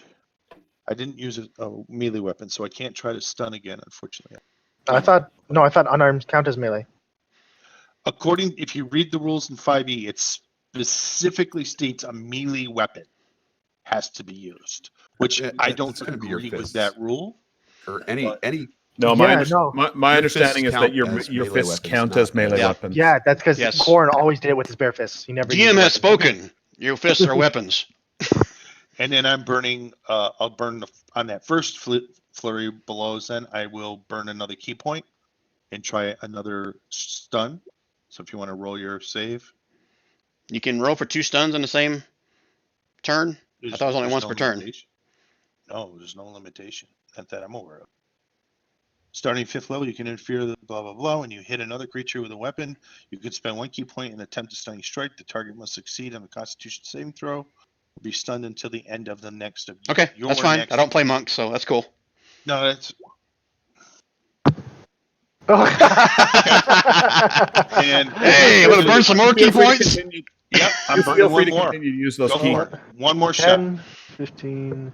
I didn't use a melee weapon, so I can't try to stun again, unfortunately. I thought unarmed count as melee. If you read the rules in 5e, it specifically states a melee weapon has to be used, which I don't It's gonna be your agree with fists. that rule. Or any No, Yeah, no. my Your understanding fists is that count your as your melee fists weapons, count not as melee Yeah. weapons. Yeah, that's because Yes. Corrin always did it with his bare fists. He never. used GM a has weapon. spoken. Your fists are weapons. And then I'm burning. I'll burn on that first flurry blows. Then I will burn another key point and try another stun. So if you want to roll your save, You can roll for 2 stuns in the same turn. I thought it was only there's once no per turn. limitation. No, there's no limitation. Not that I'm aware of. Starting 5th level, you can interfere with blah blah blah. When you hit another creature with a weapon, you can spend 1 key point and attempt a stunning strike. The target must succeed on a Constitution saving throw. Will be stunned until the end of the next of Okay, your that's fine. next I don't play turn. monk, so that's cool. No, that's and Hey, I'm gonna burn some more key points. Yep, I'm Feel burning free one to more. continue to use those Go keys. for it. One more shot. 10, 15.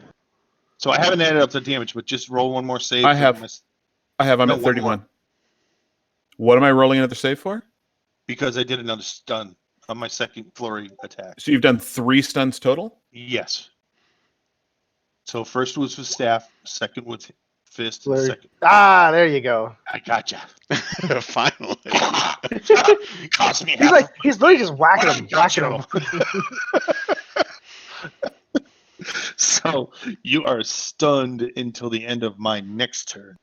So I haven't added up the damage, but just roll one more save. I to have. my- I'm No, at one 31. What am I rolling another save for? because I did another stun on my second flurry attack. So you've done 3 stuns total? Yes. So first was with staff, second with fist, and Flurry. second. There you go. I gotcha. Finally. Cost me He's half. he's literally just whacking him, Gotcha. whacking him. So you are stunned until the end of my next turn.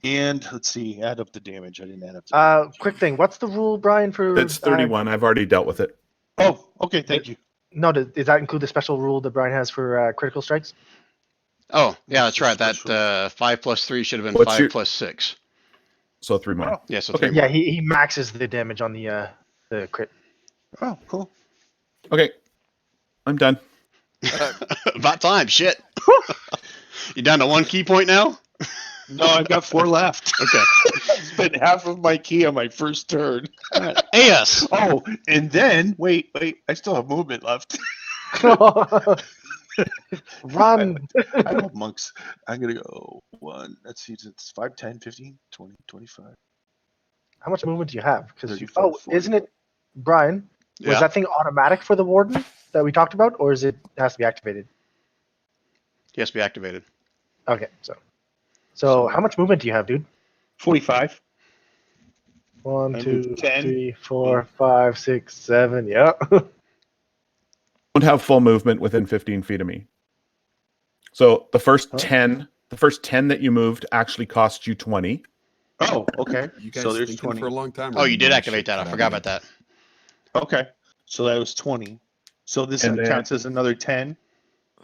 And let's see, add up the damage. I didn't add up. The Quick thing. What's the rule, Brian? For It's 31. I've already dealt with it. Oh, okay. Thank you. No, does that include the special rule that Brian has for critical strikes? Oh, yeah, that's right. Special. That 5 plus 3 should have been What's 5 your- plus 6. So 3 more. Yeah, so Okay. 3 Yeah, more. he maxes the damage on the crit. Oh, cool. Okay. I'm done. About time. Shit. You down to 1 key point now? No, I've got 4 left. Okay. Spent half of my key on my first turn. AS. Oh, and then wait, I still have movement left. Run. I love monks. I'm gonna go 1. Let's see, it's 5, 10, 15, 20, 25. How much movement do you have? Because 35, 40. isn't it, Brian? Was Yeah. that thing automatic for the warden that we talked about, or is it has to be activated? He has to be activated. Okay, so how much movement do you have, dude? 45. 1, I 2, moved 10. 3, 4, 5, 6, 7. Yeah. Don't have full movement within 15 feet of me. So the first Huh? 10 that you moved actually cost you 20. Oh, okay. You guys So there's thinking 20. for a long time. Oh, you did Remember activate shit that. I got forgot out about of that. Okay. So that was 20. So this And then- counts as another 10.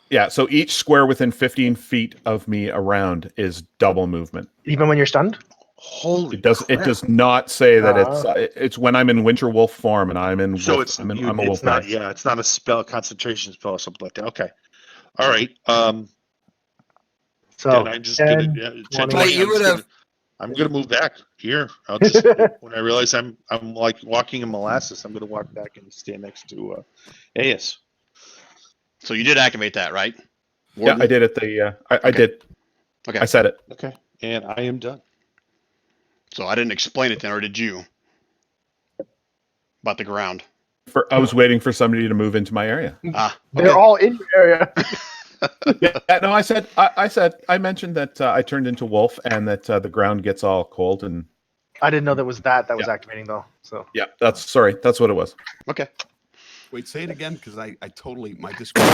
Yeah, so each square within 15 feet of me around is double movement. Even when you're stunned? Holy It crap. does not say that Ah. it's when I'm in Winter Wolf form and I'm in So wolf, it's I'm a it's wolf not guy. it's not a spell, concentration spell or something like that. Okay. All right. So Then I'm just gonna 10, 10, 20. 20, you would have- I'm gonna move back here. I'll just when I realize I'm like walking in molasses, I'm gonna walk back and stand next to Aeus. So you did activate that, right? Yeah, I did it. I Okay. did. Okay. I said it. Okay. And I am done. So I didn't explain it then, or did you? About the ground. I was waiting for somebody to move into my area. Ah, They're okay. all in your area. Yeah, no, I mentioned that I turned into wolf and that the ground gets all cold and I didn't know that was that was Yeah. activating though. So yeah, that's what it was. Okay. Wait, say it again because I totally my Discord.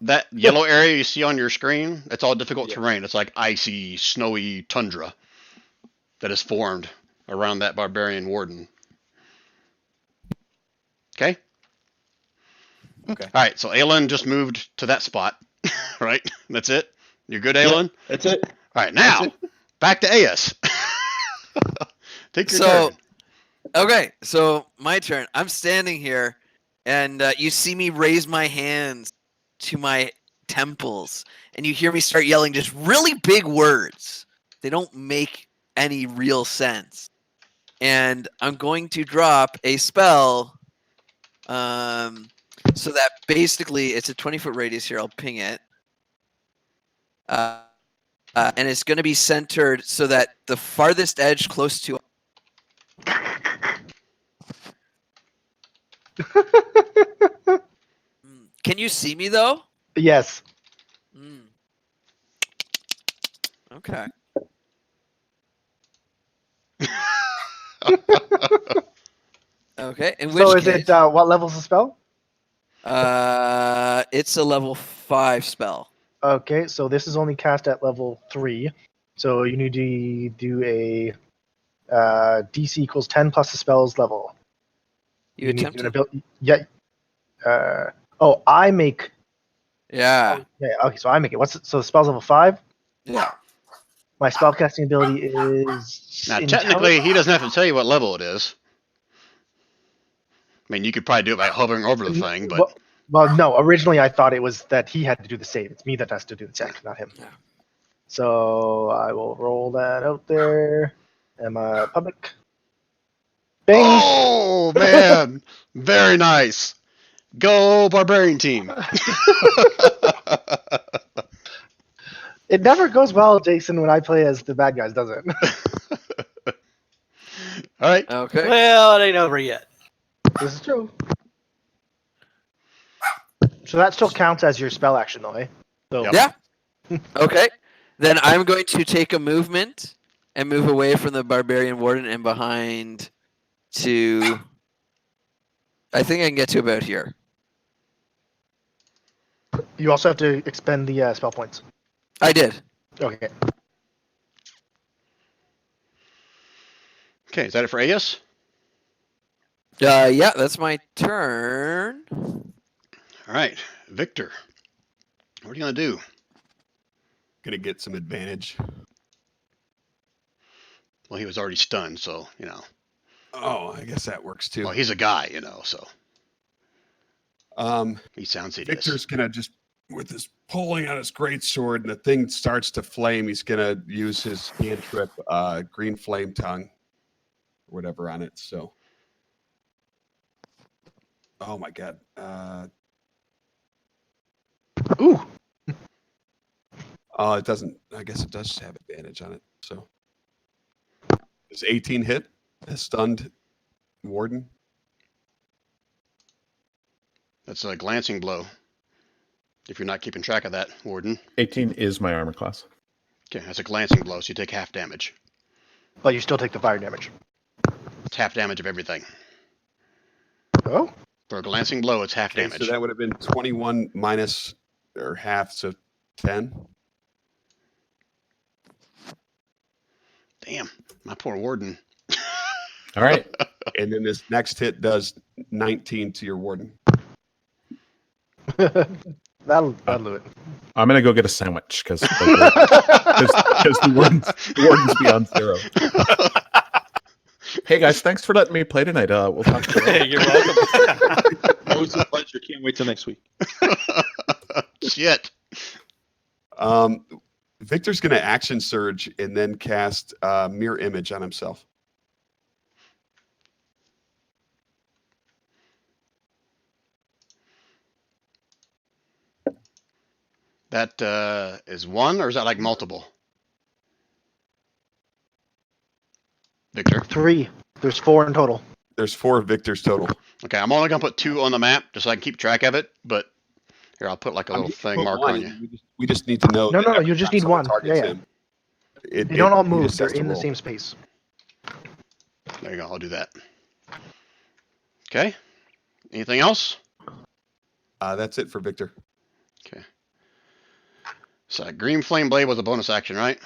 That yellow area you see on your screen, it's all difficult terrain. It's like icy, snowy tundra that is formed around that barbarian warden. Okay? Okay. All right, so Aelin just moved to that spot, right? That's it? You're good, Aelin? That's it. All right, now, back to Aeus. Take your So, turn. okay, so my turn. I'm standing here, and you see me raise my hands to my temples, and you hear me start yelling just really big words. They don't make any real sense. And I'm going to drop a spell. so that basically it's a 20-foot radius here. I'll ping it. And it's going to be centered so that the farthest edge close to. Can you see me though? Yes. Okay. Okay. In which So is case, it what level's the spell? it's a level 5 spell. Okay, so this is only cast at level 3. So you need to do a DC equals 10 plus the spell's level. You need attempt to do an to. ability. Yeah. I make. Yeah. Yeah. Okay, so I make it. So the spell's level 5. Yeah. My spellcasting ability is. Now, technically, he doesn't have to tell you what level it is. I mean, you could probably do it by hovering over the thing, but Well, no. Originally, I thought it was that he had to do the save. It's me that has to do the check, not him. Yeah. So I will roll that out there. Am I public? Bing! oh man, very nice. Go barbarian team. It never goes well, Jason, when I play as the bad guys, does it? All right. Okay. Well, it ain't over yet. This is true. So that still counts as your spell action, though, eh? So, Yep. Yeah. Okay. Then I'm going to take a movement and move away from the barbarian warden and behind to. I think I can get to about here. You also have to expend the spell points. I did. Okay. Okay, is that it for Aeus? Yeah, that's my turn. All right, Victor. What are you gonna do? Gonna get some advantage. Well, he was already stunned, so Oh, I guess that works too. Well, he's a guy, so Um, he sounds hideous. Victor's gonna just, with his pulling out his great sword, and the thing starts to flame. He's gonna use his cantrip, green flame tongue, or whatever on it. So, oh my god, Ooh. it doesn't. I guess it does have advantage on it. So, does 18 hit a stunned warden? That's a glancing blow. If you're not keeping track of that, Warden. 18 is my armor class. Okay, that's a glancing blow, so you take half damage. But you still take the fire damage. It's half damage of everything. Oh? For a glancing blow, it's half Okay, damage. so that would have been 21 minus or half, so 10. Damn, my poor Warden. All right. And then this next hit does 19 to your warden. That'll do it. I'm gonna go get a sandwich because the warden's beyond 0. Hey guys, thanks for letting me play tonight. We'll talk to you later. You're welcome. Always a pleasure. Can't wait till next week. Shit. Victor's going to action surge and then cast mirror image on himself. That is one, or is that like multiple? Victor. 3. There's 4 in total. There's 4 Victors total. Okay, I'm only gonna put 2 on the map just so I can keep track of it. But here, I'll put like a little thing mark on you. We just need to know. No, that every you just time need someone one. targets Yeah. him, They don't all he move. just They're has to in the roll. same space. There you go. I'll do that. Okay. Anything else? That's it for Victor. Okay. So green flame blade was a bonus action, right?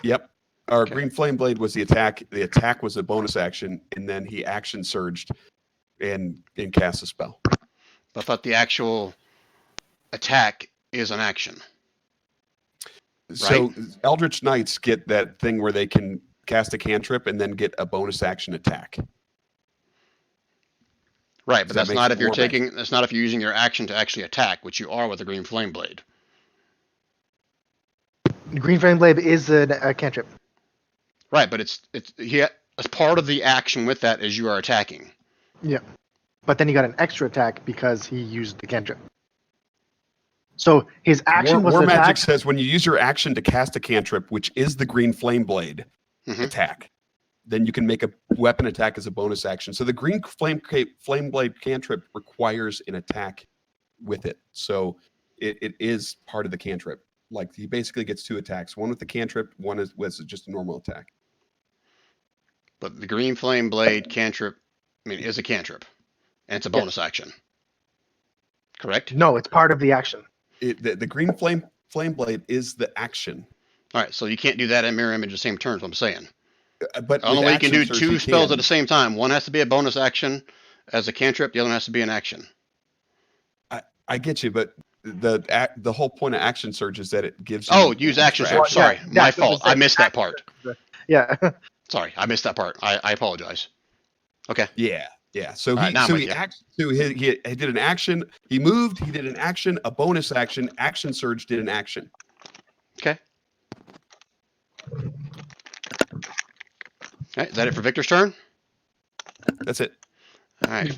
Yep. Our Okay. green flame blade was the attack. The attack was a bonus action, and then he action surged and cast a spell. I thought the actual attack is an action. So Eldritch Knights get that thing where they can cast a cantrip and then get a bonus action attack. Right, Does but that that's make not it if you're more taking. That's not if you're using your action to actually attack, which you are with the green flame blade. The Green Flame Blade is a cantrip. Right, but it's as part of the action with that as you are attacking. Yeah. but then he got an extra attack because he used the cantrip. So his action was War an Magic attack. says when you use your action to cast a cantrip, which is the green flame blade Mhm. attack, then you can make a weapon attack as a bonus action. So the green flame blade cantrip requires an attack with it. So it is part of the cantrip. Like he basically gets 2 attacks, one with the cantrip, one was just a normal attack. But the green flame blade cantrip, is a cantrip, and it's a bonus action. Correct. No, it's part of the action. The green flame blade is the action. All right, so you can't do that in mirror image the same turn. Is what I'm saying. But The only with way you can do action surge, 2 you spells can. at the same time. One has to be a bonus action as a cantrip. The other one has to be an action. I get you, but the whole point of action surge is that it gives you Oh, use action extra surge. Sorry, Yeah, my that's what fault. I'm I missed that saying. part. Yeah. Sorry, I missed that part. I apologize. Okay. Yeah. So All right, now I'm with you. he did an action. He moved. He did an action, a bonus action. Action surge did an action. Okay. All right, is that it for Victor's turn? That's it. All right, Can you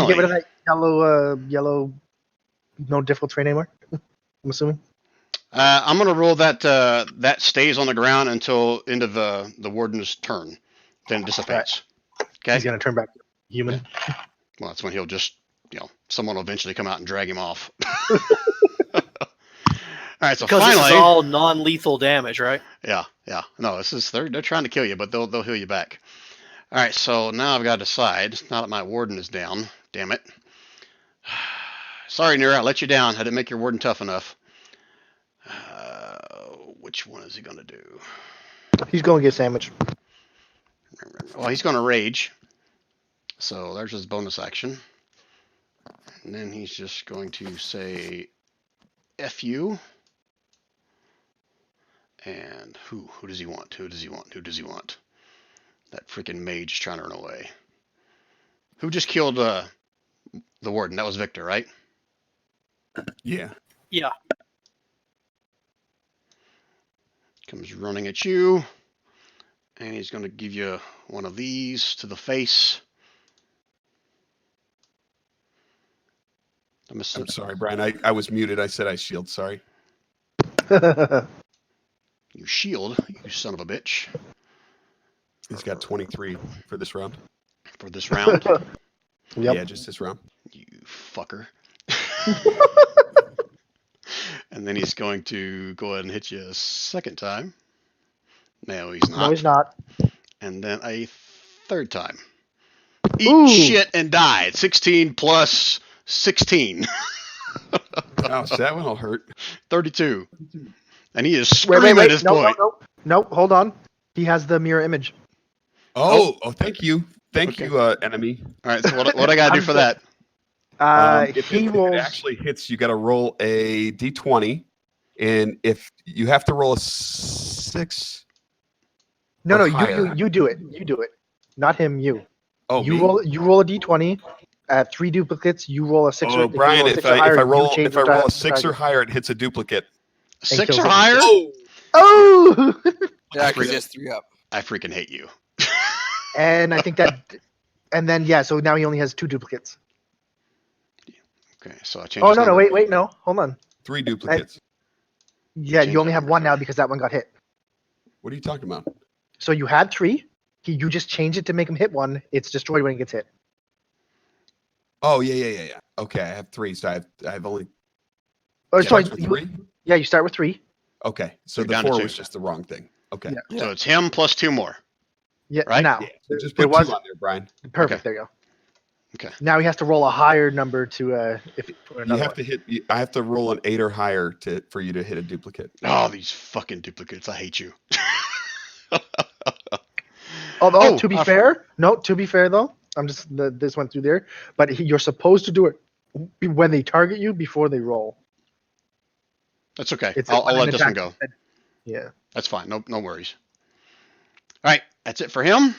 get rid of finally. that yellow, no difficult terrain anymore? I'm assuming. I'm gonna roll that that stays on the ground until end of the warden's turn, then it dissipates. Okay. He's gonna turn back human. Well, that's when he'll just, someone will eventually come out and drag him off. All right, so Because finally, this is all non-lethal damage, right? yeah. No, this is they're trying to kill you, but they'll heal you back. All right, so now I've got to decide. Now that my warden is down, damn it. Sorry, Nira, I let you down. I didn't make your warden tough enough. Which one is he gonna do? He's going to get sandwiched. Well, he's gonna rage. So there's his bonus action. And then he's just going to say F you. And who does he want? Who does he want? That freaking mage is trying to run away. Who just killed the warden? That was Victor, right? Yeah. Yeah. Comes running at you. And he's going to give you one of these to the face. I'm sorry, Brian. I was muted. I said I shield. Sorry. You shield, you son of a bitch. He's got 23 for this round. For this round. Yep. Yeah, just this round. You fucker. And then he's going to go ahead and hit you a second time. No, he's not. No, he's not. And then a third time. Eat Ooh. shit and die. 16 plus 16. Ouch, that one will hurt. 32. And he is screaming at this point. No, hold on. He has the mirror image. Oh, thank you. Thank Okay. you, enemy. All right, so what I got to do for that? If He it rolls. actually hits, you got to roll a d20, and if you have to roll a 6. No, or you higher. you do it. You do it. Not him. You. Oh, You me? roll a d20. At 3 duplicates, you roll a 6 Oh, or Brian, if if you roll a 6 or higher, I you roll change if I the roll a target. 6 or higher, it hits a duplicate. 6 kills or him. higher? Oh! Yeah, because it's 3 up. I freaking hate you. And I think that, and then yeah, so now he only has 2 duplicates. Okay, so I changed Oh his no, number. wait, no, hold on. 3 duplicates. Yeah, Change you only that have number. 1 now because that one got hit. What are you talking about? So you had 3. You just change it to make him hit 1. It's destroyed when he gets hit. Oh, yeah. Okay, I have 3, so I have only Oh, sorry. starts with 3. Yeah, you start with 3. Okay, so You're the down to 4 2. was just the wrong thing. Okay, Yeah. So it's him plus 2 more. Yeah, Right? now. yeah. So just There put 2 was on there, Brian. perfect. Okay. There you go. Okay. Now he has to roll a higher number to for You another have to hit. I have to roll an 8 or higher for you to hit a duplicate. Oh, these fucking duplicates. I hate you. Although Oh, to be fair though, I'm just this went through there, but you're supposed to do it when they target you before they roll. That's okay. It's I'll when an let this one attack- go. Yeah. That's fine. No worries. All right, that's it for him.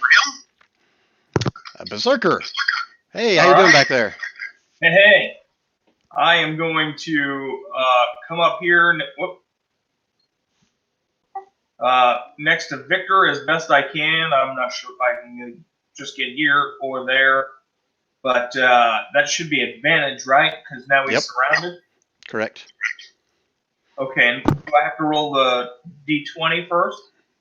Berserker. Hey, how you doing back there? Hey, I am going to come up here next to Victor as best I can. I'm not sure if I can just get here or there. But that should be advantage, right? Because now he's Yep. surrounded. Correct. Okay, and do I have to roll the d20 first?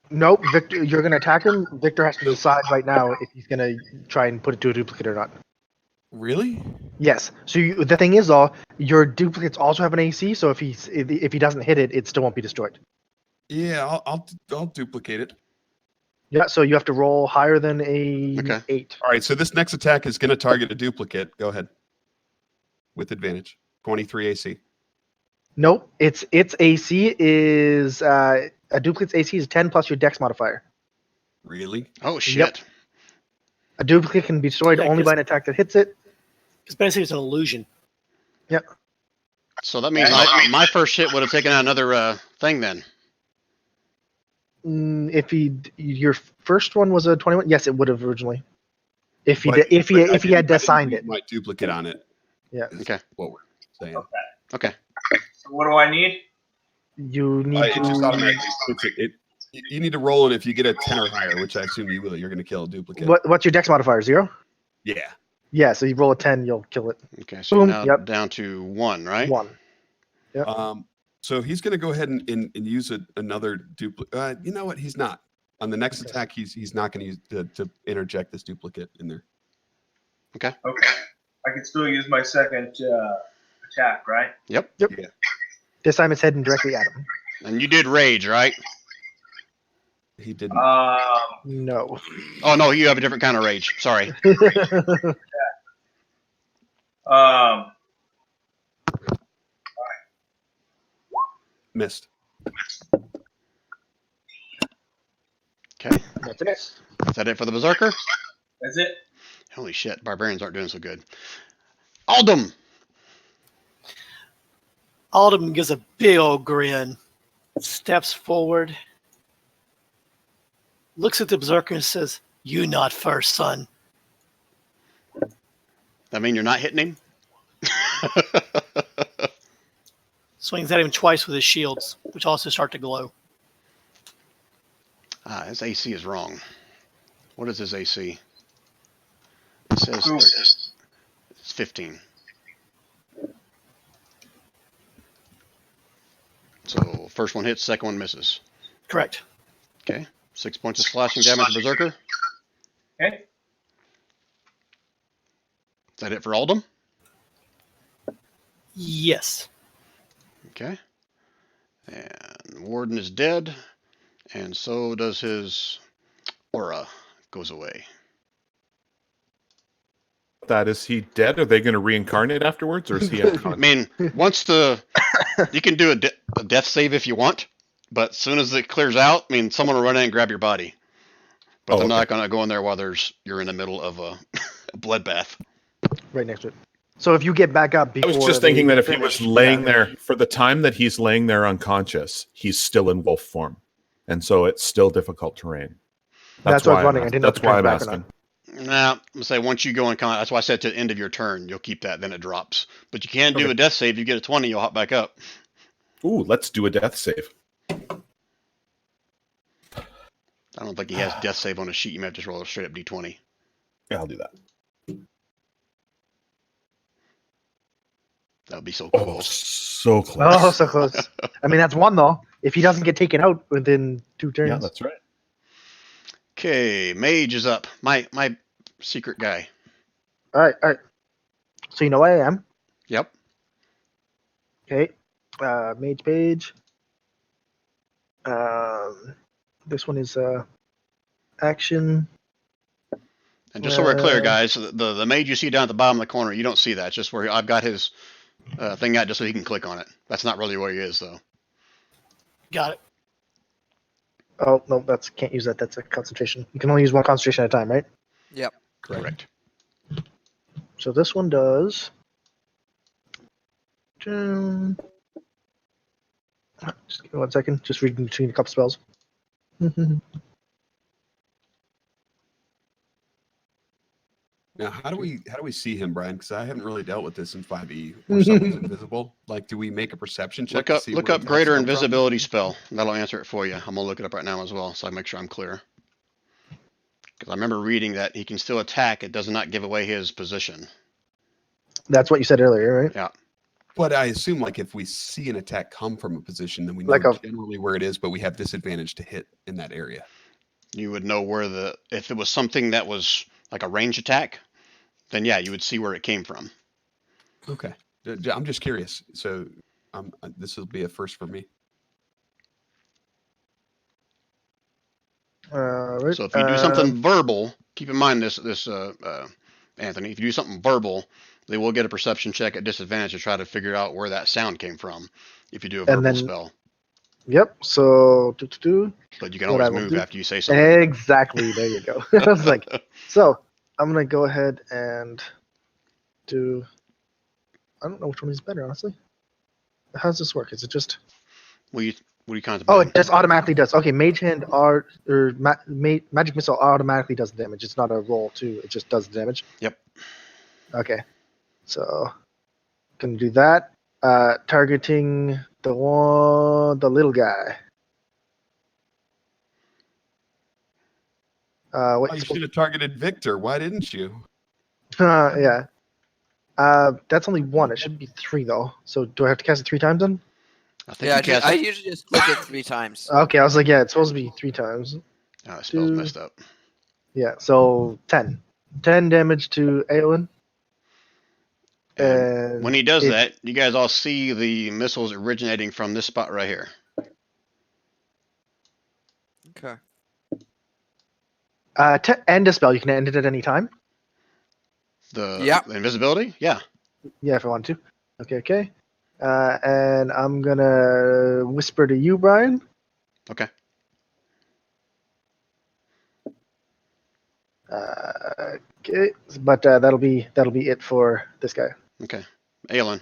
Nope, Victor, you're gonna attack him. Victor has to decide right now if he's gonna try and put it to a duplicate or not. Really? Yes. So the thing is, though, your duplicates also have an AC. So if he doesn't hit it, it still won't be destroyed. Yeah, I'll duplicate it. Yeah. So you have to roll higher than a Okay. 8. All right, so this next attack is going to target a duplicate. Go ahead. With advantage. 23 AC. Nope. Its AC is a duplicate's AC is 10 plus your Dex modifier. Really? Oh shit. A duplicate can be destroyed Yeah, only by an attack that hits it. Because basically it's an illusion. So that means my first hit would have taken out another thing then. If your first one was a 21, yes, it would have originally. If he But- if but I he had didn't assigned use it. My duplicate on it. Yeah. is Okay. What we're saying. Okay. So what do I need? You need It just to. automatically puts it. You need to roll it if you get a 10 or higher, which I assume you will. You're going to kill a duplicate. What's your Dex modifier? 0? Yeah. Yeah. So you roll a 10, you'll kill it. Okay. So Boom. now Yep. down to 1, right? 1. So he's going to go ahead and use another duplicate. You know what? He's not. On the next Okay. attack, he's not going to use to interject this duplicate in there. Okay. I can still use my second attack, right? Yep. This time it's heading directly at him. And you did rage, right? He didn't. No. Oh no, you have a different kind of rage. Sorry. Missed. Okay. That's a miss. Is that it for the berserker? That's it. Holy shit, barbarians aren't doing so good. Aldum. Alden gives a big old grin, steps forward, looks at the berserker and says, "You not first, son." That mean you're not hitting him? Swings at him twice with his shields, which also start to glow. His AC is wrong. What is his AC? It says Ooh. it's 15. So first one hits, second one misses. Correct. Okay. 6 points of slashing damage to berserker. Okay. Is that it for Aldum? Yes. Okay. And Warden is dead. And so does his aura. Goes away. That is he dead? Are they going to reincarnate afterwards, or is he I unconscious? mean, once you can do a death save if you want, but as soon as it clears out, I mean, someone will run in and grab your body. But Oh, they're okay. not going to go in there while you're in the middle of a bloodbath. Right next to it. So if you get back up I before. was just they thinking that if he finish- was laying yeah. there for the time that he's laying there unconscious, he's still in wolf form, and so it's still difficult terrain. That's what I was why I'm wondering. I ask- didn't know if That's it why turns I'm back or asking. Nah, I'm gonna say once you go in combat, that's why I said to the end of your turn, you'll keep that, then it drops. But you can do Okay. a death save. You get a 20, you'll hop back up. Ooh, let's do a death save. I don't think he has death save on his sheet. You might have to just roll a straight up d20. Yeah, I'll do that. That would be so Oh, cool. so close. Oh, so close. I mean, that's one though. If he doesn't get taken out within 2 turns. Yeah, that's right. Okay, mage is up. My secret guy. All right. So you know where I am. Yep. Okay. Mage page. This one is action. And just so we're clear, Uh, guys, the mage you see down at the bottom of the corner, you don't see that. It's just where I've got his thing out just so he can click on it. That's not really where he is, though. Got it. Oh no, can't use that. That's a concentration. You can only use one concentration at a time, right? Yep. Correct. So this one does. Just give me 1 second. Just reading between a couple spells. Now, how do we see him, Brian? Because I haven't really dealt with this in 5e. Where someone's invisible. Like, do we make a perception check? Look up to see where greater attacks come from? invisibility spell. That'll answer it for you. I'm gonna look it up right now as well, so I make sure I'm clear. Because I remember reading that he can still attack. It does not give away his position. That's what you said earlier, right? Yeah. But I assume, like, if we see an attack come from a position, then we know Like a- generally where it is, but we have disadvantage to hit in that area. You would know where if it was something that was like a range attack, then yeah, you would see where it came from. Okay. I'm just curious. So this will be a first for me. Right. So if you do something verbal, keep in mind this, Anthony. If you do something verbal, they will get a perception check at disadvantage to try to figure out where that sound came from. If you do a And verbal then- spell, Yep. So but you can what I always will move do- after you say something. exactly. There you go. I was like, so I'm gonna go ahead and do. I don't know which one is better, honestly. How does this work? Is it just? what do you Oh, contemplate? it just automatically does. Okay, Mage Hand Magic Missile automatically does the damage. It's not a roll too. It just does the damage. Yep. Okay, so gonna do that. Targeting the little guy. What? Oh, you should have targeted Victor. Why didn't you? Yeah. That's only one. It should be three though. So do I have to cast it 3 times then? I think Yeah, you cast I it. usually just click it 3 times. Okay, I was like, yeah, it's supposed to be 3 times. Oh, spell's two- messed up. Yeah, so 10. 10 damage to Aelin. And when he does it- that, you guys all see the missiles originating from this spot right here. Okay. To end a spell, you can end it at any time. The invisibility? Yeah. Yeah, if I want to. Okay. And I'm gonna whisper to you, Brian. Okay. Okay, but that'll be it for this guy. Okay. Aelin.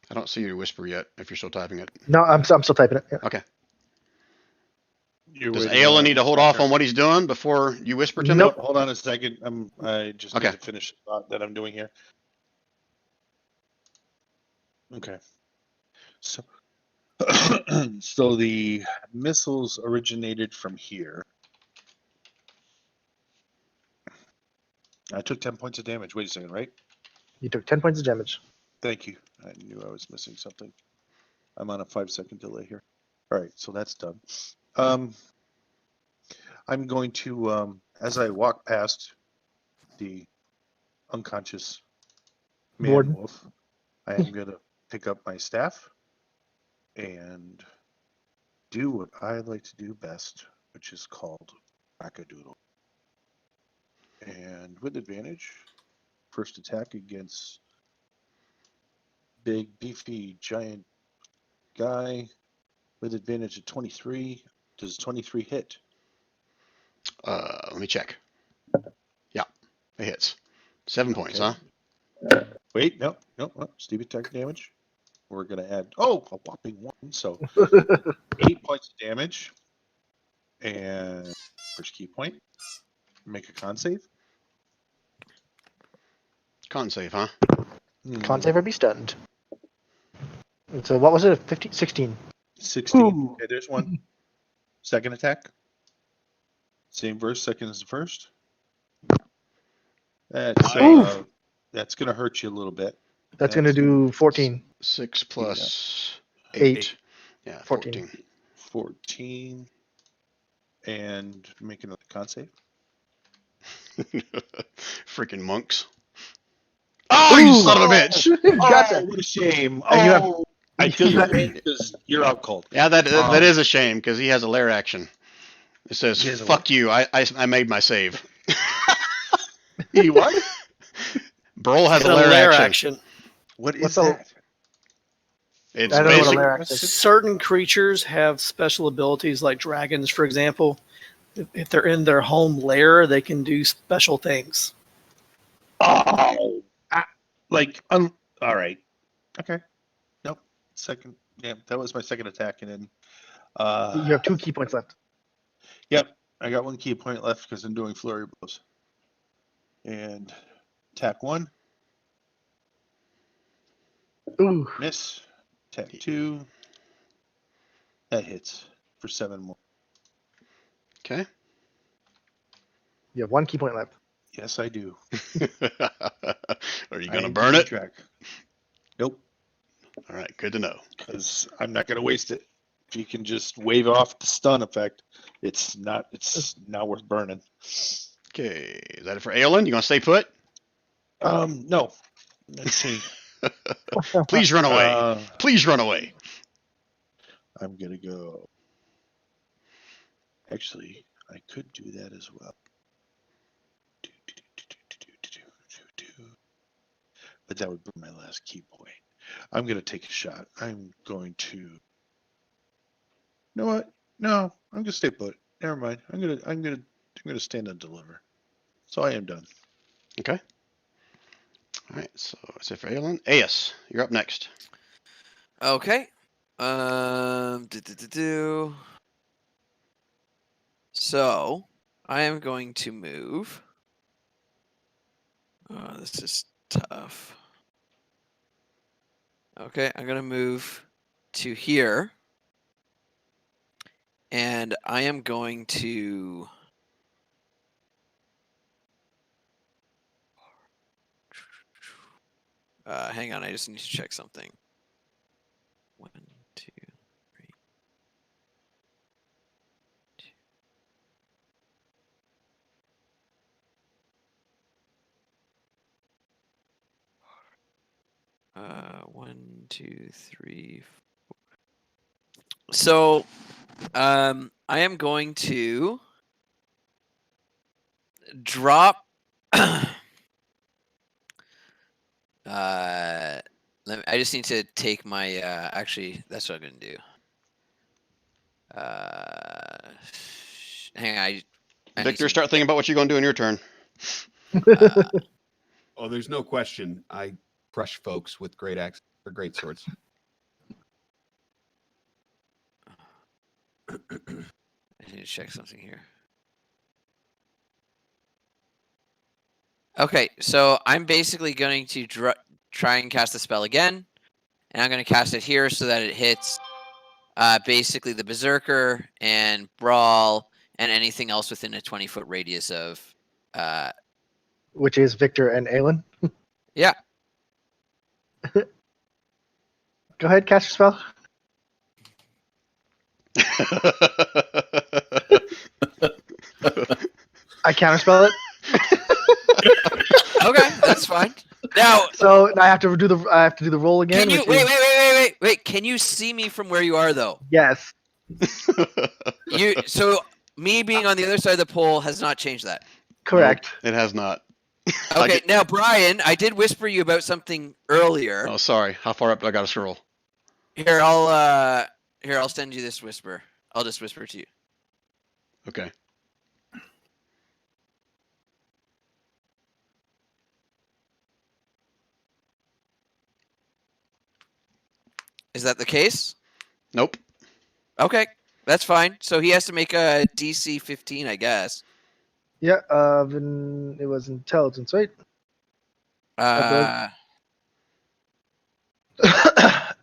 I don't see your whisper yet if you're still typing it. No, I'm still typing it. Yeah. Okay. You're Does waiting Aelin on need to hold my off turn. on what he's doing before you whisper to him? Nope. Hold on a second. I just Okay. need to finish the thought that I'm doing here. Okay. So, so the missiles originated from here. I took 10 points of damage. Wait a second, right? You took 10 points of damage. Thank you. I knew I was missing something. I'm on a 5-second delay here. All right, so that's done. I'm going to, as I walk past the unconscious man Warden. wolf, I am going to pick up my staff and do what I like to do best, which is called whack-a-doodle. And with advantage, first attack against big, beefy, giant guy with advantage of 23. Does 23 hit? Let me check. Yeah, it hits. 7 points, Okay. huh? Wait, no. Steep attack damage. We're going to add, a whopping 1. So 8 points of damage. And first key point. Make a con save. Con save, huh? Con save or be stunned. So what was it? 15? 16. 16. Ooh. Okay, there's one. Second attack. Same verse, second as the first. That's going to hurt you a little bit. That's going to do 14. 6 plus 8. 8. Yeah, 14. 14. And make another con save. Freaking monks. Oh, you son of a bitch! Gotcha. Oh, what a shame. And you have- I feel your pain because you're out cold. Yeah, that is a shame because he has a lair action. It says, He has a "Fuck you! I made my save." He what? Brol has Get a a lair lair action. action. What What's is a- that? It's I don't know what a basic. lair action is. Certain creatures have special abilities, like dragons, for example. If they're in their home lair, they can do special things. Oh, all right. Okay. Nope. Second. Yeah, that was my second attack, and then. You have 2 key points left. Yep, I got 1 key point left because I'm doing flurry blows. And attack 1, Ooh. miss. Attack 2, that hits for 7 more. Okay. You have 1 key point left. Yes, I do. Are you I gonna am burn keeping it? Track. Nope, All right, good to know. because I'm not going to waste it. If you can just wave off the stun effect, it's not worth burning. Okay, is that it for Aelin? You gonna stay put? No. Let's see. Please run away. Please run away. I'm gonna go. Actually, I could do that as well. But that would be my last key point. I'm gonna take a shot. I'm going to. You know what? No, I'm gonna stay put. Never mind. I'm gonna stand and deliver. So I am done. Okay. All right, so that's it for Aelin. Aeus, you're up next. Okay. So I am going to move. Oh, this is tough. Okay, I'm gonna move to here. And I am going to hang on, I just need to check something. 1, 2, 3. One, two, three, 4. So, I am going to drop. I just need to take my. Actually, that's what I'm gonna do. Hang on. I need Victor, to- start thinking about what you're gonna do in your turn. Oh, there's no question. I crush folks with great axes or great swords. I need to check something here. Okay, so I'm basically going to try and cast the spell again, and I'm going to cast it here so that it hits basically the Berserker and Brawl and anything else within a 20-foot radius of. Which is Victor and Aelin. Yeah. Go ahead, cast your spell. I counterspell it. Okay, that's fine. Now, So I have to do the roll again. can you which is- wait? Can you see me from where you are though? Yes. So me being on the other side of the pole has not changed that. Correct. It has not. Okay, now Brian, I did whisper you about something earlier. Oh, sorry. How far up do I gotta scroll? Here, I'll send you this whisper. I'll just whisper to you. Okay. Is that the case? Nope. Okay, that's fine. So he has to make a DC 15, I guess. Yeah. Then it was intelligence, right? Uh,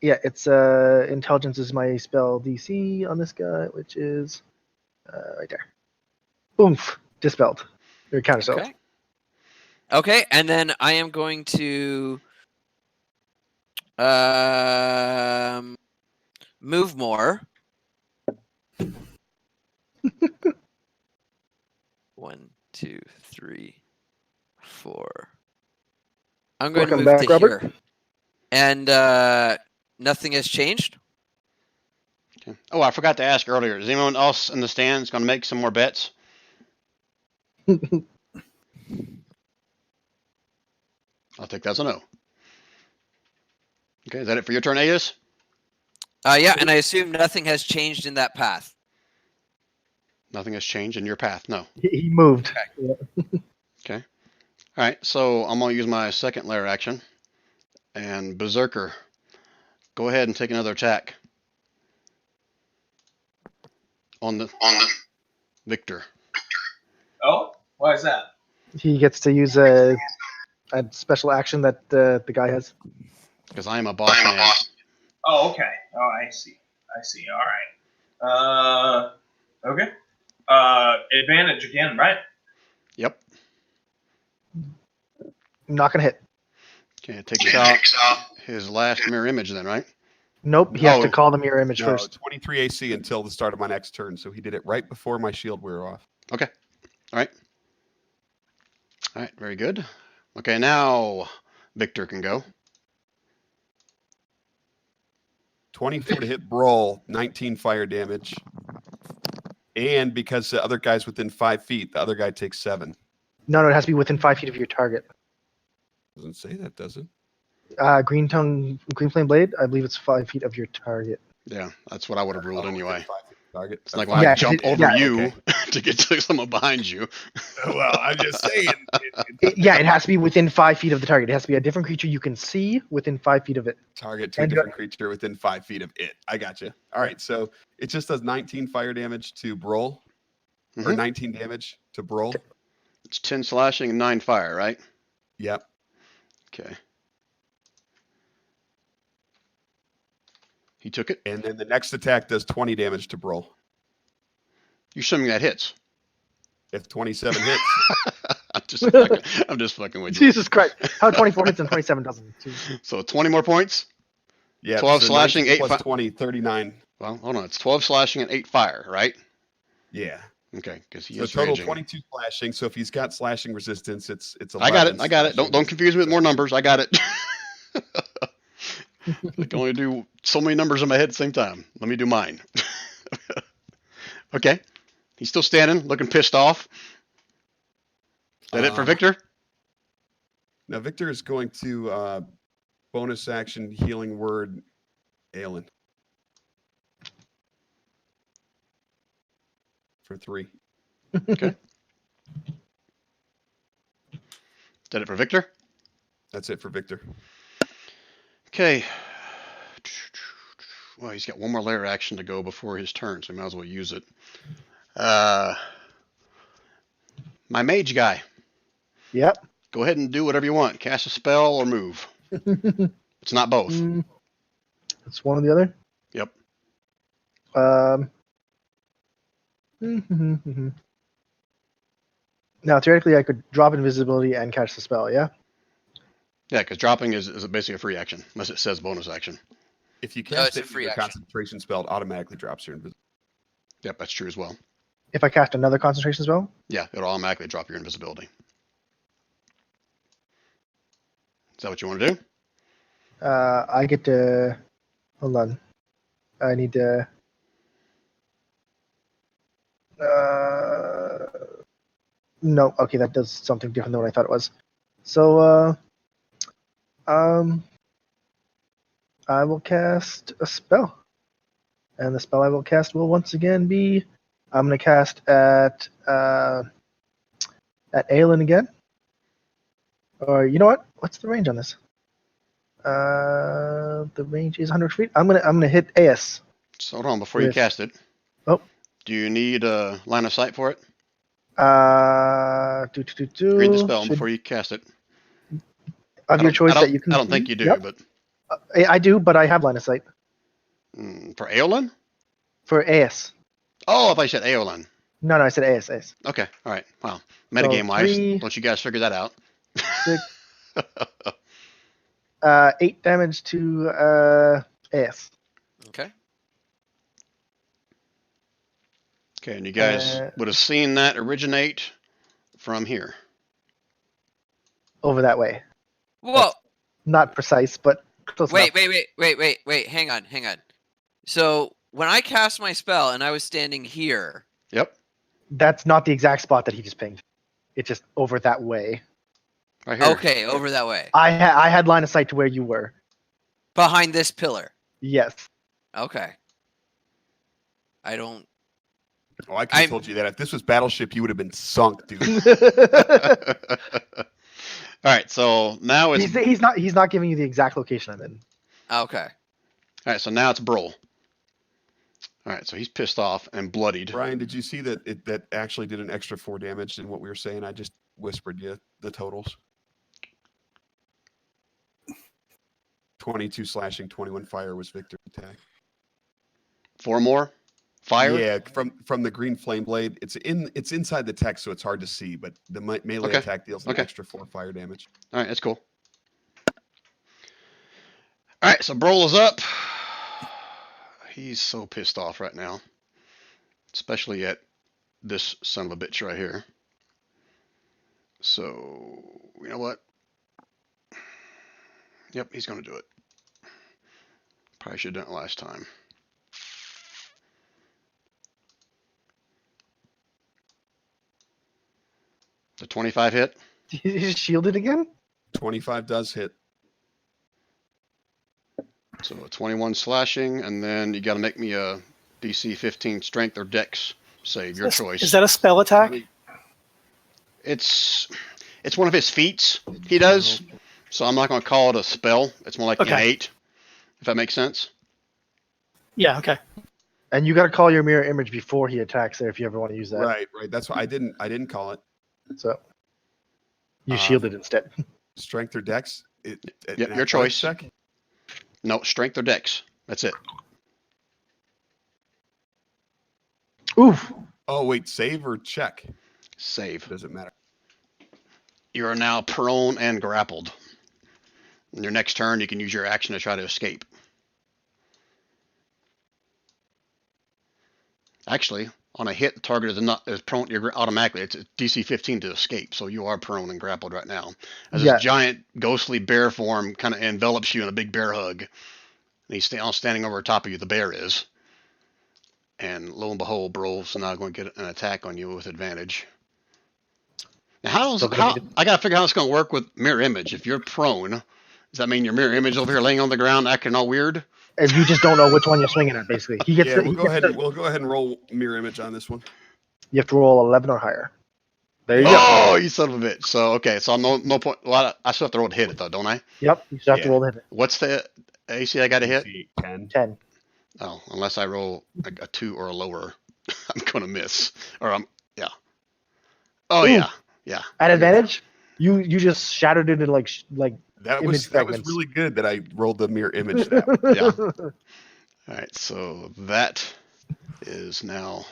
Yeah, it's intelligence is my spell DC on this guy, which is right there. Oomph, dispelled. Or counterspelled. okay. Okay, and then I am going to move more. 1, 2, 3, 4. I'm going Welcome to move back, to Robert. here. And nothing has changed? Okay. Oh, I forgot to ask earlier. Is anyone else in the stands gonna make some more bets? I'll take that as a no. Okay, is that it for your turn, Aeus? Yeah, and I assume nothing has changed in that path. Nothing has changed in your path. No. He moved. Okay. All right. So I'm gonna use my second lair action, and Berserker. Go ahead and take another attack on the Victor. Oh, why is that? He gets to use a special action that the guy has. Because I am a boss man. Oh, okay. Oh, I see. All right. Okay. Advantage again, right? Yep. Not gonna hit. Okay, it takes out his last mirror image then, right? Nope. He has to Oh. call the mirror image No, first. 23 AC until the start of my next turn. So he did it right before my shield wore off. Okay. All right. All right. Very good. Okay, now Victor can go. 24 to hit Brawl, 19 fire damage. And because the other guy's within 5 feet, the other guy takes 7. No, it has to be within 5 feet of your target. Doesn't say that, does it? Green flame blade. I believe it's 5 feet of your target. Yeah, that's what I would have ruled Oh, within anyway. 5 feet of target. It's like Okay. when Yeah, I jump over yeah, you okay. to get to someone behind you. Well, I'm just saying. Yeah, it has to be within 5 feet of the target. It has to be a different creature you can see within 5 feet of it. Target to a And different creature within 5 feet of it. I got you. All right, so it just does 19 fire damage to Brawl, or Mhm. 19 damage to Brawl. It's 10 slashing and 9 fire, right? Yep. Okay. He took it. And then the next attack does 20 damage to Brawl. You're assuming that hits. If 27 hits, I'm just fucking with you. Jesus Christ. How 24 hits and 27 doesn't? Jesus. So 20 more points. yeah, 12 so slashing, 19 8 plus fi- 20, 39. Well, hold on. It's 12 slashing and 8 fire, right? Yeah. Okay, because he So is total raging. 22 slashing. So if he's got slashing resistance, it's 11. I got it. I got it. slashing. Don't confuse me with more numbers. I got it. I can only do so many numbers in my head at the same time. Let me do mine. Okay. He's still standing, looking pissed off. Is that it for Victor? Now Victor is going to bonus action healing word Aelin for 3. Is that it for Victor? That's it for Victor. Okay. Well, he's got one more layer action to go before his turn, so he might as well use it. My mage guy. Yep. Go ahead and do whatever you want. Cast a spell or move. It's not both. It's one or the other. Yep. Now, theoretically, I could drop invisibility and catch the spell, yeah? Yeah, because dropping is basically a free action, unless it says bonus action. If you No, cast it's a it free with a action. concentration spell, it automatically drops your invisibility. Yep, that's true as well. If I cast another concentration spell? Yeah, it'll automatically drop your invisibility. Is that what you want to do? I get to... Hold on. I need to... No, okay, that does something different than what I thought it was. So, I will cast a spell. And the spell I will cast will once again be... I'm going to cast at Aelin again. Or, you know what? What's the range on this? The range is 100 feet. I'm gonna hit Aes. So hold on before you Yes. cast it. Oh. Do you need a line of sight for it? Read Read the spell before you cast it. Of your choice that you can. I don't see. think you do, Yep. but I do, but I have line of sight for Aeolin? for Aes. Oh, I thought you said Aeolin. No, I said Aes. Okay, all right. Wow. Metagame wise, don't you guys figure that out? 6, 8 damage to Aes. Okay. Okay, and you guys would have seen that originate from here. Over that way. Whoa. Not precise, but close Wait. enough. Hang on. So when I cast my spell and I was standing here, Yep, That's not the exact spot that he just pinged. It's just over that way. right here. okay, over that way, I had line of sight to where you were. behind this pillar. Yes. Okay. I don't. Oh, I could have told you that. If this was Battleship, you would have been sunk, dude. All right, so now it's he's not giving you the exact location I'm in. Okay. all right. So now it's Broll. All right, so he's pissed off and bloodied. Brian, did you see that that actually did an extra 4 damage than what we were saying? I just whispered you the totals. 22 slashing, 21 fire was Victor's attack. 4 more. fire? Yeah, from the green flame blade. It's inside the text, so it's hard to see. But the melee Okay. attack deals an Okay. extra 4 fire damage. All right, that's cool. All right, so Brol is up. He's so pissed off right now, especially at this son of a bitch right here. So, you know what? Yep, he's going to do it. Probably should have done it last time. The 25 hit. He's shielded again? 25 does hit. So a 21 slashing, and then you got to make me a DC 15 strength or dex save, your choice. Is that a spell attack? It's one of his feats he does, so I'm not going to call it a spell. It's more like Okay. innate, if that makes sense. Yeah. Okay. And you got to call your mirror image before he attacks there if you ever want to use that. Right. That's why I didn't call it So you shielded instead. strength or dex. Yep, an your athletics choice. check? No, strength or dex. That's it. Oof. Oh wait, save or check? Save. Does it matter? You are now prone and grappled. In your next turn, you can use your action to try to escape. Actually, on a hit, the target is prone. You're automatically. It's a DC 15 to escape, so you are prone and grappled right now. As Yeah. this giant ghostly bear form kind of envelops you in a big bear hug, and he's standing over top of you. The bear is, and lo and behold, Brol's now going to get an attack on you with advantage. Now, Still gonna be I gotta figure out how it's going to work with mirror image. If you're prone, does that mean your mirror image over here laying on the ground acting all weird? If you just don't know which one you're swinging at, basically. He gets Yeah, the, we'll he go gets ahead. the- And, we'll go ahead and roll mirror image on this one. you have to roll 11 or higher. There you go. Oh, you son of a bitch! So okay, so I'm no point. Well, I still have to roll to hit it though, don't I? Yep. You still have to Yeah. roll to hit it. What's the AC I got to hit? DC 10. 10. Oh, unless I roll a 2 or a lower, I'm gonna miss. Or yeah. Oh Ooh. yeah. At advantage, you just shattered it into like That Image was fragments. really good that I rolled the mirror image. That Yeah. All right, so that is now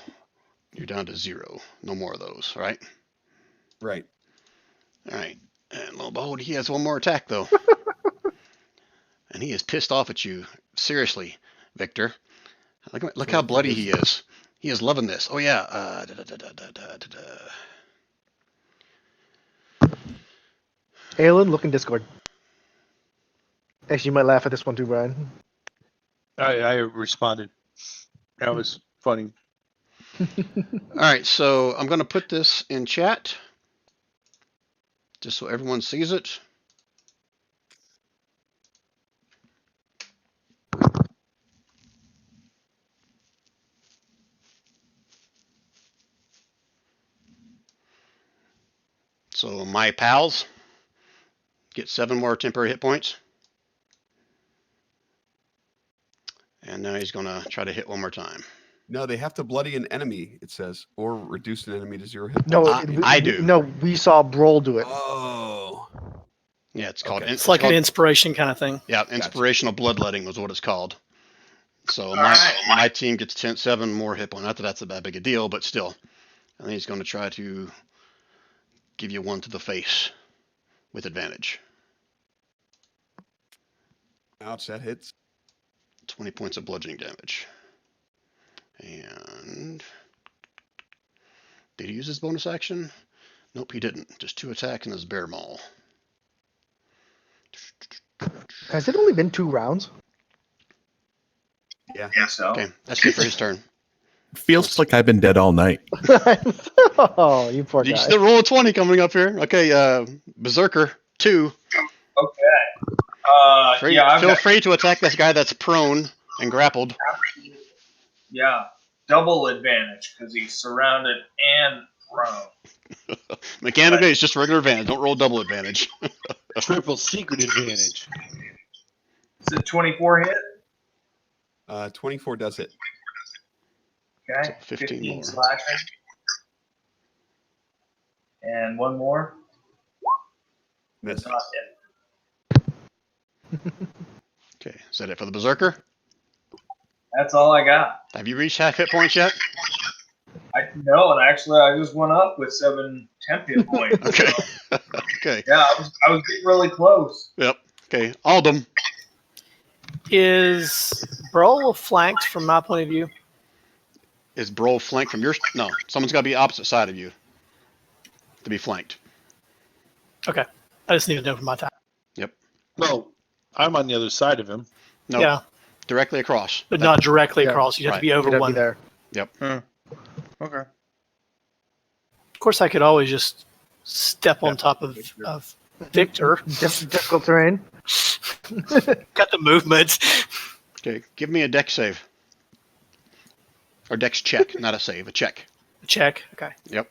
you're down to 0. No more of those, right? right. All right, and lo and behold, he has one more attack though, and he is pissed off at you. Seriously, Victor. Look how bloody he is. He is loving this. Oh yeah. Aelin, look in Discord. Actually, you might laugh at this one too, Brian. I responded. That was funny. All right, so I'm going to put this in chat just so everyone sees it. So my pals get 7 more temporary hit points. And now he's going to try to hit one more time. No, they have to bloody an enemy. It says, or reduce an enemy to 0 hit. No, I do. No, we saw Brol do it. Oh. Yeah, it's called. Okay. It's like an inspiration kind of thing. Yeah, inspirational bloodletting was what it's called. So right. my team gets 7 more hit points. Not that that's that big a deal, but still. I think he's going to try to give you one to the face with advantage. Ouch, that hits. 20 points of bludgeoning damage. And did he use his bonus action? Nope, he didn't. Just 2 attacks and his bear maul. Has it only been 2 rounds? Yeah. Yeah, so. Okay, that's it for his turn. Feels like I've been dead all night. Oh, you poor You guy. still roll a 20 coming up here. Okay, Berserker 2. Okay. Yeah, Feel free to attack this guy that's prone and grappled. yeah, double advantage because he's surrounded and prone. Mechanically, it's just regular advantage. Don't roll double advantage. Triple secret advantage. Is it 24 hit? 24 does hit. Okay. So 15 more. slashing. And one more. Miss. Does not hit. Okay, is that it for the Berserker? That's all I got. Have you reached half hit points yet? No, and actually, I just went up with 7 temp hit points. Okay. So, Okay. yeah, I was getting really close. Yep. Okay. Aldum. Is Brawl flanked from my point of view? Is Bro flanked from your? No. Someone's got to be opposite side of you to be flanked. Okay. I just need to know from my time. No, I'm on the other side of him. No. Yeah, Directly across. but not directly Yeah, across. You'd have to be You'd over have to one. be there. Okay. Of course, I could always just step on Yeah, top of Victor. Victor. Difficult terrain. Got the movement. Okay. Give me a dex save. Or dex check, not a save, a check. Check. Okay. Yep.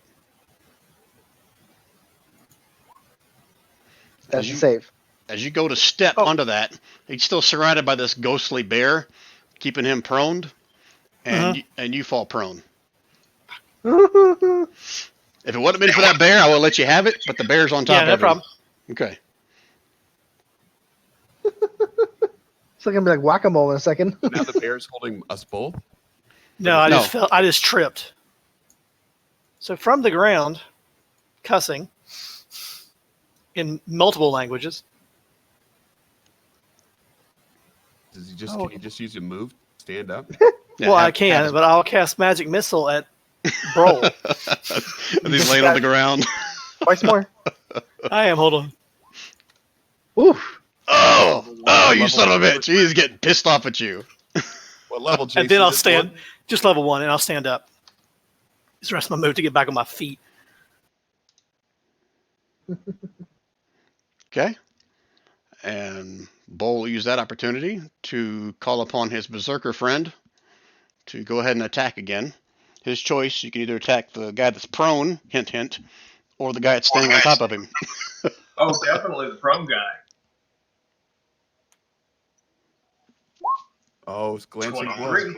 That's As the you, save. as you go to step onto that, he's still surrounded by this ghostly bear, keeping him prone, and and you fall prone. If it wouldn't have been for that bear, I would let you have it, but the bear's on top Yeah, of no you. problem. Okay. It's like gonna be like whack-a-mole in a second. Now the bear's holding us both. No, I No. just felt. I just tripped. So from the ground, cussing in multiple languages. Does he just Oh. can he just use a move? Stand up. Yeah, Well, I have- can, have- but I'll cast magic missile at Brawl. and he's laying on the ground. Twice more. I am. Hold on. Oof. Oh, you son of a bitch. He's getting pissed off at you. What level, Jason? And then I'll This stand. one? Just level 1, and I'll stand up. It's the rest of my move to get back on my feet. Okay. And Bull will use that opportunity to call upon his berserker friend to go ahead and attack again. His choice, you can either attack the guy that's prone, hint hint, or the guy that's standing on top of him. Oh, definitely the prone guy. Oh, it's glancing blows. 23.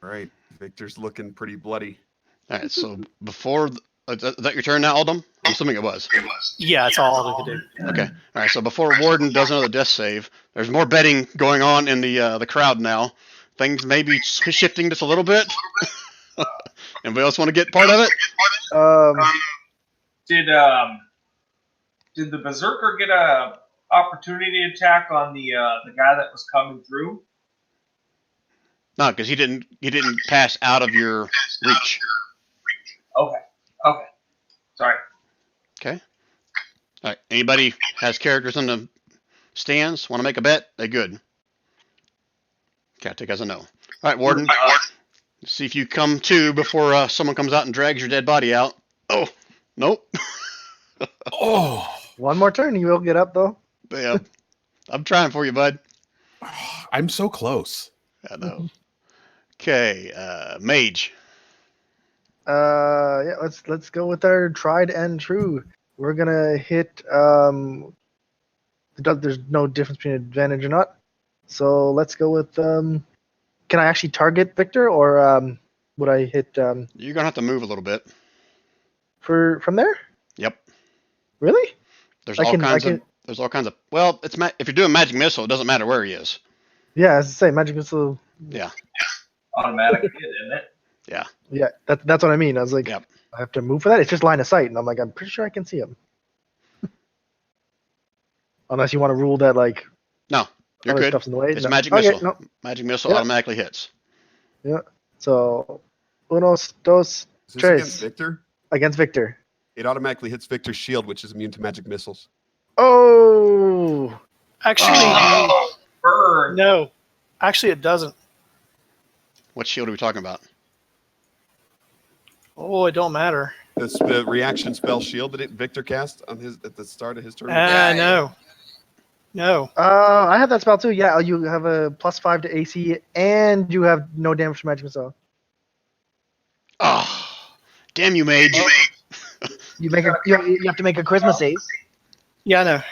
All right, Victor's looking pretty bloody. All right, so before, is that your turn now, Aldum? I'm assuming it was. Yeah, it's all I could do. Okay. All right, so before Warden does another death save, there's more betting going on in the crowd now. Things may be shifting just a little bit. Anybody else want to get part of it? Did the berserker get a opportunity attack on the guy that was coming through? No, because he didn't pass out of your reach. Okay. Sorry. Okay. All right. Anybody has characters in the stands? Want to make a bet? They good. Okay, I'll take as a no. All right, Warden. See if you come to before someone comes out and drags your dead body out. Oh, nope. Oh, One more turn, you will get up though. Yeah, I'm trying for you, bud. I'm so close. I know. Okay, Mage. Yeah, let's go with our tried and true. We're gonna hit. There's no difference between advantage or not. So let's go with. Can I actually target Victor, or would I hit You're gonna have to move a little bit. from there? Yep. Really? There's I all can- kinds I of. There's all kinds of. Well, if you're doing magic missile, it doesn't matter where he is. Yeah, as I say, magic missile. Automatic hit, isn't it? Yeah, that's what I mean. I was like, Yep. I have to move for that. It's just line of sight, and I'm like, I'm pretty sure I can see him. Unless you want to rule that like No, you're other good. stuff's in the way. It's No. magic Okay, missile. no. Magic missile Yeah. automatically hits. So, unos, dos, is this tres against Victor? against Victor. It automatically hits Victor's shield, which is immune to magic missiles. Oh, Actually, Oh, burn. no. Actually, it doesn't. What shield are we talking about? Oh, it don't matter. The reaction spell shield that Victor cast on his at the start of his turn. Yeah, No. No. I have that spell too. Yeah, you have a +5 to AC, and you have no damage from magic missile. Oh, damn you, Mage. You have to make a charisma save. Yeah, I know.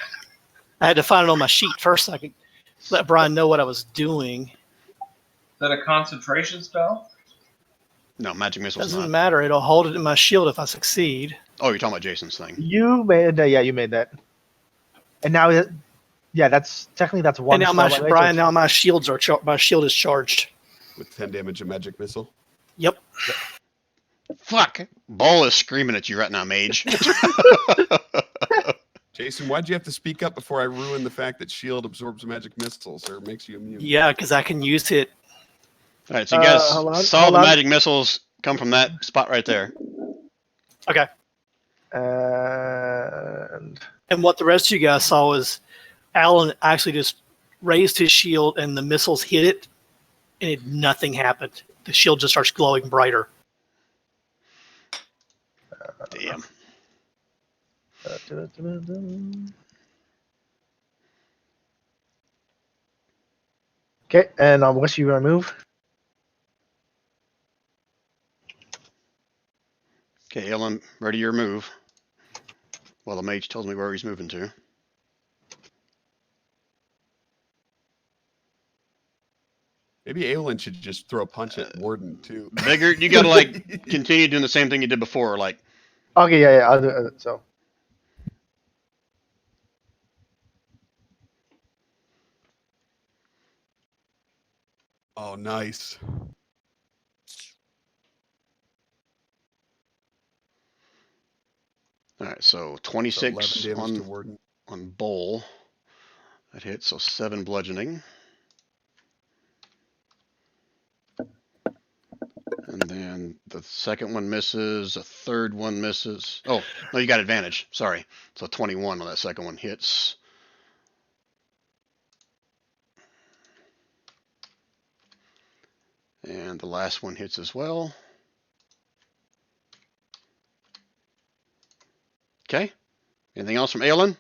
I had to find it on my sheet first so I could let Brian know what I was doing. Is that a concentration spell? No, magic missile's Doesn't not. matter. It'll hold it in my shield if I succeed. Oh, you're talking about Jason's thing. You made that. And now Yeah, that's technically that's one. And now spell, by the way, so Brian, it's- now my my shield is charged. With 10 damage of magic missile. Yep. Fuck. Ball is screaming at you right now, Mage. Jason, why'd you have to speak up before I ruin the fact that shield absorbs magic missiles or makes you immune? Yeah, because I can use it. All right, so you guys hold on, saw hold the on. magic missiles come from that spot right there. Okay. And what the rest of you guys saw was Alan actually just raised his shield and the missiles hit it, and nothing happened. The shield just starts glowing brighter. Damn. Okay, and Wes, you want to move? Okay, Ellen, ready your move. Well, the mage tells me where he's moving to. Maybe Aelin should just throw a punch at Warden, too. Bigger, you gotta like continue doing the same thing you did before. Like, Okay, yeah, I'll do it. So Oh, nice. all right, so So 11 26 damage to Warden. on bowl. That hits, so 7 bludgeoning. And then the second one misses, a third one misses. Oh, no, you got advantage. Sorry. So 21 on that second one hits. And the last one hits as well. Okay. Anything else from Aelin?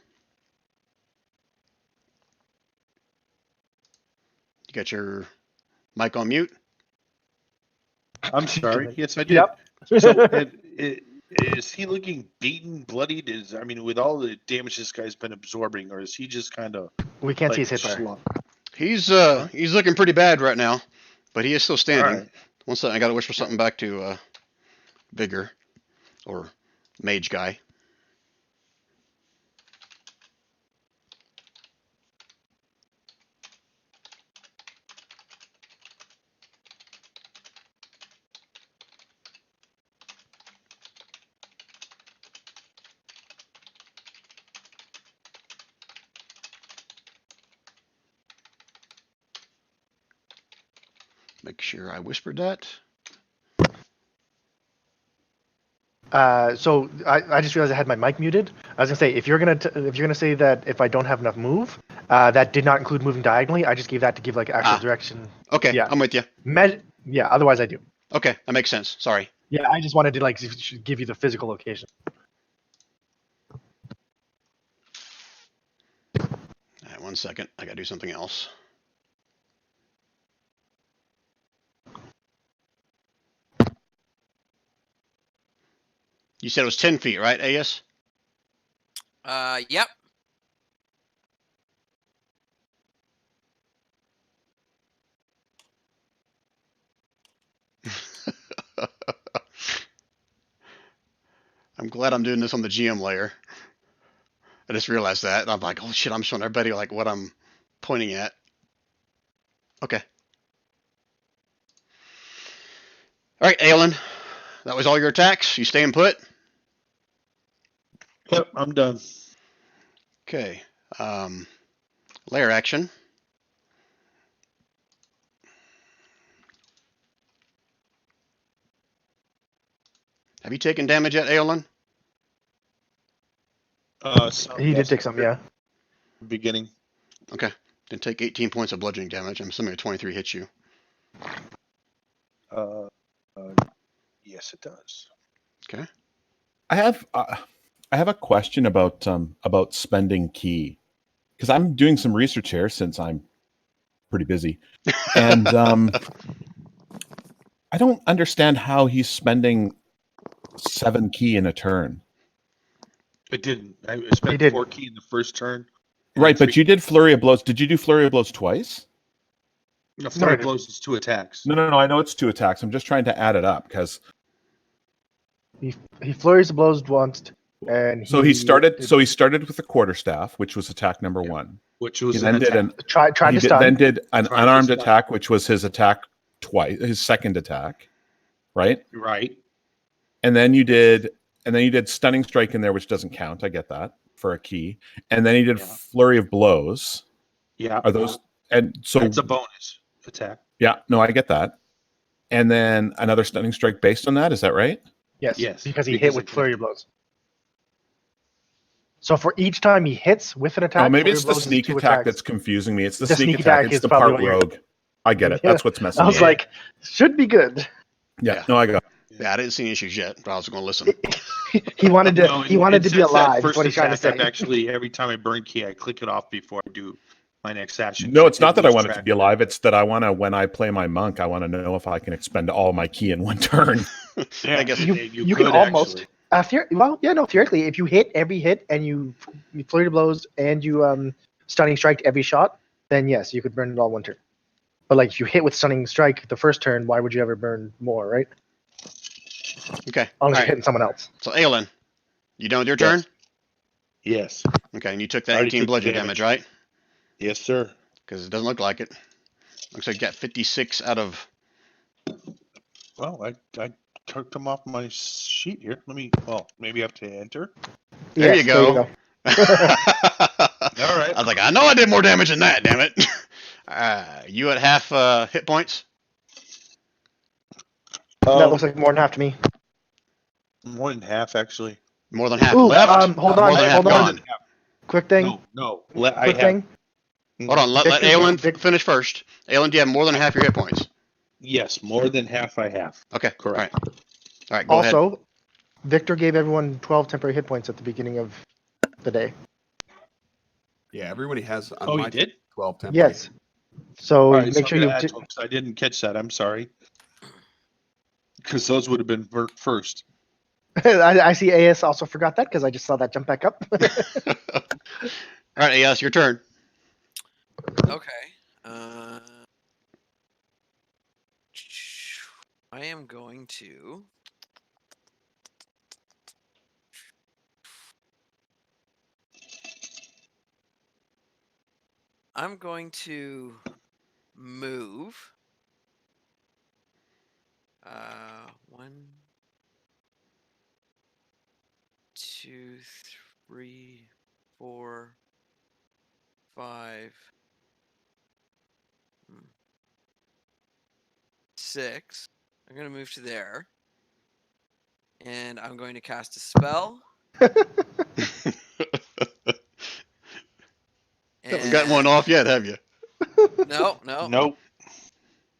You got your mic on mute? I'm sorry. Yes, I did. Yep. So, is he looking beaten, bloodied? I mean, with all the damage this guy's been absorbing, or is he just kind of? we can't see his hit bar. He's looking pretty bad right now, but he is still standing. Alright. One second, I gotta whisper something back to Vigor or Mage guy. Make sure I whispered that. So I just realized I had my mic muted. I was gonna say if you're gonna say that if I don't have enough move, that did not include moving diagonally. I just gave that to give like actual direction. Okay, Yeah. I'm with you. Yeah. Otherwise, I do. Okay, that makes sense. Sorry. Yeah, I just wanted to like give you the physical location. All right, 1 second. I gotta do something else. You said it was 10 feet, right, AS? Yep. I'm glad I'm doing this on the GM layer. I just realized that. And I'm like, oh shit, I'm showing everybody like what I'm pointing at. Okay. All right, Aelin. That was all your attacks. You staying put? Yep, I'm done. Okay. Layer action. Have you taken damage yet, Aelin? He did take some, yeah. Beginning. Okay. Then take 18 points of bludgeoning damage. I'm assuming a 23 hits you. Yes, it does. Okay. I have a question about spending key, because I'm doing some research here since I'm pretty busy, and I don't understand how he's spending 7 key in a turn. It didn't. I spent didn't. 4 key in the first turn. and Right, but 3 you did flurry of blows. Did you do flurry of blows twice? No, flurry of blows is 2 attacks. No. I know it's 2 attacks. I'm just trying to add it up because He flurries the blows once, And So he did- started with the quarterstaff, which was attack number one. Which He was then an did attack. an tried he to did- stun. then did an Tried to unarmed stun. attack, which was his attack twice, his second attack, right? Right. And then you did stunning strike in there, which doesn't count. I get that for a key. And then he did Yeah. flurry of blows. Yeah. Are those and so That's a bonus attack. yeah, no, I get that. And then another stunning strike based on that. Is that right? Yes. Yes, Because he because hit with it- flurry of blows. So for each time he hits with an attack, Oh, maybe flurry it's of the blows is sneak 2 attack attacks. that's confusing me. It's the The sneak sneak attack. attack It's is the probably part what you're- rogue. I get it. Yeah. That's what's messing I was me up. like, should be good. Yeah, no, I got it. Yeah, I didn't see any issues yet, but I was going to listen. He wanted to. No, he wanted to be since that alive. Is first what he's trying to attack, say. I've actually, every time I burn key, I click it off before I do my next action. No, so it's not that I lose want it to track be of it. alive. It's that I want to, when I play my monk, I want to know if I can expend all my key in one turn. Yeah, I guess You can could almost. actually. Theoretically, if you hit every hit and you flurry of blows and you stunning strike every shot, then yes, you could burn it all one turn. But like if you hit with stunning strike the first turn, why would you ever burn more, right? Okay. Unless All you're right. hitting someone else. So, Aelin, you done with your Yes. turn? Yes. Okay, and you took that Already 18 took the bludgeon damage. damage, right? Yes, sir. Because it doesn't look like it. Looks like you got 56 out of. Well, I took them off my sheet here. Maybe I have to enter. There Yes, you go. All right. I was like, I know I did more damage than that, damn it. You at half hit points? That looks like more than half to me. More than half, actually. More than half Ooh, left? hold More on, than half hold on. gone. Quick thing. No. Quick thing. Hold on, let Victor, Aelin Vic- finish first. Aelin, do you have more than half your hit points? Yes, more than half I have. Okay, Correct. All right, go ahead. Also, Victor gave everyone 12 temporary hit points at the beginning of the day. Yeah, everybody has. On Oh, my you did? 12 temp. Yes. So All right, make so sure I'm you. gonna add to 'em, 'cause I didn't catch that. I'm sorry. Because those would have been first. I see AS also forgot that because I just saw that jump back up. All right, AS, your turn. Okay. I am going to. I'm going to move. 1, 2, 3, 4, 5, 6. I'm going to move to there. And I'm going to cast a spell. Haven't gotten one off yet, have you? No. Nope.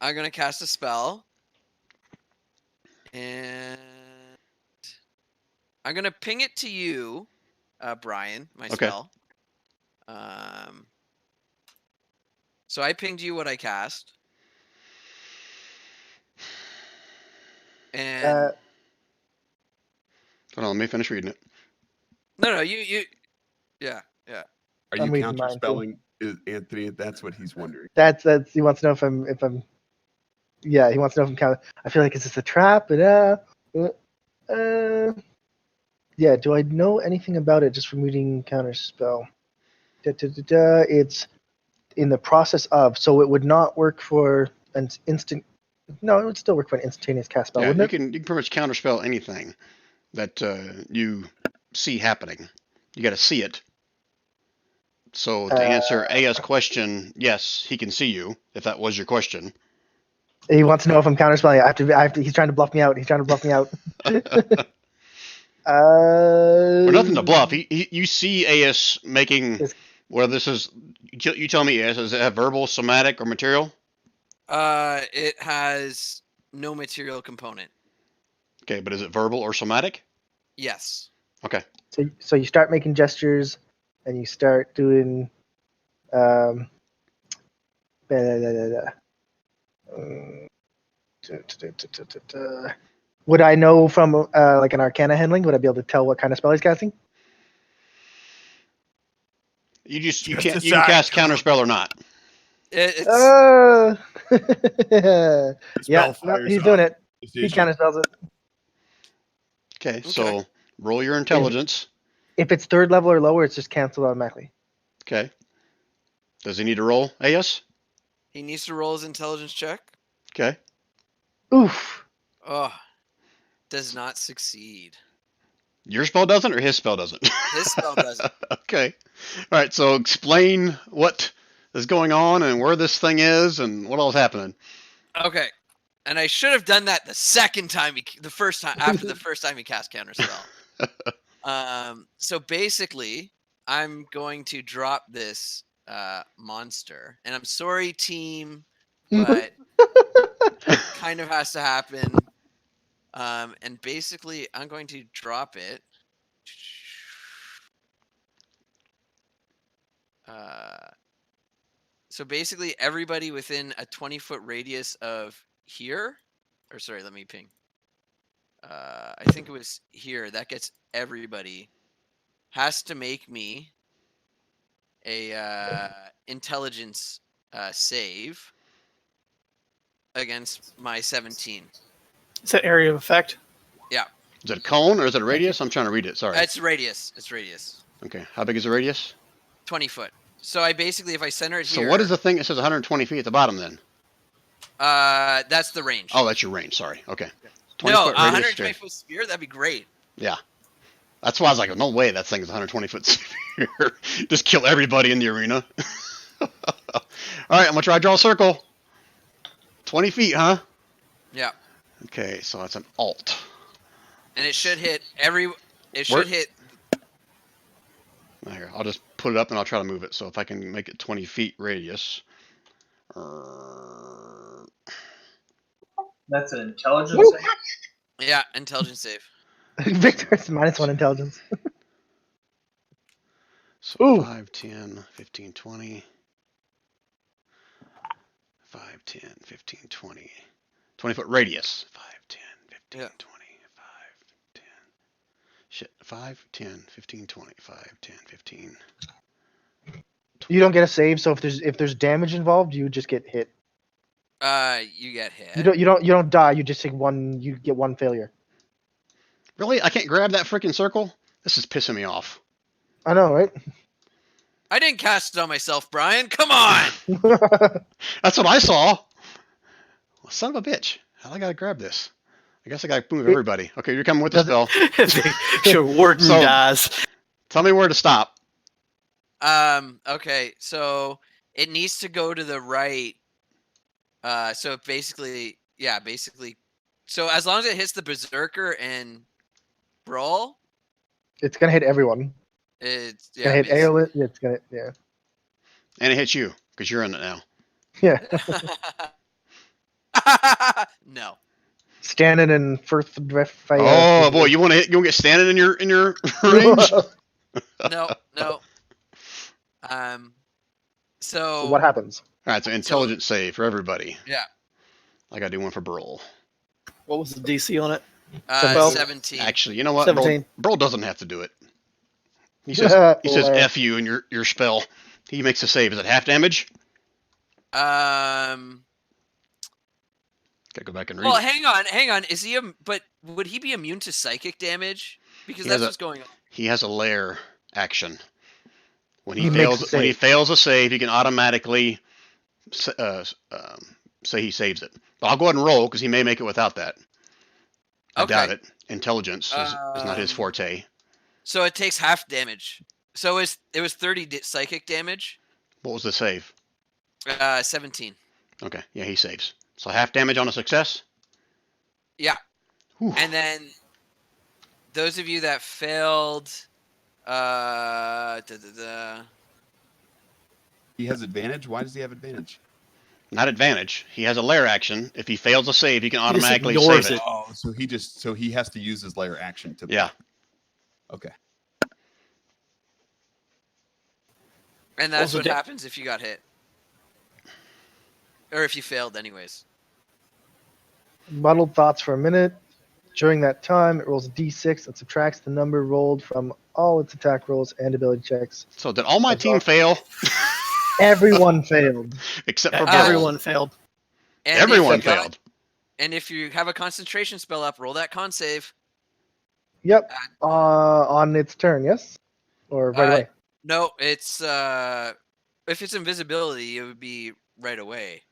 I'm going to cast a spell. And I'm going to ping it to you, Brian, my Okay. spell. So I pinged you what I cast. And Hold on, let me finish reading it. no, you yeah. Are I'm you reading mine, too. counter spelling, Anthony? That's what he's wondering. that's he wants to know if I'm. Yeah, he wants to know if I'm counting. I feel like is this a trap? Yeah. Do I know anything about it just from reading counter spell? It's in the process of, so it would not work for an instant. No, it would still work for an instantaneous cast spell, Yeah, you wouldn't it? can pretty much counterspell anything that you see happening. You got to see it. So to answer AS question, yes, he can see you. If that was your question. He wants to know if I'm counterspelling. I have to. He's trying to bluff me out. Or nothing to bluff. You see AS making. Yes. Well, this is. You tell me, AS. Does it have verbal, somatic, or material? It has no material component. Okay, but is it verbal or somatic? Yes. Okay. So you start making gestures, and you start doing. Would I know from like an Arcana handling? Would I be able to tell what kind of spell he's casting? You Just can decide. cast counterspell or not. It's Yeah, Spell fires he's doing off. it. He counterspells it. Okay, so roll your intelligence. If it's third level or lower, it's just canceled automatically. Okay. Does he need to roll, AS? He needs to roll his intelligence check. Okay. Oof. Oh, does not succeed. Your spell doesn't, or his spell doesn't? His spell doesn't. Okay. All right. So explain what is going on and where this thing is and what all's happening. Okay. And I should have done that the second time, after the first time he cast Counterspell. So basically, I'm going to drop this monster. And I'm sorry, team, but it kind of has to happen. And basically, I'm going to drop it. So basically, everybody within a 20-foot radius of here, or sorry, let me ping. I think it was here. That gets everybody. Has to make me a intelligence save against my 17. Is that area of effect? Is it a cone or is it a radius? I'm trying to read it. Sorry. It's radius. It's radius. Okay. How big is the radius? 20 foot. So I basically, if I center it here. So what is the thing that says 120 feet at the bottom then? That's the range. Oh, that's your range. Sorry. Okay. 20 no, foot radius 120 sphere. foot sphere. That'd be great. Yeah. That's why I was like, no way that thing's 120 foot sphere. Just kill everybody in the arena. All right, I'm going to try to draw a circle. 20 feet, huh? Yeah. Okay, so that's an alt. And it should hit every. It Where- should hit. Here, I'll just put it up and I'll try to move it. So if I can make it 20 feet radius. That's an intelligence Woo! save. Yeah, intelligence save. Victor's -1 intelligence. So Ooh. 5, 10, 15, 20. 5, 10, 15, 20. 20 foot radius. 5, 10, 15, Yeah. 20. 5, 10. Shit. 5, 10, 15, 20. 5, 10, 15. You don't get a save, so if there's damage involved, you just get hit. You get hit. You don't die. You just take one. You get one failure. Really? I can't grab that freaking circle? This is pissing me off. I know, right? I didn't cast it on myself, Brian. Come on. That's what I saw. Well, son of a bitch. How do I gotta grab this? I guess I gotta move everybody. Okay, you're coming with the spell. Your warden So- dies. Tell me where to stop. Okay. So it needs to go to the right. So basically. So as long as it hits the berserker and brawl, It's gonna hit everyone. it's It's gonna hit Aeolus. It's gonna And it hits you, because you're in it now. yeah. No. Standing in first. Oh boy, you wanna get standing in your range? No. So What happens? Alright, so intelligence save for everybody. Yeah. I gotta do one for Burl. What was the DC on it? 17. Actually, you know what? 17. Burl doesn't have to do it. He says Well, F you and your spell. He makes a save. Is it half damage? Um. Gotta go back and read Well, it. hang on. Is he? But would he be immune to psychic damage? Because He that's has what's going on. He has a lair action. When he He makes a when he save. fails a save, he can automatically say he saves it. But I'll go ahead and roll because he may make it without that. I doubt Okay. it. Intelligence is not his forte. So it takes half damage. So it was 30 psychic damage. What was the save? 17. Okay, yeah, he saves. So half damage on a success. Yeah. Whew. And then those of you that failed, He has advantage. Why does he have advantage? Not advantage. He has a lair action. If he fails a save, he can He just automatically ignores save it. it. Oh, so he has to use his layer action to. Yeah. Okay. and that's Also what da- happens if you got hit, or if you failed, anyways. Muddled thoughts for a minute. During that time, it rolls a d6 and subtracts the number rolled from all its attack rolls and ability checks. So did all my That's team awesome. fail Everyone failed. except for Burl? Everyone failed. And if Everyone you got- failed. And if you have a concentration spell up, roll that con save. Yep. On its turn, yes? or right away? No, it's if it's invisibility, it would be right away.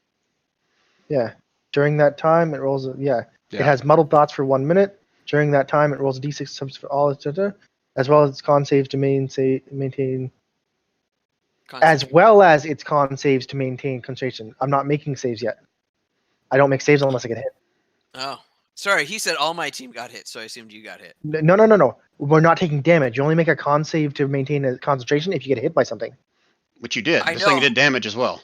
Yeah. During that time, it rolls. Yeah. It has muddled thoughts for 1 minute. During that time, it rolls a d6 subs for all, etc., as well as its con saves to maintain, as well as its con saves to maintain concentration. I'm not making saves yet. I don't make saves unless I get hit. Oh, sorry. He said all my team got hit, so I assumed you got hit. No. We're not taking damage. You only make a con save to maintain a concentration if you get hit by something. Which you did. I This thing know. did damage as well.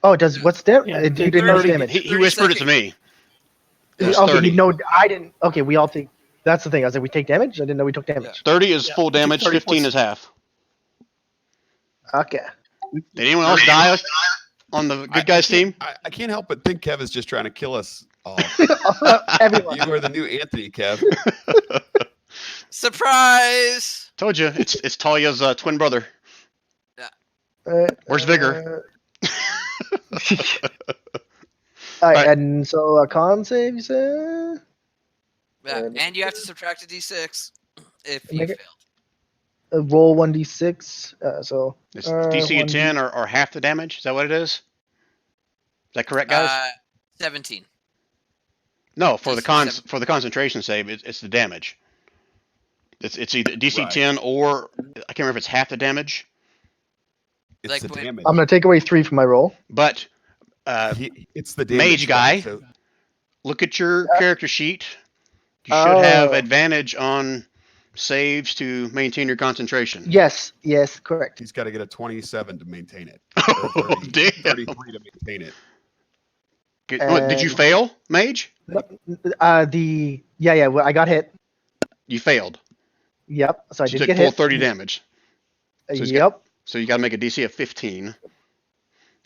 Oh, it does. What's damage? Yeah, You didn't know 30 damage. He whispered it to me. It was Okay, 30. I didn't. Okay, we all take. That's the thing. I was like, we take damage. I didn't know we took damage. 30 is Yeah, full you took damage. 30 15 points. is half. Okay. Did anyone else die on the good guys team? I can't help but think Kev is just trying to kill us all. Everyone. You are the new Anthony, Kev. Surprise! Told you, it's Talia's twin brother. Where's Vigor? All right, Alright. and so a con save, you say? Yeah, and you have to subtract a d6 if you Make it- failed. Roll 1d6. So It's DC of 1d- 10 or half the damage. Is that what it is? Is that correct, guys? 17. No, for the DC for the concentration save, it's the damage. It's either DC Right. 10 or I can't remember if it's half the damage. It's Like the when- damage. I'm gonna take away 3 from my roll. But It's the damage. Mage guy. So look at your character sheet. You should have advantage on saves to maintain your concentration. Yes, correct. he's got to get a 27 to maintain it. Oh, Or 30, damn. 33 to maintain it. What, did you fail, Mage? Well, I got hit. You failed. Yep. So I You did took get full hit. 30 damage. so he's Yep. So you got to make a DC of 15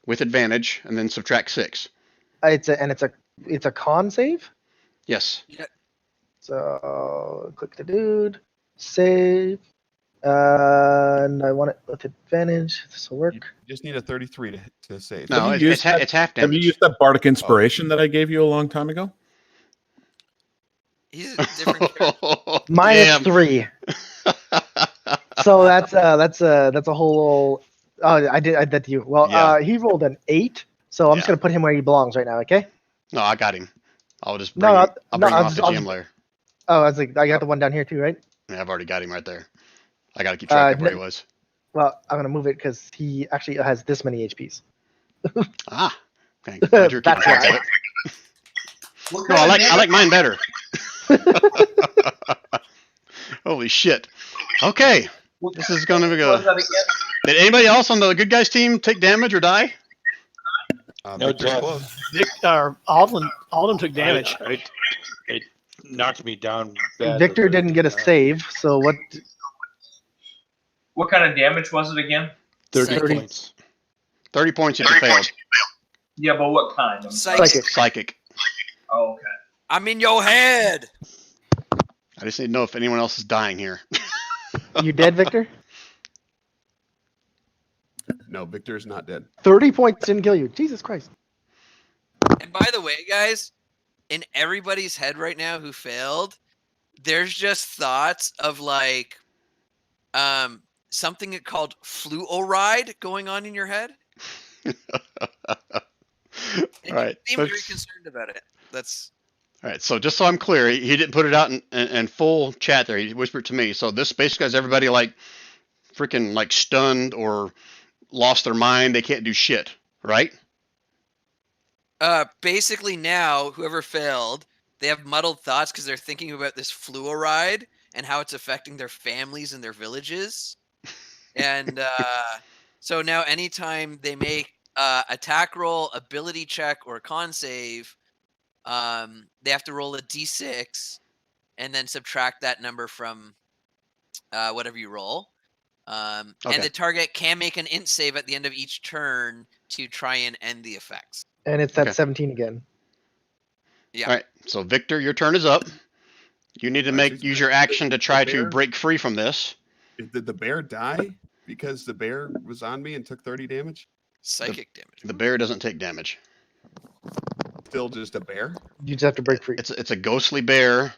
with advantage, and then subtract 6. It's a con save. Yes. So click the dude, save, and I want it with advantage. This will work. You just need a 33 to save. No, Have you used that- it's half Have you damage. used that bardic inspiration that I gave you a long time ago? He's a different character. Minus 3. So that's a whole. Oh, I did that to you. Well, Yeah. he rolled an 8, so I'm just Yeah. gonna put him where he belongs right now. Okay. No, I got him. I'll just No, bring him, I- I'll no, bring him I'll off just- the I'll GM just- layer. Oh, I was like, I got the one down here too, right? Yeah, I've already got him right there. I got to keep track of where he was. Well, I'm gonna move it because he actually has this many HPs. Ah, okay. Glad you're keeping That's track of why. it. No, I like mine better. Holy shit. Okay, this is gonna be What was good. that again? Did anybody else on the good guys team take damage or die? No Victor's death. close. Alden took damage. It knocked me down. Bad. Victor didn't get a save, so what? What kind of damage was it again? 30 30. points. 30 points if you failed. Yeah, but what kind? I'm sorry. Psychic. Psychic. Oh, okay. I'm in your head. I just need to know if anyone else is dying here. You dead, Victor? No, Victor is not dead. 30 points didn't kill you. Jesus Christ. And by the way, guys, in everybody's head right now who failed, there's just thoughts of like something called fluoride going on in your head. And All right. you seem very let's- concerned about it. That's All right, so just so I'm clear, he didn't put it out in full chat there. He whispered to me. So this basically has everybody like freaking like stunned or lost their mind. They can't do shit, right? basically now whoever failed, they have muddled thoughts because they're thinking about this fluoride and how it's affecting their families and their villages. And so now anytime they make attack roll, ability check, or con save, they have to roll a d6 and then subtract that number from whatever you roll. And Okay. the target can make an int save at the end of each turn to try and end the effects. And it's that Okay. 17 again. Yeah. All right. So Victor, your turn is up. You need to use your action to try to bear? break free from this. Did the bear die because the bear was on me and took 30 damage? Psychic damage. The bear doesn't take damage. Still just a bear? You just have to break free. It's a ghostly bear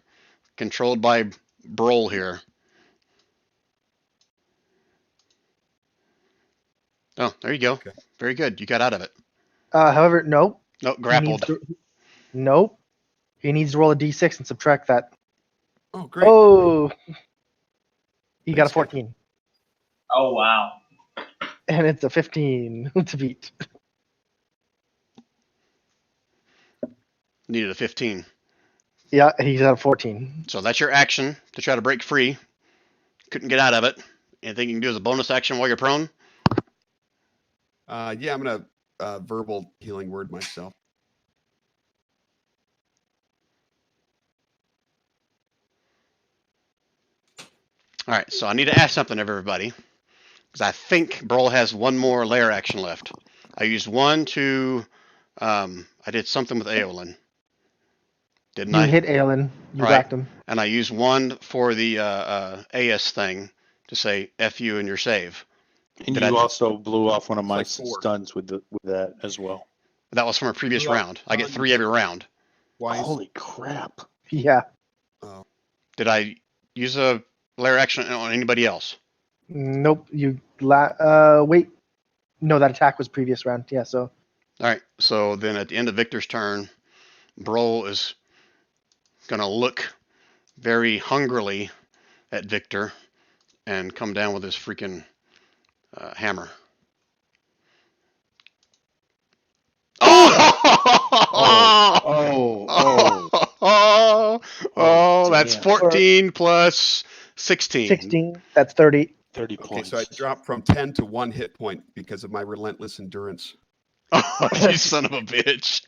controlled by Brol here. Oh, there you go. Okay. Very good. You got out of it. However, nope. No, He needs grappled. nope. He needs to roll a d6 and subtract that. Oh, great. Oh, he got a Thanks, Kev. 14, Oh wow. and it's a 15 to beat. Needed a 15. Yeah, he's at a 14. So that's your action to try to break free. Couldn't get out of it. Anything you can do as a bonus action while you're prone? Yeah, I'm gonna verbal healing word myself. All right, so I need to ask something of everybody. Because I think Brol has one more lair action left. I used one to... I did something with Aolin. Didn't You I? hit Aelin. You Right. whacked him. And I used one for the AS thing to say F you and your save. And Did you I- also blew off one of my It's like 4. stuns with that as well. That was from a previous Well, round. I get 3 every round. Why? Holy crap! Yeah. Oh, Did I use a lair action on anybody else? Nope. You wait. No, that attack was previous round. Yeah. So All right, so then at the end of Victor's turn, Brol is going to look very hungrily at Victor and come down with his freaking hammer. Oh, that's damn. 14 plus 16. 16. That's 30. 30 okay. points. So I dropped from 10 to 1 hit point because of my relentless endurance. Oh, you son of a bitch.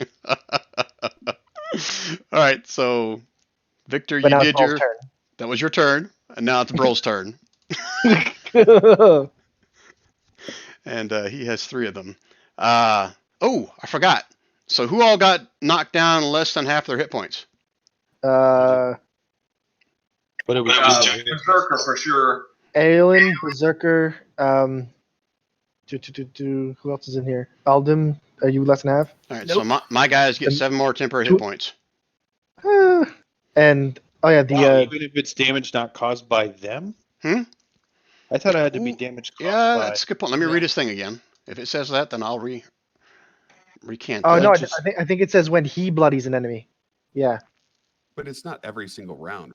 All right, so Victor, But you now did it's your... Paul's That was your turn, and now it's Brol's turn. turn. And he has 3 of them. Oh, I forgot. So who all got knocked down less than half their hit points? But it was Berserker for sure. Aelin, Berserker. Who else is in here? Aldim. Are you less than half? All right, so my guys get Um, 7 more temporary two- hit points. And oh yeah, the Wow, even if it's damage not caused by them. Hmm? I thought it had to be Ooh, damage caused Yeah, by. that's a good point. Let me Yeah. read this thing again. If it says that, then I'll recant oh that. no, just- I think it says when he bloodies an enemy. Yeah. But it's not every single round.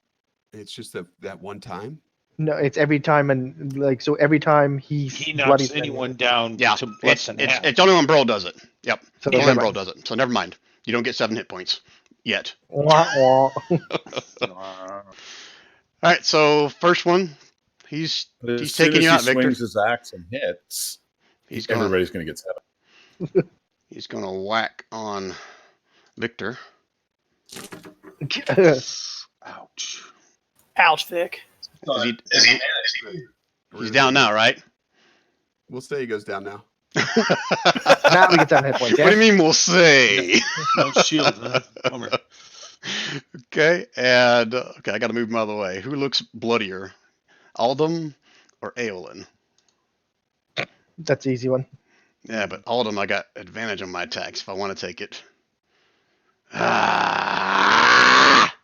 It's just that one time. No, it's every time and like so every time He knocks bloodies an anyone enemy. down Yeah, to less it's, than it's, half. it's only when Brol does it. Yep, So only never when Brol mind. does it. So never mind. You don't get 7 hit points yet. Wah, wah. All right, so first one, he's As He's soon taking as you he out, Victor. swings his axe and hits, gonna everybody's going to get 7. he's gonna whack on Victor. Ouch. Ouch, Vic. He's down now, right? We'll say he goes down now. Now we get 7 hit points. What do you Yeah. mean we'll say? No shield. Huh? Bummer. Okay, and okay, I got to move him out of the way. Who looks bloodier, Aldum or Aolin? That's the easy one. Yeah, but Aldum, I got advantage on my attacks if I want to take it. Ah!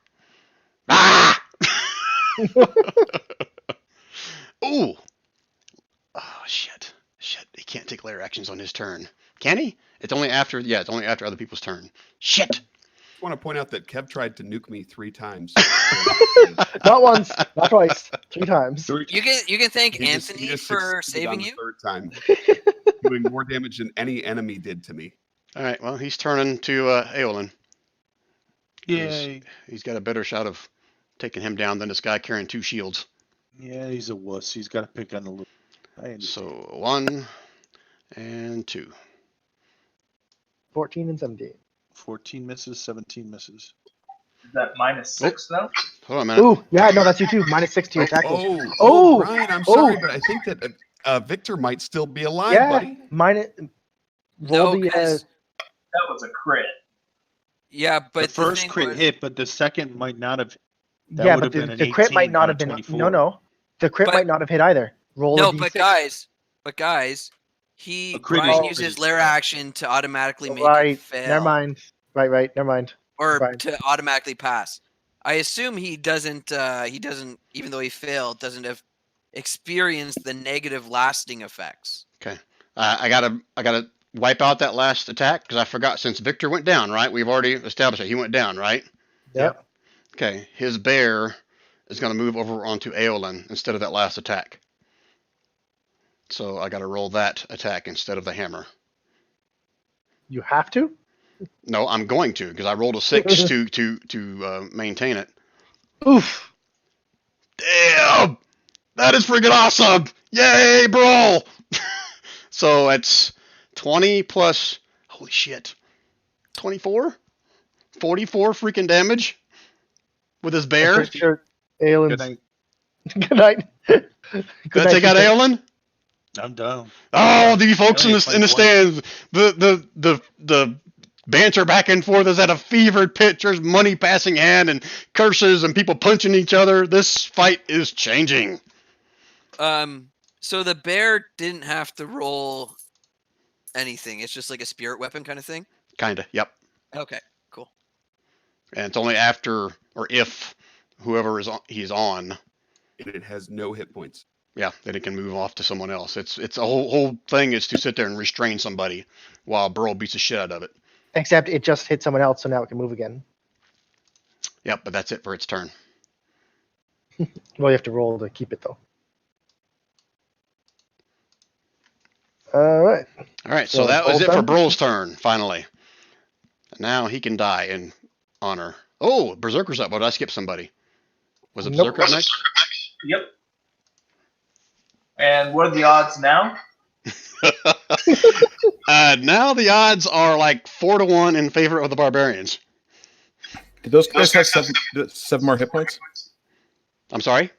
Ah! Ooh! Oh shit! Shit! He can't take layer actions on his turn, can he? It's only after. Yeah, it's only after other people's turn. Shit! I want to point out that Kev tried to nuke me 3 times. Not once, not twice, 3 times. You can thank He just- Anthony he just for succeeded on saving the you. 3rd time, doing more damage than any enemy did to me. All right, well, he's turning to Aolin. Yay. He's got a better shot of taking him down than this guy carrying 2 shields. Yeah, he's a wuss. He's got to pick on the little. I understand. So 1 and 2. 14 and 17. 14 misses, 17 misses. Is that -6 though? Hold on a minute. Ooh, yeah, no, that's you too. -6 to your attack. roll. Oh, Oh, Brian, I'm oh. sorry, but I think that Victor might still be alive, Yeah, buddy. minus. No, Roll the. 'cause- That was a crit. Yeah, but The first thing crit was- hit, but the second might not have. That Yeah, would but have been an the crit might 18, not not have a been. 24. No. The crit But- might not have hit either. Roll No, a but d6. guys, A crit Brian is uses pretty lair tough. action to automatically make it Right. fail. Never mind. Right. Never mind. Or Brian. to automatically pass. I assume he doesn't, even though he failed, doesn't have experienced the negative lasting effects. I gotta wipe out that last attack because I forgot. Since Victor went down, right? We've already established that he went down, right? Yep. Okay. His bear is gonna move over onto Aolin instead of that last attack. So I gotta roll that attack instead of the hammer. You have to? No, I'm going to because I rolled a 6 to maintain it. Oof. Damn! That is freaking awesome! Yay, bro! So it's 20 plus, holy shit, 24? 44 freaking damage with his I'm bear. pretty sure Aelin's. Good night. Good night. Good Did I take out Ethan. Aelin? I'm done. Oh, the folks in Only the 24. stands, the banter back and forth is at a fevered pitch. There's money passing hand and curses and people punching each other. This fight is changing. So the bear didn't have to roll anything. It's just like a spirit weapon kind of thing. Kinda, yep. Okay, cool. And it's only after or if whoever he's on, And it has no hit points. yeah, then it can move off to someone else. It's a whole thing is to sit there and restrain somebody while Burl beats the shit out of it. Except it just hit someone else, so now it can move again. Yep, but that's it for its turn. Well, you have to roll to keep it, though. All right. All right, so So that was all it for done? Burl's turn, finally. Now he can die in honor. Oh, Berserker's up. Oh, did I skip somebody? Was it Nope. Berserker up next? Yep. And what are the odds now? Now the odds are like 4-1 in favor of the barbarians. Did those guys have seven more hit points? I'm sorry?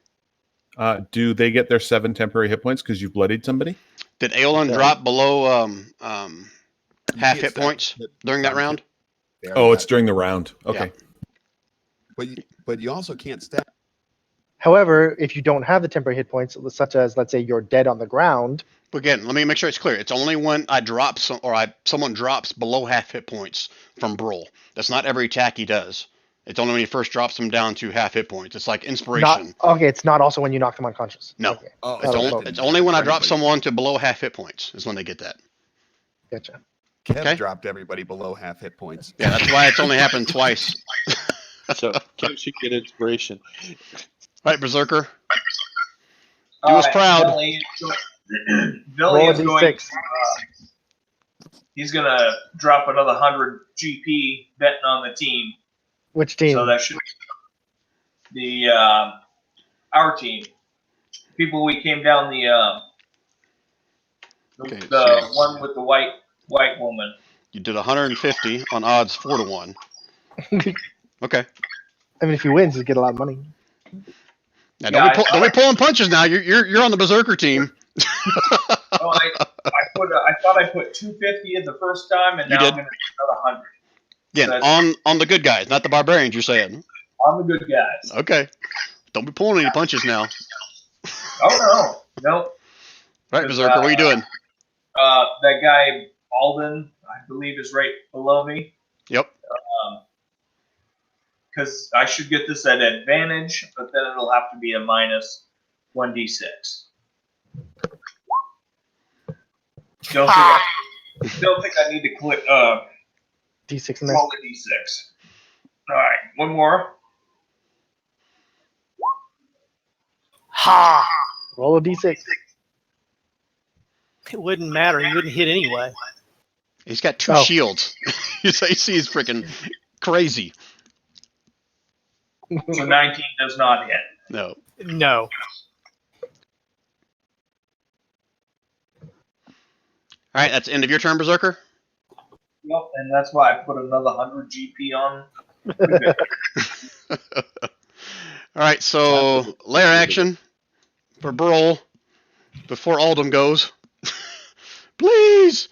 Do they get their 7 temporary hit points because you've bloodied somebody? Did Aeolin Yeah. drop below half You hit get points that- during that round? They are Oh, not. it's during the round. Okay. But you also can't stack. However, if you don't have the temporary hit points, such as, let's say, you're dead on the ground, But again, let me make sure it's clear. It's only when I drop someone drops below half hit points from Brawl. That's not every attack he does. It's only when he first drops them down to half hit points. It's like not inspiration. okay. It's not also when you knock them unconscious. No. Okay, Oh, It's, Oh, only, okay. it's only when I drop Everybody. someone to below half hit points is when they get that. gotcha. Kev Okay. dropped everybody below half hit points. Yeah, that's why it's only happened twice. So Kev should get inspiration. Right, Berserker. Do us proud. Billy Roll a is going. d6. He's gonna drop another 100 GP betting on the team. Which team? So that should be our team. People we came down the Okay, the so- one with the white woman. You did 150 on odds 4-1. Okay. I mean, if he wins, you get a lot of money. Now Yeah, don't be pulling punches now. You're on the Berserker team. Oh, I thought I put 250 in the first time, and You now did. I'm gonna do another 100 Again, That's- on the good guys, not the barbarians. You're saying. on the good guys. Okay. Don't be pulling any punches now. Oh no. Right, Berserker. What are you doing? That guy Alden, I believe, is right below me. Yep. Because I should get this at advantage, but then it'll have to be a minus 1d6. Don't think I need to click D6 in there. roll the d6. All right, one more. Ha! Roll a D6. It wouldn't matter. He wouldn't hit anyway. He's got 2 Oh. shields. His AC is freaking crazy. So 19 does not hit. No. No. All right, that's the end of your turn, Berserker. Yep, and that's why I put another 100 GP on. All right, so lair action for Brawl before Aldum goes. Please,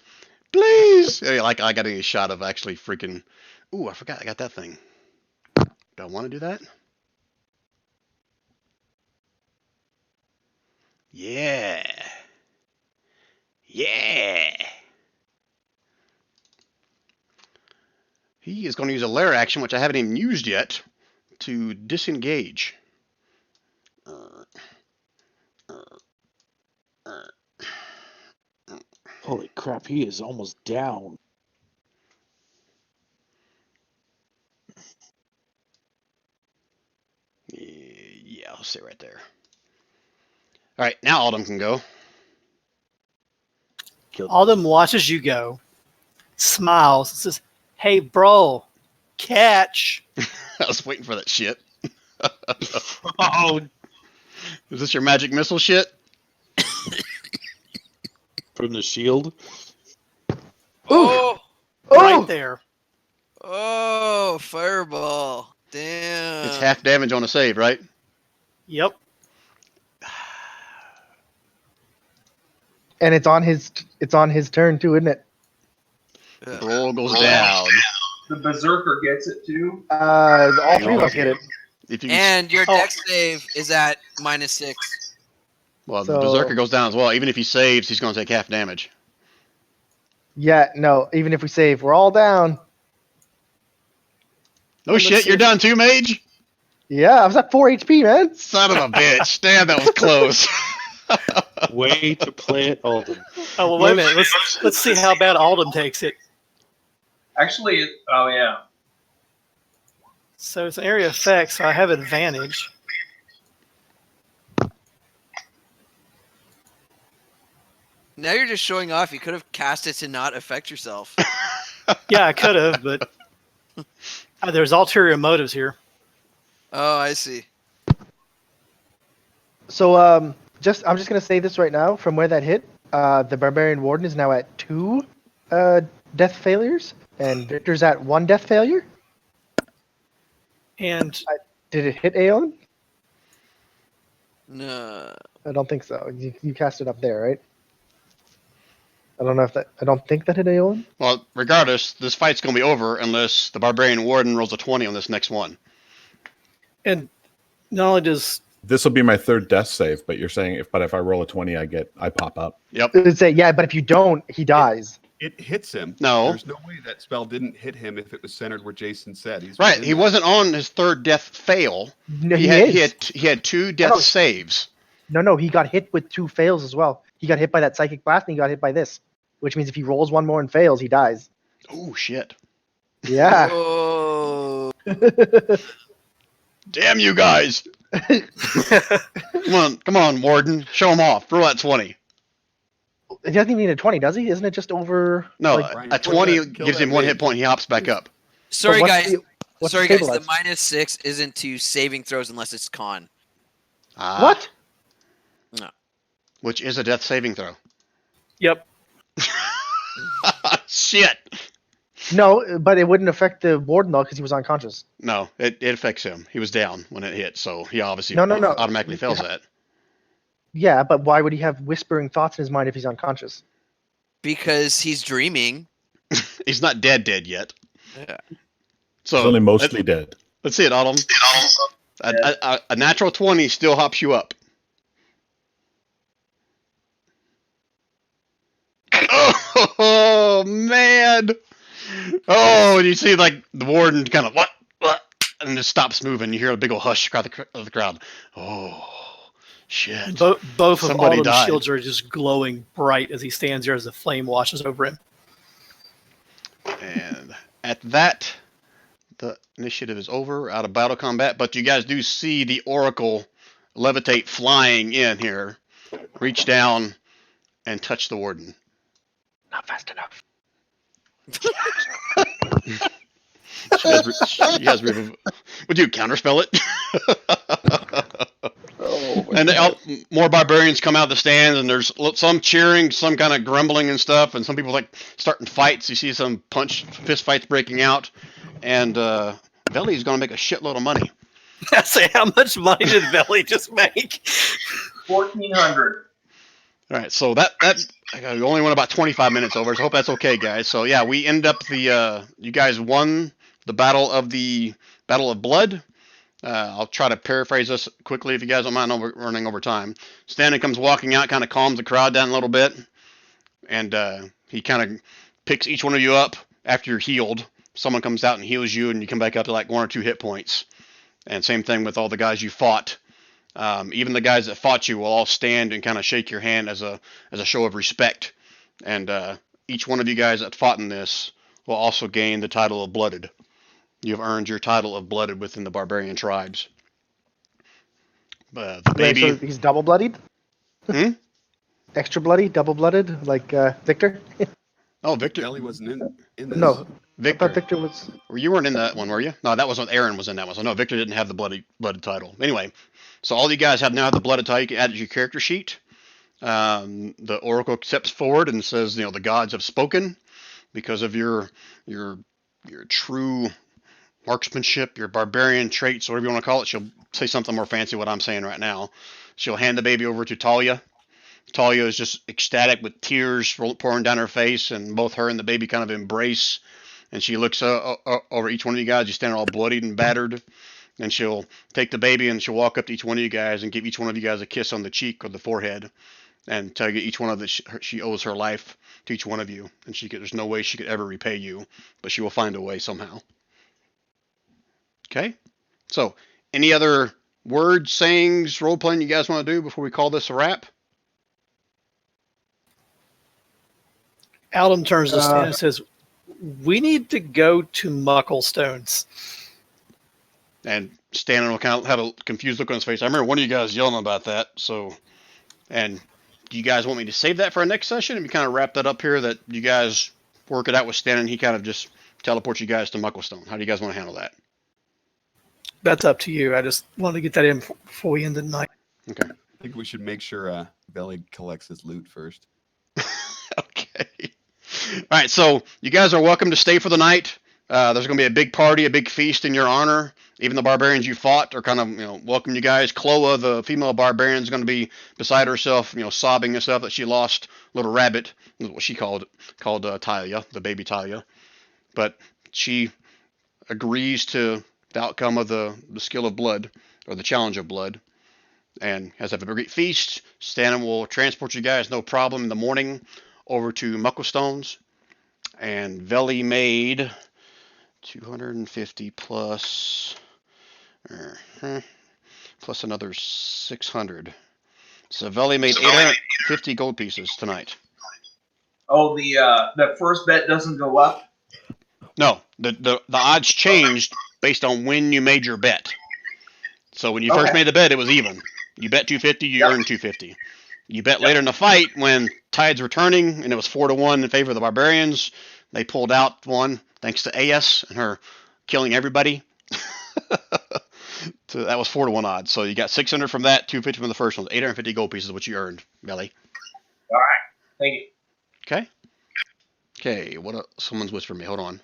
please. Yeah, like I got a shot of actually freaking. Ooh, I forgot I got that thing. Do I want to do that? Yeah. Yeah. He is going to use a lair action, which I haven't even used yet, to disengage. Holy crap, he is almost down. Yeah, I'll stay right there. All right, now Alden can go. Alden watches you go, smiles, and says, "Hey, bro, catch." I was waiting for that shit. Oh, Is this your magic missile shit? from the shield. Oh, Right there. oh, fireball. Damn. It's half damage on a save, right? Yep. And it's on his turn too, isn't it? Yeah. Roll goes down. The berserker gets it too. All three of us get it. If you And your Oh. dex save is at -6. well, So- the berserker goes down as well. Even if he saves, he's going to take half damage. Yeah, no. Even if we save, we're all down. No Let's shit, see you're if- done too, Mage. Yeah, I was at 4 HP, man. Son of a bitch! Damn, that was close. Way to play it, Alden. Oh well, wait a minute. Let's see how bad Alden takes it. Actually, oh yeah. So it's an area effect, so I have advantage. Now you're just showing off. You could have cast it to not affect yourself. Yeah, I could have, but there's ulterior motives here. Oh, I see. So I'm just gonna say this right now. From where that hit, the Barbarian Warden is now at 2 death failures, and Victor's at 1 death failure. And Did it hit Aeon? No. I don't think so. You cast it up there, right? I don't know if that. I don't think that hit Aeon. Well, regardless, this fight's going to be over unless the Barbarian Warden rolls a 20 on this next one. and not only does This will be my third death save, but you're saying if I roll a 20, I pop up. Yep. It'd say yeah, but if you don't, he dies. It hits him. No. There's no way that spell didn't hit him if it was centered where Jason said. He's Right. within He that. wasn't on his third death fail. No, He had 2 death No. saves. No, he got hit with 2 fails as well. He got hit by that psychic blast, and he got hit by this, which means if he rolls 1 more and fails, he dies. Oh shit! Yeah. Oh. Damn you guys! Come on, Warden, show him off. Roll that 20. He doesn't even need a 20, does he? Isn't it just over? No, like, a 20 kill gives that him 1 mage. hit point. He hops back up. Sorry, what's guys. what's Sorry, guys. The stabilize? -6 isn't to saving throws unless it's con. Ah, What? Which is a death saving throw. yep. Shit. No, but it wouldn't affect the warden though because he was unconscious. No, it affects him. He was down when it hit, so he obviously No. automatically fails that. Yeah, but why would he have whispering thoughts in his mind if he's unconscious? Because he's dreaming. He's not dead yet. Yeah. So He's only mostly dead. let's see it, Autumn. A natural 20 still hops you up. Oh man! Oh, and you see like the warden kind of what, and just stops moving. You hear a big old hush across the crowd. Oh shit! Both of Somebody Alden's died. shields are just glowing bright as he stands there as the flame washes over him. And at that, the initiative is over, out of battle combat. But you guys do see the Oracle levitate flying in here, reach down, and touch the warden. Not fast enough. She has would you counterspell it? And more barbarians come out of the stands, and there's some cheering, some kind of grumbling and stuff, and some people like starting fights. You see some fist fights breaking out, and Veli's going to make a shitload of money. I say, how much money did Belly just make? 1,400. All right, so that we only went about 25 minutes over, so I hope that's okay, guys. So yeah, we end up you guys won the Battle of Blood. I'll try to paraphrase this quickly if you guys don't mind running over time. Stanley comes walking out, kind of calms the crowd down a little bit, and he kind of picks each one of you up after you're healed. Someone comes out and heals you, and you come back up to like 1 or 2 hit points. And same thing with all the guys you fought. Even the guys that fought you will all stand and kind of shake your hand as a show of respect And each one of you guys that fought in this will also gain the title of Blooded. You have earned your title of Blooded within the barbarian tribes. The Wait, baby. so he's double bloodied? Hmm? Extra bloody, double blooded, like Victor? Oh, Victor. Kelly wasn't in this. No, I Victor. thought Victor was. Well, you weren't in that one, were you? No, that was when Aaron was in that one. So no, Victor didn't have the blooded title. Anyway, so all you guys have now the blooded title. You can add it to your character sheet. The oracle steps forward and says, the gods have spoken because of your true marksmanship, your barbarian traits, whatever you want to call it. She'll say something more fancy what I'm saying right now. She'll hand the baby over to Talia. Talia is just ecstatic with tears pouring down her face, and both her and the baby kind of embrace. And she looks over each one of you guys. You stand all bloodied and battered. And she'll take the baby and she'll walk up to each one of you guys and give each one of you guys a kiss on the cheek or the forehead, and tell you each one of the she owes her life to each one of you, and there's no way she could ever repay you, but she will find a way somehow. Okay. So, any other words, sayings, role playing you guys want to do before we call this a wrap? Alden turns to Stan and says, "We need to go to Mucklestones." And Stan will kind of have a confused look on his face. I remember one of you guys yelling about that. So, and do you guys want me to save that for our next session? And we kind of wrap that up here, that you guys work it out with Stan and he kind of just teleports you guys to Mucklestone. How do you guys want to handle that? That's up to you. I just wanted to get that in before we end the night. Okay. I think we should make sure Belly collects his loot first. Okay. All right. So you guys are welcome to stay for the night. There's going to be a big party, a big feast in your honor. Even the barbarians you fought are kind of, welcome you guys. Chloa, the female barbarian, is going to be beside herself, sobbing and stuff that she lost little rabbit, is what she called Talia, the baby Talia. But she agrees to the outcome of the skill of blood, or the challenge of blood, and has a great feast. Stan will transport you guys, no problem, in the morning over to Mucklestones. And Veli made 250 plus another 600. So Veli made 850 gold pieces tonight. Oh, the first bet doesn't go up. No, the odds changed based on when you made your bet. So when you first made the bet, it was even. You bet 250, you earned 250. You bet later in the fight when tides were turning and it was 4-1 in favor of the barbarians. They pulled out one thanks to AS and her killing everybody. So that was 4-1 odds. So you got 600 from that, 250 from the first one. 850 gold pieces is what you earned, Belly. All right. Thank you. Okay. Okay. Someone's whispering me. Hold on.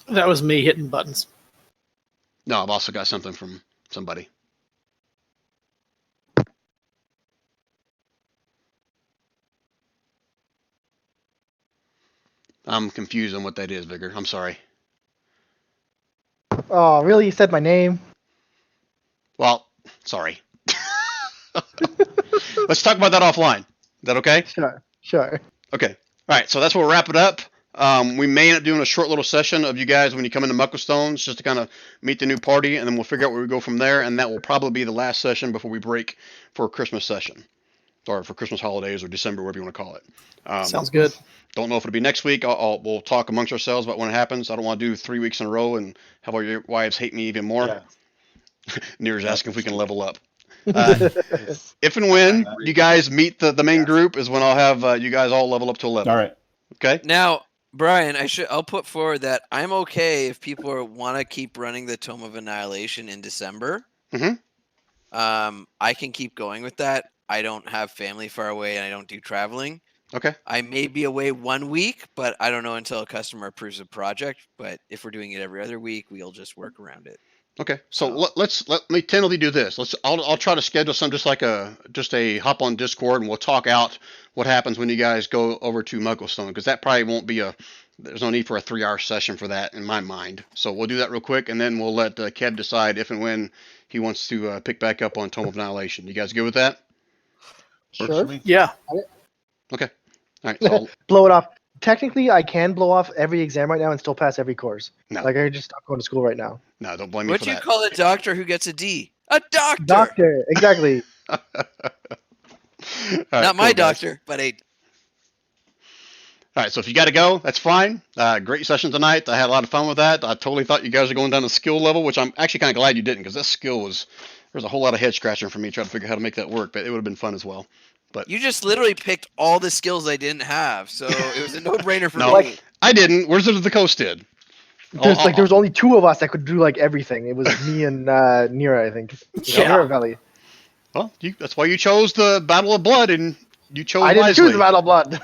That was me hitting buttons. No, I've also got something from somebody. I'm confused on what that is, Vigor. I'm sorry. Oh, really? You said my name? Well, sorry. Let's talk about that offline. Is that okay? Sure. Okay. All right. So that's where we'll wrap it up. We may end up doing a short little session of you guys when you come into Mucklestones, just to kind of meet the new party, and then we'll figure out where we go from there. And that will probably be the last session before we break for a Christmas session, or for Christmas holidays, or December, whatever you want to call it. Sounds good. Don't know if it'll be next week. We'll talk amongst ourselves about when it happens. I don't want to do 3 weeks in a row and have all your wives hate me even more. Yeah. Near's asking if we can level up. If and when you guys meet the main group is when I'll have you guys all level up to 11. All right. Okay. Now, Brian, I'll put forward that I'm okay if people want to keep running the Tome of Annihilation in December. Mhm. I can keep going with that. I don't have family far away and I don't do traveling. Okay. I may be away 1 week, but I don't know until a customer approves a project. But if we're doing it every other week, we'll just work around it. Okay. So let me tentatively do this. I'll try to schedule some just a hop on Discord, and we'll talk out what happens when you guys go over to Mugglestone, because that probably won't be there's no need for a 3-hour session for that in my mind. So we'll do that real quick, and then we'll let Kev decide if and when he wants to pick back up on Tome of Annihilation. You guys good with that? Works for Sure. me. Yeah. Okay. All right. So Blow it off. Technically, I can blow off every exam right now and still pass every course. No. Like I could just stop going to school right now. no, don't blame me What for do you that. call a doctor who gets a D? A doctor. Doctor, exactly. right, Not my cool, guys. doctor, but a. All right, so if you got to go, that's fine. Great session tonight. I had a lot of fun with that. I totally thought you guys were going down the skill level, which I'm actually kind of glad you didn't, because that skill was, there's a whole lot of head scratching for me trying to figure out how to make that work, but it would have been fun as well. You just literally picked all the skills I didn't have, so it was a no-brainer for No, me. I didn't. Wizards of the Coast did. There was only 2 of us that could do like everything. It was me and Nira, I think. Yeah. Nira Valley. Well, that's why you chose the Battle of Blood, and you chose I didn't wisely. choose the Battle of Blood.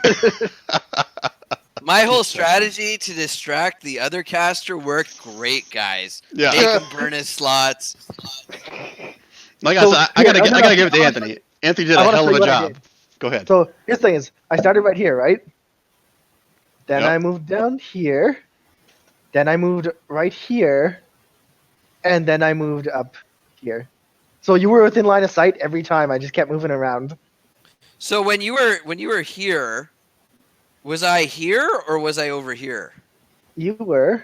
My whole strategy to distract the other caster worked great, guys. Yeah. Make him burn his slots. Like So, I said, I gotta here, give it to Anthony. Anthony did I a wanna hell show of a you what I job. did. Go ahead. So here's the thing is, I started right here, right? Then Yep. I moved down here. Then I moved right here. And then I moved up here. So you were within line of sight every time. I just kept moving around. So when you were here, was I here or was I over here? You were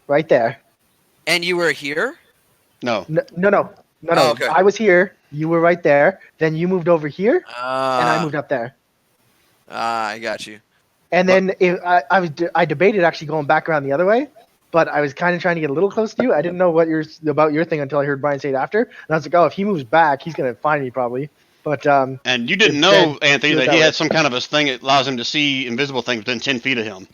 right there. And you were here? No. No. Oh, okay. I was here. You were right there. Then you moved over here, and I moved up there. I got you. And then I debated actually going back around the other way, but I was kind of trying to get a little close to you. I didn't know about your thing until I heard Brian say it after, and I was like, oh, if he moves back, he's gonna find me probably. But And you didn't know, instead, Anthony, he was that he that had way. some kind of a thing that allows him to see invisible things within 10 feet of him.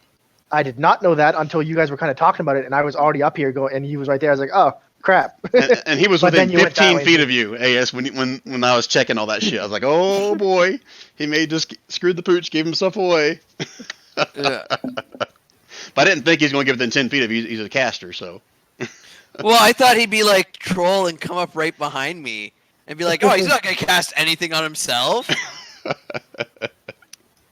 I did not know that until you guys were kind of talking about it, and I was already up here going, and he was right there. I was like, oh crap. And he was But within then you went that 15 way, feet too. of you, AS, when I was checking all that shit. I was like, oh boy, he may just screwed the pooch, gave himself away. Yeah. But I didn't think he was going to get within 10 feet of you. He's a caster, so. Well, I thought he'd be like troll and come up right behind me and be like, "Oh, he's not gonna cast anything on himself."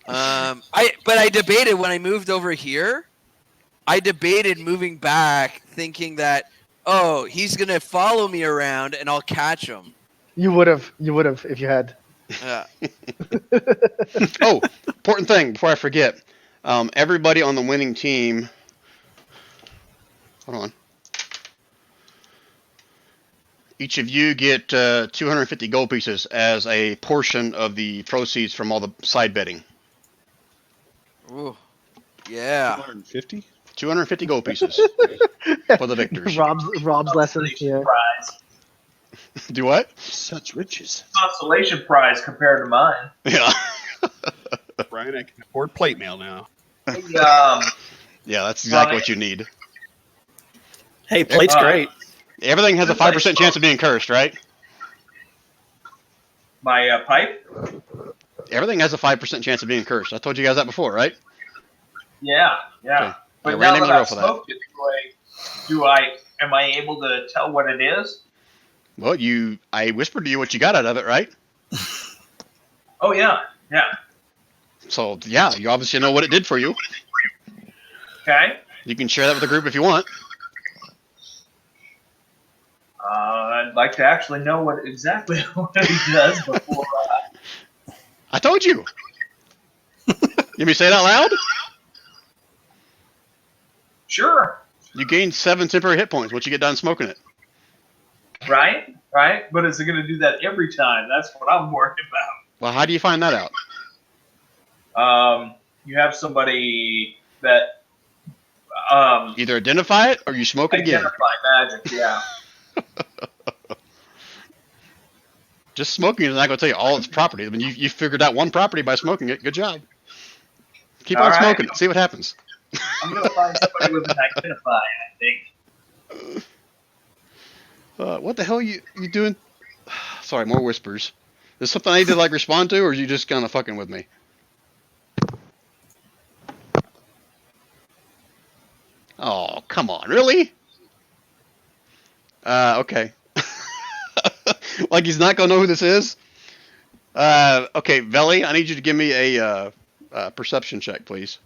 I debated when I moved over here. I debated moving back, thinking that, oh, he's gonna follow me around and I'll catch him. You would have if you had. Yeah. Oh, important thing before I forget. Everybody on the winning team. Hold on. Each of you get 250 gold pieces as a portion of the proceeds from all the side betting. Ooh. Yeah. 250? 250 gold pieces for the victors. Rob's lesson. Yeah. Prize. Do what? Such riches. Consolation prize compared to mine. Yeah. Brian, I can afford plate mail now. Hey, Yeah, that's exactly what you need. Hey, plate's great. Everything has a 5% chance of being cursed, right? my pipe. Everything has a 5% chance of being cursed. I told you guys that before, right? Yeah. Okay. But Yeah, now random that roll I've for that. smoked it, am I able to tell what it is? Well, I whispered to you what you got out of it, right? Oh yeah. So, yeah, you obviously know what it did for you. Okay. You can share that with the group if you want. I'd like to actually know what exactly what he does before. I told you. You me say it out loud? Sure. You gain 7 temporary hit points once you get done smoking it. Right. But is it going to do that every time? That's what I'm worried Well, how do you find that out? about. You have somebody that Either identify it or you smoke it again. identify magic. Yeah. Just smoking is not going to tell you all its properties. I mean, you figured out one property by smoking it. Good job. Keep All on right. smoking it. See what happens. I'm going to find somebody with an identify. I think. What the hell are you doing? Sorry, more whispers. Is something I need to like respond to, or are you just kind of fucking with me? Oh, come on, really? Okay. Like he's not gonna know who this is. Okay, Veli, I need you to give me a perception check, please.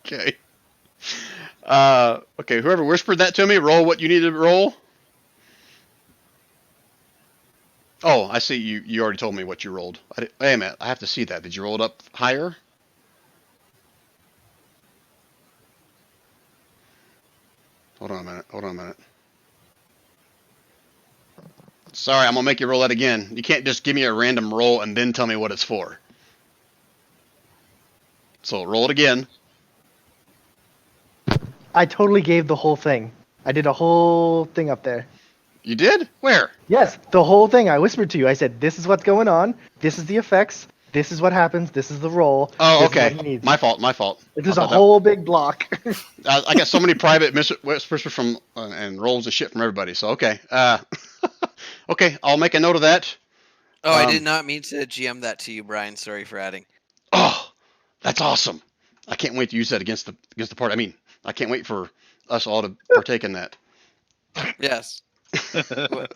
Okay. Okay, whoever whispered that to me, roll what you need to roll. Oh, I see. You already told me what you rolled. Wait a minute. I have to see that. Did you roll it up higher? Hold on a minute. Sorry, I'm gonna make you roll that again. You can't just give me a random roll and then tell me what it's for. So roll it again. I totally gave the whole thing. I did a whole thing up there. You did? Where? Yes, the whole thing. I whispered to you. I said, "This is what's going on. This is the effects. This is what happens. This is the roll. Oh, this is okay. what he needs." My fault. There's I a thought whole big block. I got so many private whispers from and rolls and shit from everybody. So okay. Okay, I'll make a note of that. Oh, I Um, did not mean to GM that to you, Brian. Sorry for adding. Oh, that's awesome. I can't wait to use that against the party. I mean, I can't wait for us all to partake in that. Yes. And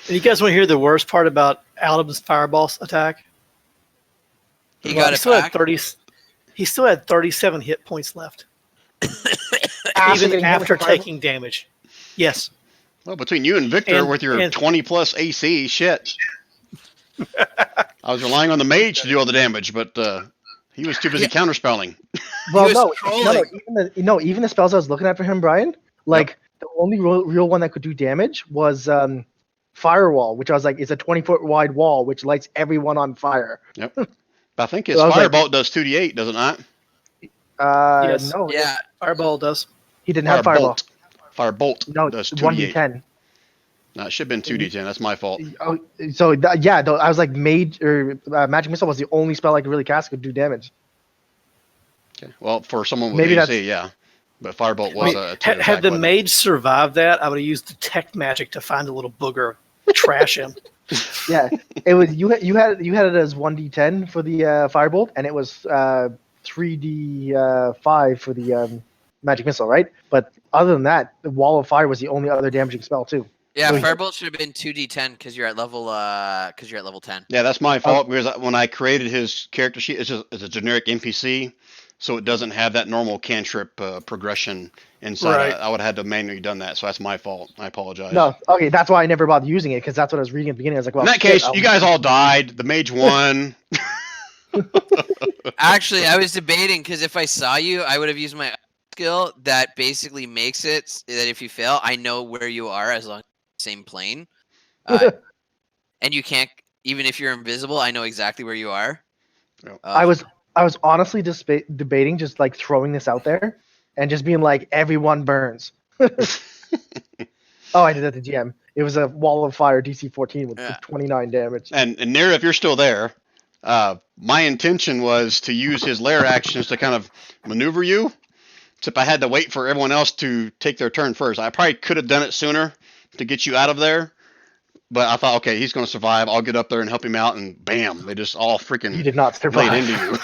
you guys want to hear the worst part about Adam's fireball attack? He got it still had back. 30. He still had 37 hit points left, After even getting hit with after the fireball? taking damage. Yes. Well, between you and Victor And- with your and- 20 plus AC, shit. I was relying on the mage to do all the damage, but he was too busy counterspelling. Well, was no, trolling. even the spells I was looking at for him, Brian. Like the only real one that could do damage was Firewall, which I was like, it's a 20-foot wide wall which lights everyone on fire. But I think his So I was like- firebolt does 2d8, does it not? Yes. No, Yeah. Fireball does. he didn't have Fireball. Firebolt No, does 2d8. 1d10. No, it should have been 2d10. That's my fault. Oh, so I was like, Magic Missile was the only spell I could really cast that could do damage. Okay. Well, for someone with Maybe AC, yeah. But firebolt was a 2 Had attack, the wasn't it? mage survived that, I would have used detect magic to find a little booger, trash him. Yeah, it was you had it as 1d10 for the Firebolt, and it was 3d5 for the Magic Missile, right? But other than that, the Wall of Fire was the only other damaging spell too. Yeah, So he- firebolt should have been 2d10 because you're at level 10. Yeah, that's my fault because when I created his character sheet, it's a generic NPC, so it doesn't have that normal cantrip progression inside. Right. I would have had to manually done that, so that's my fault. I apologize. No, okay, that's why I never bothered using it because that's what I was reading at the beginning. I was like, well, In that shit, case, I'll- you guys all died. The mage won. Actually, I was debating because if I saw you, I would have used my skill that basically makes it that if you fail, I know where you are as long as same plane. And you can't, even if you're invisible, I know exactly where you are. I was honestly debating just like throwing this out there and just being like, everyone burns. Oh, I did that to GM. It was a Wall of Fire DC 14 with Yeah. 29 damage. And Nira, if you're still there, my intention was to use his lair actions to kind of maneuver you. Except I had to wait for everyone else to take their turn first. I probably could have done it sooner to get you out of there. But I thought, okay, he's going to survive. I'll get up there and help him out. And bam, they just all You freaking did not survive. laid into you.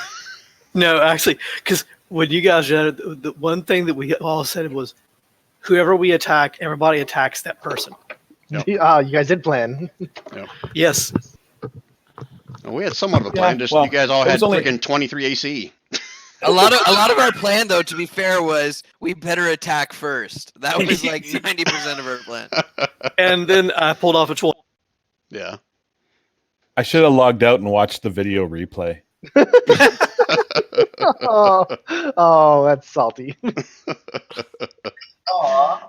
No, actually, because when you guys did it, the one thing that we all said was, whoever we attack, everybody attacks that person. Yep. You guys did plan. Yes. And we had somewhat of a plan. Yeah, Just well, you guys all it had was only- freaking 23 AC. A lot of our plan, though, to be fair, was we better attack first. That was like 90% of our plan. And then I pulled off a 12. Yeah. I should have logged out and watched the video replay. Oh, that's salty. Aw.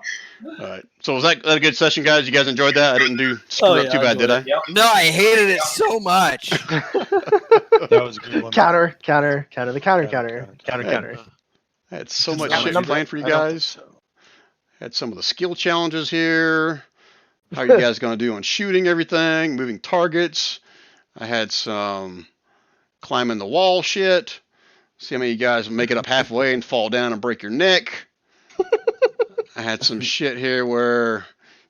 All right. So was that a good session, guys? You guys enjoyed that? I didn't do screw up too bad, did I? Yep. No, I hated it so much. That was a good one. counter, the counter. I had so It's much not shit number- planned for you I don't think guys. so. Had some of the skill challenges here. How are you guys going to do on shooting everything, moving targets? I had some climbing the wall shit. See how many of you guys make it up halfway and fall down and break your neck. I had some shit here where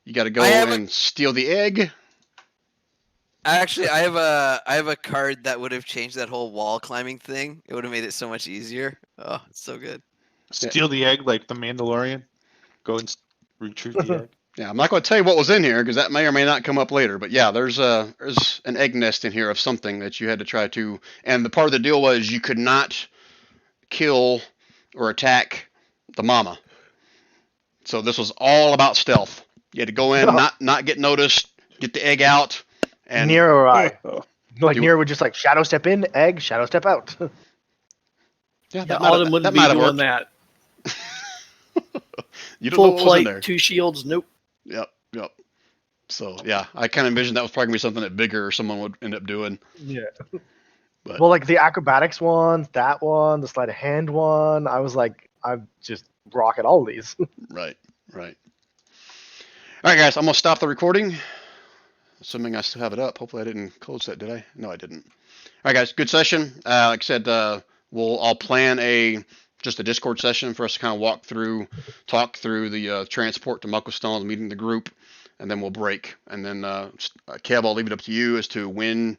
you got to go I have and steal the egg. Actually, I have a card that would have changed that whole wall climbing thing. It would have made it so much easier. Oh, it's so good. Steal the egg like the Mandalorian. Go and retrieve the egg. Yeah, I'm not going to tell you what was in here because that may or may not come up later. But yeah, there's an egg nest in here of something that you had to try to. And the part of the deal was you could not kill or attack the mama. So this was all about stealth. You had to go in, not get noticed, get the egg out, and Nero or I. Like Do- Nero would just like shadow step in, egg, shadow step out. yeah, Yeah, Autumn wouldn't be might have doing worked. that. You don't know Full what was in plate, there. 2 shields. Nope. Yep. So yeah, I kind of envisioned that was probably gonna be something that bigger someone would end up doing. Yeah. But- Well, like the acrobatics one, that one, the sleight of hand one, I was like, I'm just rocking all these. Right. All right, guys, I'm gonna stop the recording. Assuming I still have it up. Hopefully, I didn't close that. Did I? No, I didn't. All right, guys, good session. Like I said, I'll plan just a Discord session for us to kind of talk through the transport to Mucklestone, meeting the group, and then we'll break. And then Kev, I'll leave it up to you as to when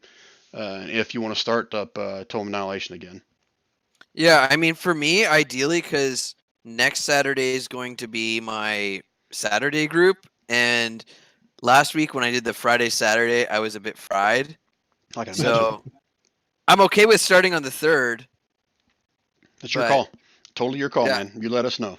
and if you want to start up Tome Annihilation again. Yeah, I mean, for me, ideally, because next Saturday is going to be my Saturday group, and last week when I did the Friday Saturday, I was a bit fried. I can imagine. So I'm okay with starting on the 3rd. That's your but- call. Totally your call, Yeah. man. You let us know.